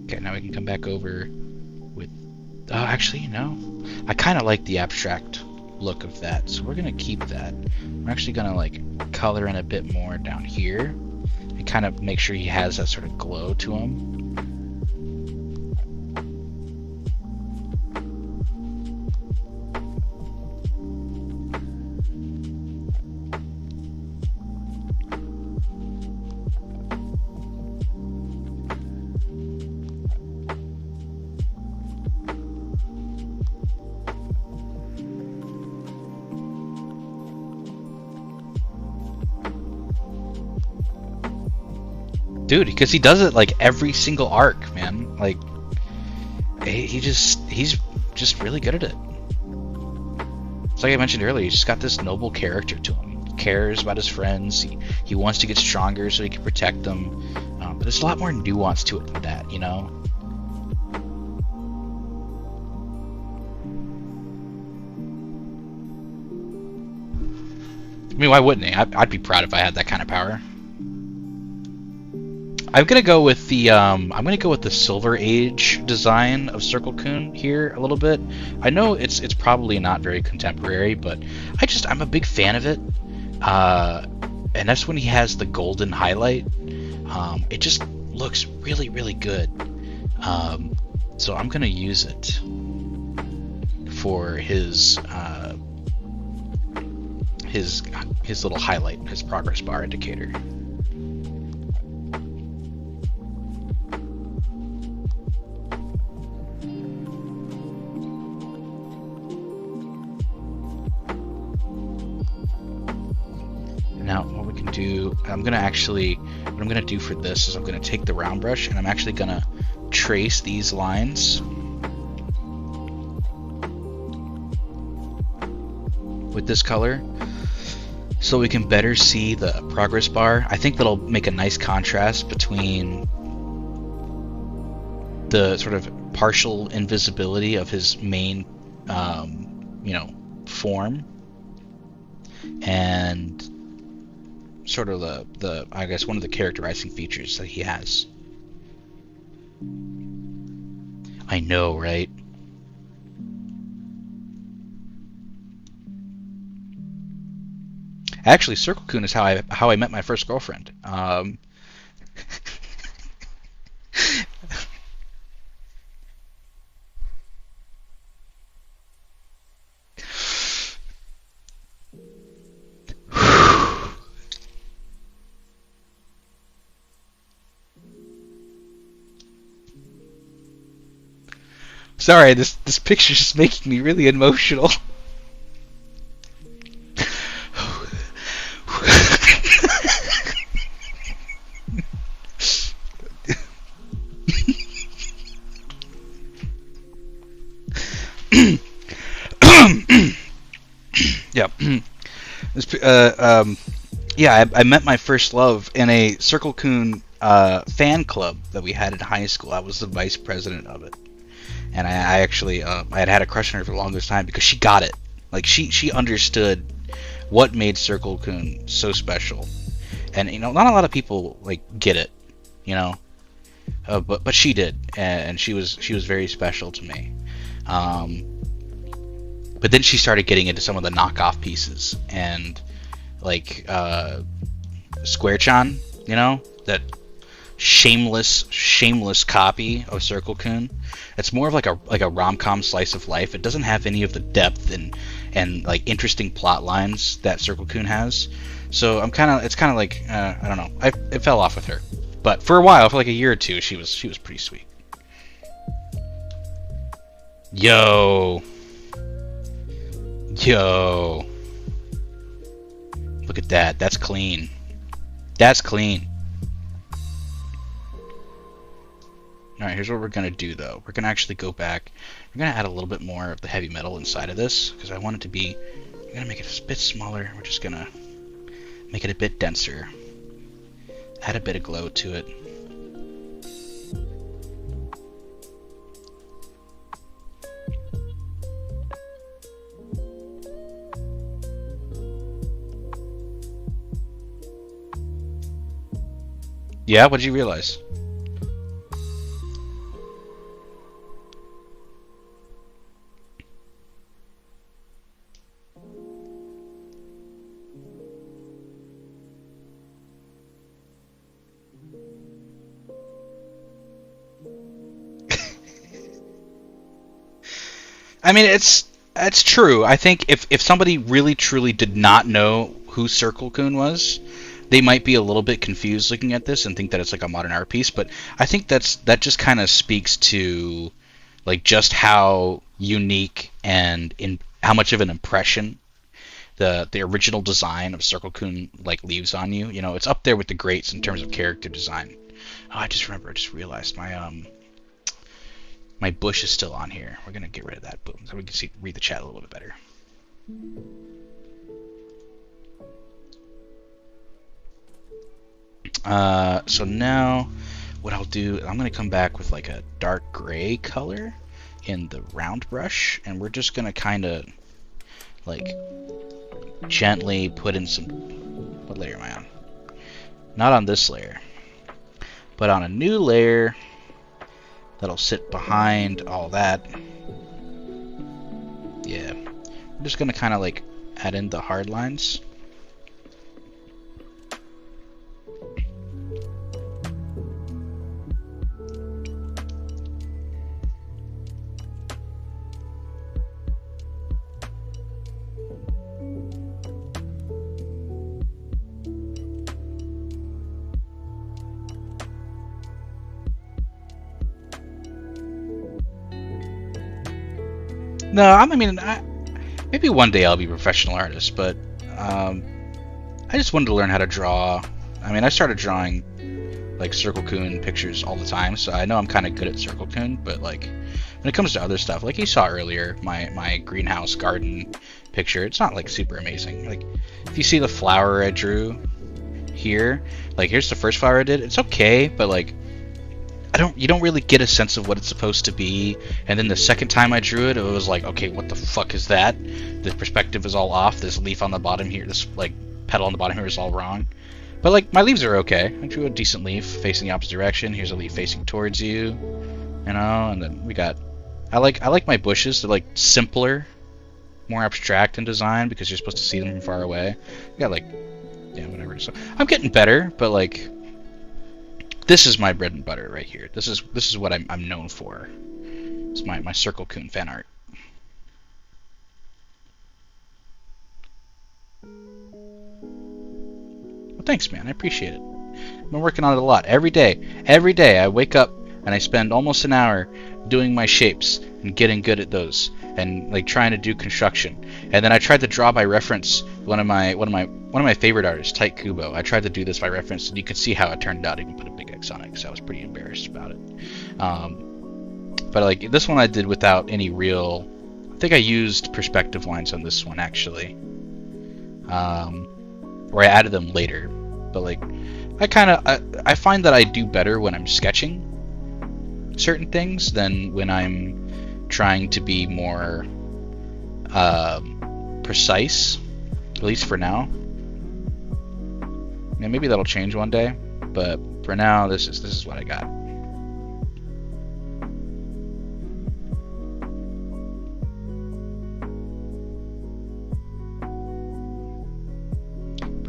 Okay, now we can come back over with... Oh, actually, I kind of like the abstract look of that, so we're going to keep that. We're actually going to like color in a bit more down here and kind of make sure he has that sort of glow to him. Dude, because he does it like every single arc, man. Like, he's just really good at it. It's like I mentioned earlier, he's just got this noble character to him. He cares about his friends. He wants to get stronger so he can protect them. But there's a lot more nuance to it than that, you know? I mean, why wouldn't he? I'd be proud if I had that kind of power. I'm gonna go with the Silver Age design of Circle-kun here a little bit. I know it's probably not very contemporary, but I'm a big fan of it. And that's when he has the golden highlight. It just looks really, really good. So I'm gonna use it for his little highlight, his progress bar indicator. Now, what we can do, what I'm gonna do for this is I'm gonna take the round brush and I'm actually gonna trace these lines with this color so we can better see the progress bar. I think that'll make a nice contrast between the sort of partial invisibility of his main, form, and sort of the I guess one of the characterizing features that he has. I know, right? Actually, Circle-kun is how I met my first girlfriend. Sorry, this picture's just making me really emotional. Yeah. I met my first love in a Circle-kun fan club that we had in high school. I was the vice president of it. And I actually I had a crush on her for the longest time because she got it. Like she understood what made Circle-kun so special. And not a lot of people like get it, but she did, and she was very special to me. But then she started getting into some of the knockoff pieces, and like Square-chan, you know, that shameless copy of Circle Kun. It's more of like a rom-com slice of life. It doesn't have any of the depth and like interesting plot lines that Circle Kun has. So it's kind of like I don't know. It fell off with her, but for a while, for like a year or two, she was pretty sweet. Yo, look at that. That's clean. That's clean. Alright, here's what we're going to do, though. We're going to actually go back. We're going to add a little bit more of the heavy metal inside of this, because I want it to be... We're going to make it a bit smaller. We're just going to make it a bit denser. Add a bit of glow to it. Yeah, what did you realize? I mean, it's true. I think if somebody really truly did not know who Circle Kun was, they might be a little bit confused looking at this and think that it's like a modern art piece. But I think that just kind of speaks to like just how unique and in how much of an impression the original design of Circle Kun like leaves on you. You know, it's up there with the greats in terms of character design. Oh, I just realized my bush is still on here. We're gonna get rid of that, so we can read the chat a little bit better. So now what I'll do, I'm gonna come back with like a dark gray color in the round brush, and we're just gonna kind of like gently put in some. What layer am I on? Not on this layer, but on a new layer that'll sit behind all that. Yeah, I'm just gonna kind of like add in the hard lines. No, I mean, maybe one day I'll be a professional artist, but I just wanted to learn how to draw. I mean, I started drawing like Circle Kun pictures all the time, so I know I'm kind of good at Circle Kun, but like when it comes to other stuff, like you saw earlier, my greenhouse garden picture, it's not like super amazing. Like if you see the flower I drew here, like here's the first flower I did, it's okay, but like you don't really get a sense of what it's supposed to be. And then the second time I drew it, it was like, okay, what the fuck is that? The perspective is all off. This leaf on the bottom here, this like petal on the bottom here is all wrong. But like my leaves are okay. I drew a decent leaf facing the opposite direction. Here's a leaf facing towards you, you know. And then we got, I like my bushes. They're like simpler, more abstract in design because you're supposed to see them from far away. We got like, yeah, whatever. So I'm getting better, but like. This is my bread and butter right here. This is what I'm known for. It's my Circle Kun fan art. Well, thanks, man. I appreciate it. I've been working on it a lot. Every day I wake up and I spend almost an hour doing my shapes and getting good at those and like trying to do construction. And then I tried to draw by reference one of my favorite artists, Tyke Kubo. I tried to do this by reference, and you could see how it turned out. I even put a big X on it because I was pretty embarrassed about it. But like this one, I did without any real. I think I used perspective lines on this one actually, or I added them later. But like, I find that I do better when I'm sketching certain things than when I'm trying to be more precise. At least for now. Yeah, maybe that'll change one day, but for now, this is what I got.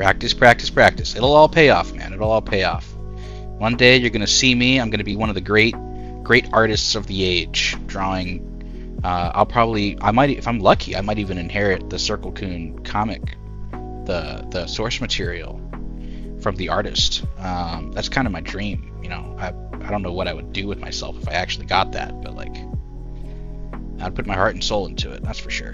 Practice, practice, practice. It'll all pay off, man. It'll all pay off. One day you're gonna see me. I'm gonna be one of the great artists of the age, drawing. I might, if I'm lucky, I might even inherit the Circle Coon comic, the source material from the artist. That's kind of my dream, you know. I don't know what I would do with myself if I actually got that, but like, I'd put my heart and soul into it. That's for sure.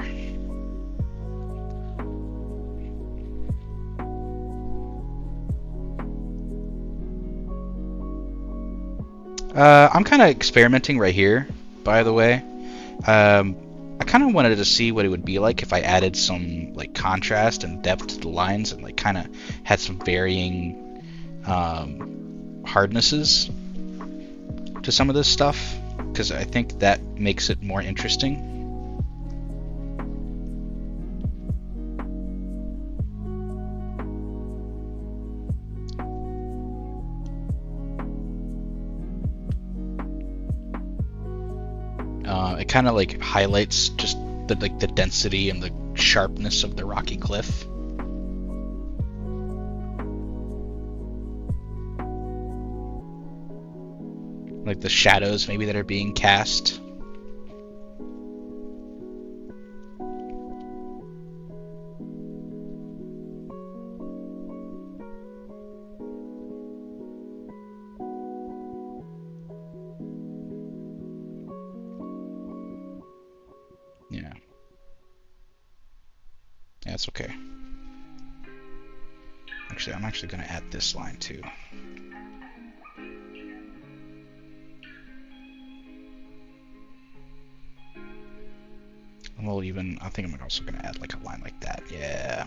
I'm kind of experimenting right here, by the way. I kind of wanted to see what it would be like if I added some like contrast and depth to the lines and like kind of had some varying hardnesses to some of this stuff, because I think that makes it more interesting. It kind of like highlights just the density and the sharpness of the rocky cliff. Like the shadows maybe that are being cast. Yeah. Yeah, it's okay. Actually, I'm actually going to add this line too. And we'll even, I think I'm also going to add like a line like that. Yeah.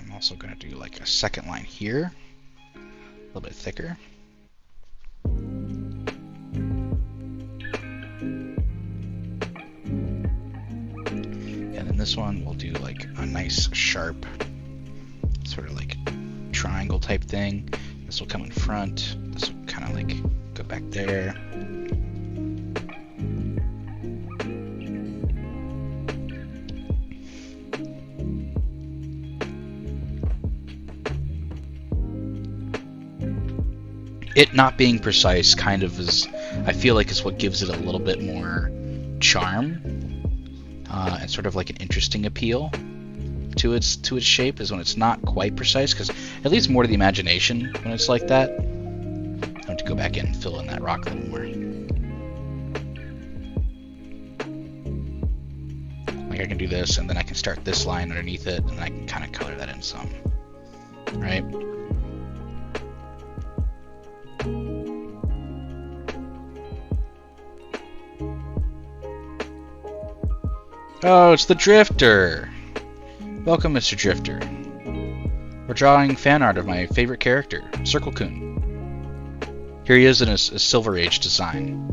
I'm also going to do like a second line here, a little bit thicker. And then this one we'll do like a nice sharp sort of like triangle type thing. This will come in front. This will kind of like go back there. It not being precise kind of is, I feel like, is what gives it a little bit more charm and sort of like an interesting appeal to its shape, is when it's not quite precise, because it leaves more to the imagination when it's like that. I have to go back in and fill in that rock a little more. Like I can do this, and then I can start this line underneath it, and I can kind of color that in some, right? Oh, it's the Drifter! Welcome, Mr. Drifter. We're drawing fan art of my favorite character, Circle Coon. Here he is in a Silver Age design.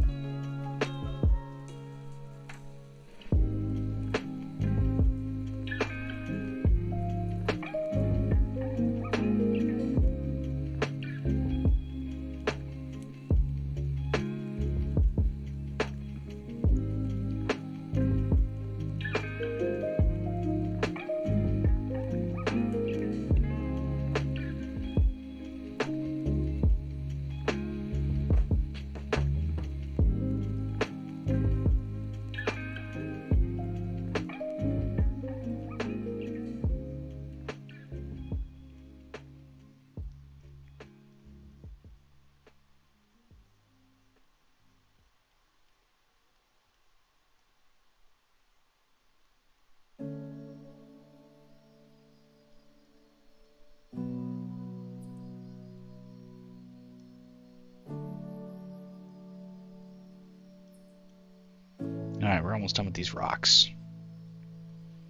Alright, we're almost done with these rocks.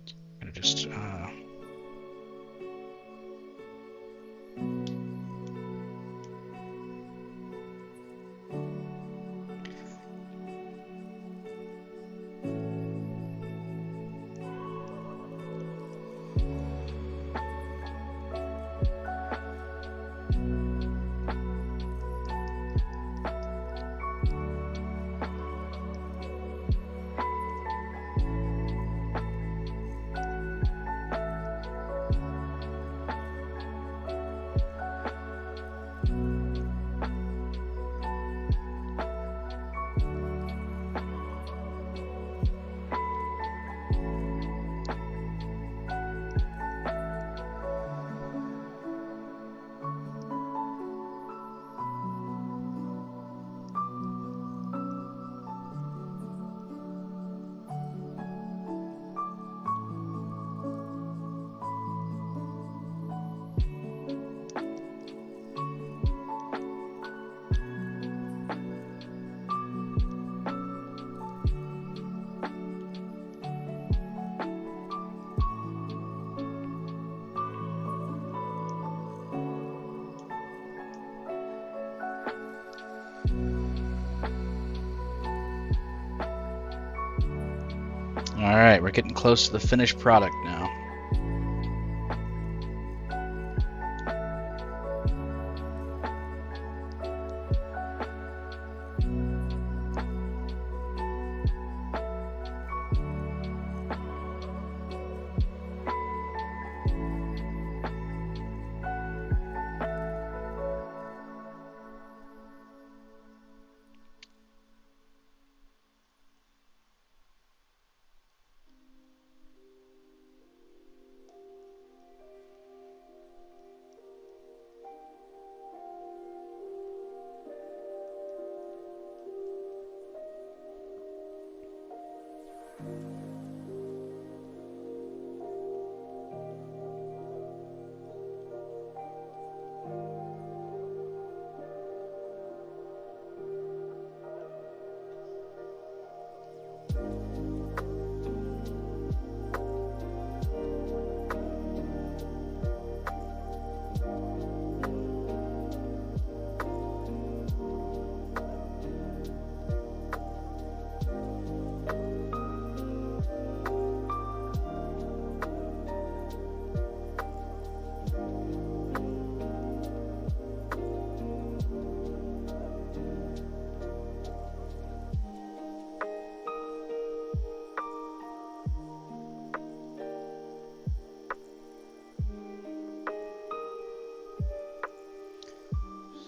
I'm gonna just Alright, we're getting close to the finished product now.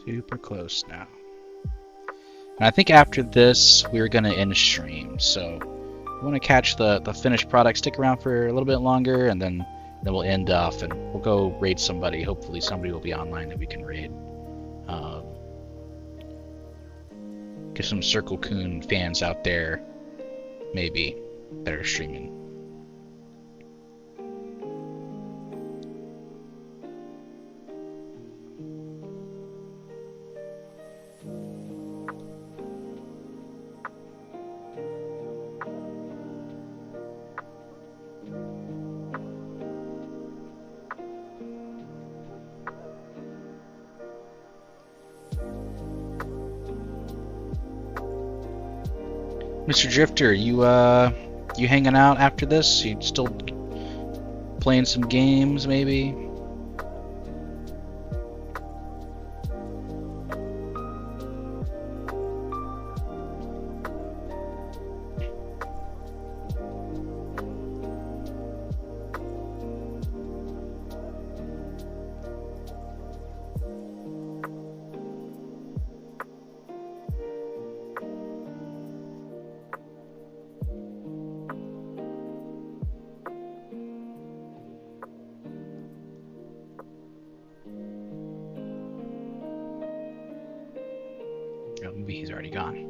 Super close now. And I think after this, we're going to end stream. So if you want to catch the finished product, stick around for a little bit longer, and then we'll end off, and we'll go raid somebody. Hopefully somebody will be online that we can raid. Get some Circle Coon fans out there, maybe, that are streaming. Mr. Drifter, you hanging out after this? You still playing some games, maybe? Maybe he's already gone.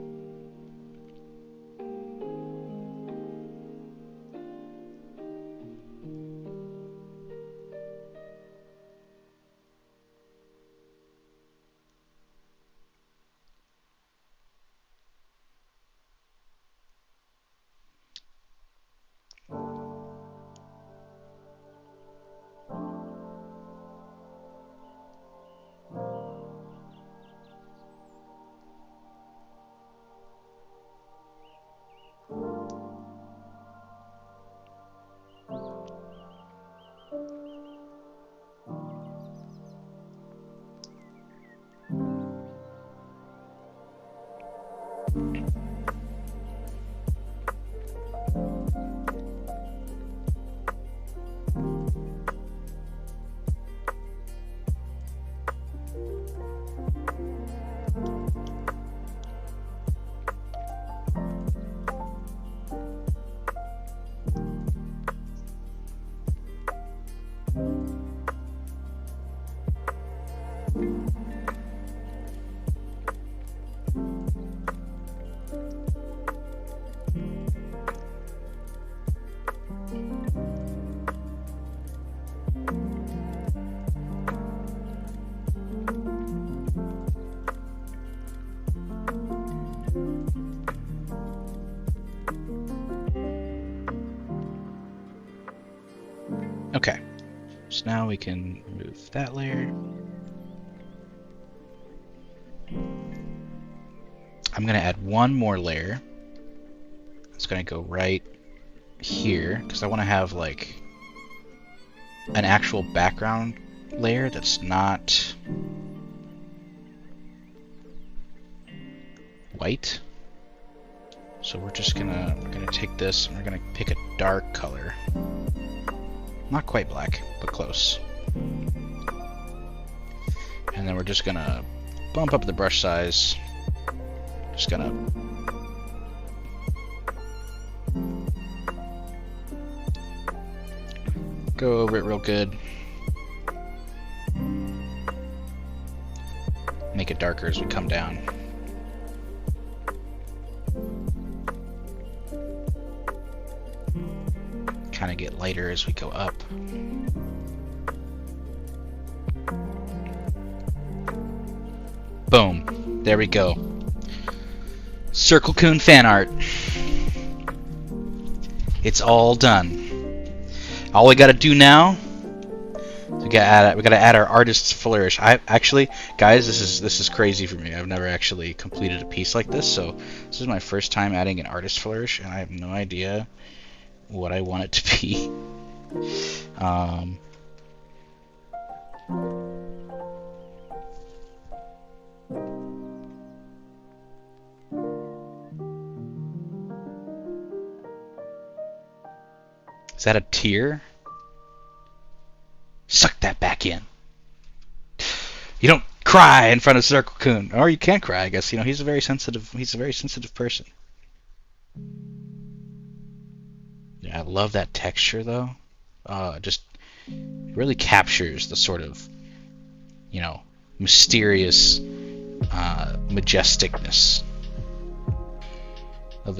Okay, so now we can remove that layer. I'm going to add one more layer. It's going to go right here because I want to have like an actual background layer that's not white. So we're just gonna take this and we're gonna pick a dark color. Not quite black, but close. And then we're just gonna bump up the brush size. Just gonna go over it real good. Make it darker as we come down. Kind of get lighter as we go up. Boom. There we go. Circle Coon fan art. It's all done. All we gotta do now, we gotta add our artist's flourish. I actually, guys, this is crazy for me. I've never actually completed a piece like this, so this is my first time adding an artist flourish, and I have no idea what I want it to be. Is that a tear? Suck that back in. You don't cry in front of Circle Coon, or you can't cry. I guess he's a very sensitive person. Yeah, I love that texture though. Just really captures the sort of mysterious majesticness of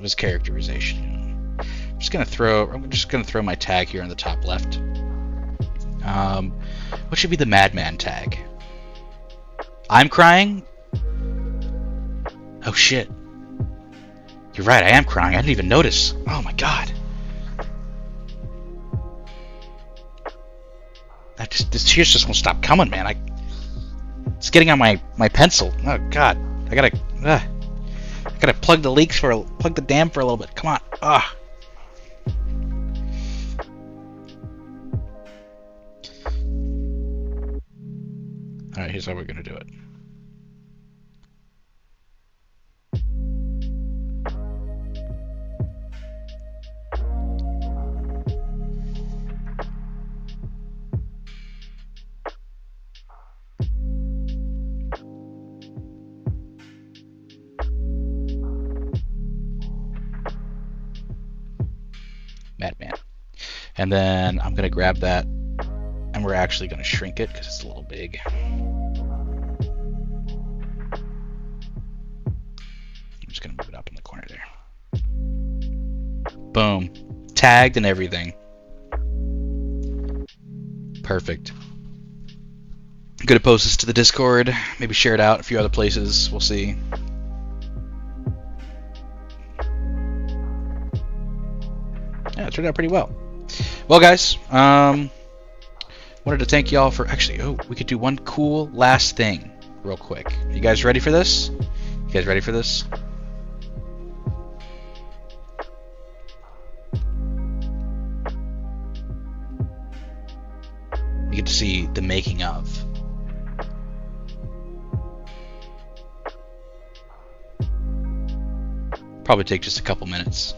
his characterization. I'm just gonna throw my tag here on the top left. What should be the Madman tag? I'm crying? Oh shit. You're right, I am crying. I didn't even notice. Oh my god. The tears just won't stop coming, man. It's getting on my pencil. Oh god. I gotta plug the dam for a little bit. Come on. Ah. Alright, here's how we're gonna do it. Madman. And then I'm gonna grab that, and we're actually gonna shrink it because it's a little big. I'm just gonna move it up in the corner there. Boom. Tagged and everything. Perfect. I'm gonna post this to the Discord, maybe share it out a few other places. We'll see. Yeah, it turned out pretty well. Well, guys, wanted to thank y'all for we could do one cool last thing real quick. You guys ready for this? You guys ready for this? You get to see the making of. Probably take just a couple minutes.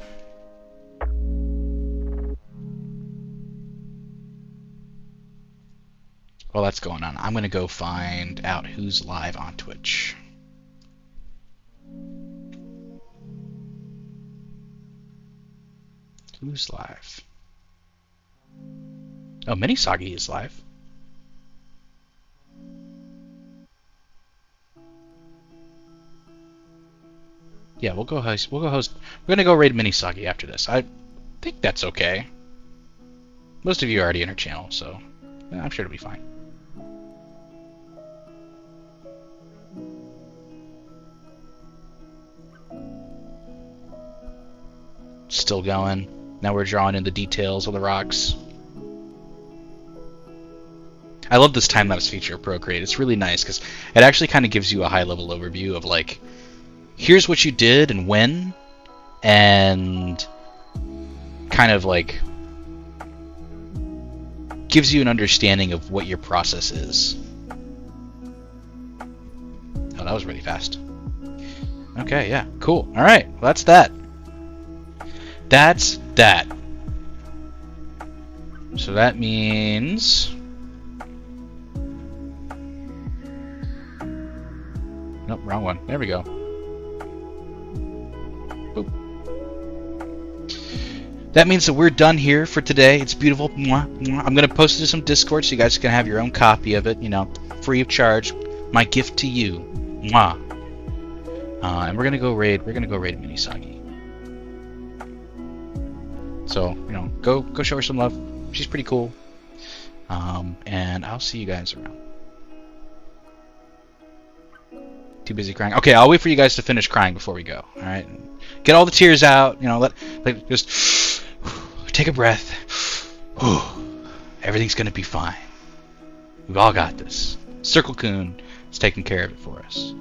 While that's going on, I'm going to go find out who's live on Twitch. Who's live? Oh, Minisagi is live. Yeah, we'll go host. We're going to go raid Minisagi after this. I think that's okay. Most of you are already in her channel, so I'm sure it'll be fine. Still going. Now we're drawing in the details of the rocks. I love this time-lapse feature of Procreate. It's really nice because it actually kind of gives you a high-level overview of like, here's what you did and when, and kind of like gives you an understanding of what your process is. Oh, that was really fast. Okay, yeah, cool. All right, well, that's that. That's that. So that means... Nope, wrong one. There we go. Boop. That means that we're done here for today. It's beautiful. Mwah, mwah. I'm going to post it to some Discord so you guys can have your own copy of it, you know, free of charge. My gift to you. Mwah. And we're going to go raid. We're going to go raid Minisagi. So, you know, go show her some love. She's pretty cool. And I'll see you guys around. Too busy crying. Okay, I'll wait for you guys to finish crying before we go. All right, get all the tears out. You know, let just take a breath. Everything's gonna be fine. We've all got this. Circle Coon is taking care of it for us.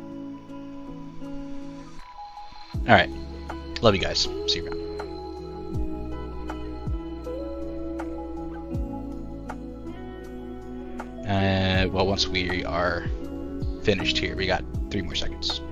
All right, love you guys. See you around. Well, once we are finished here, we got 3 more seconds.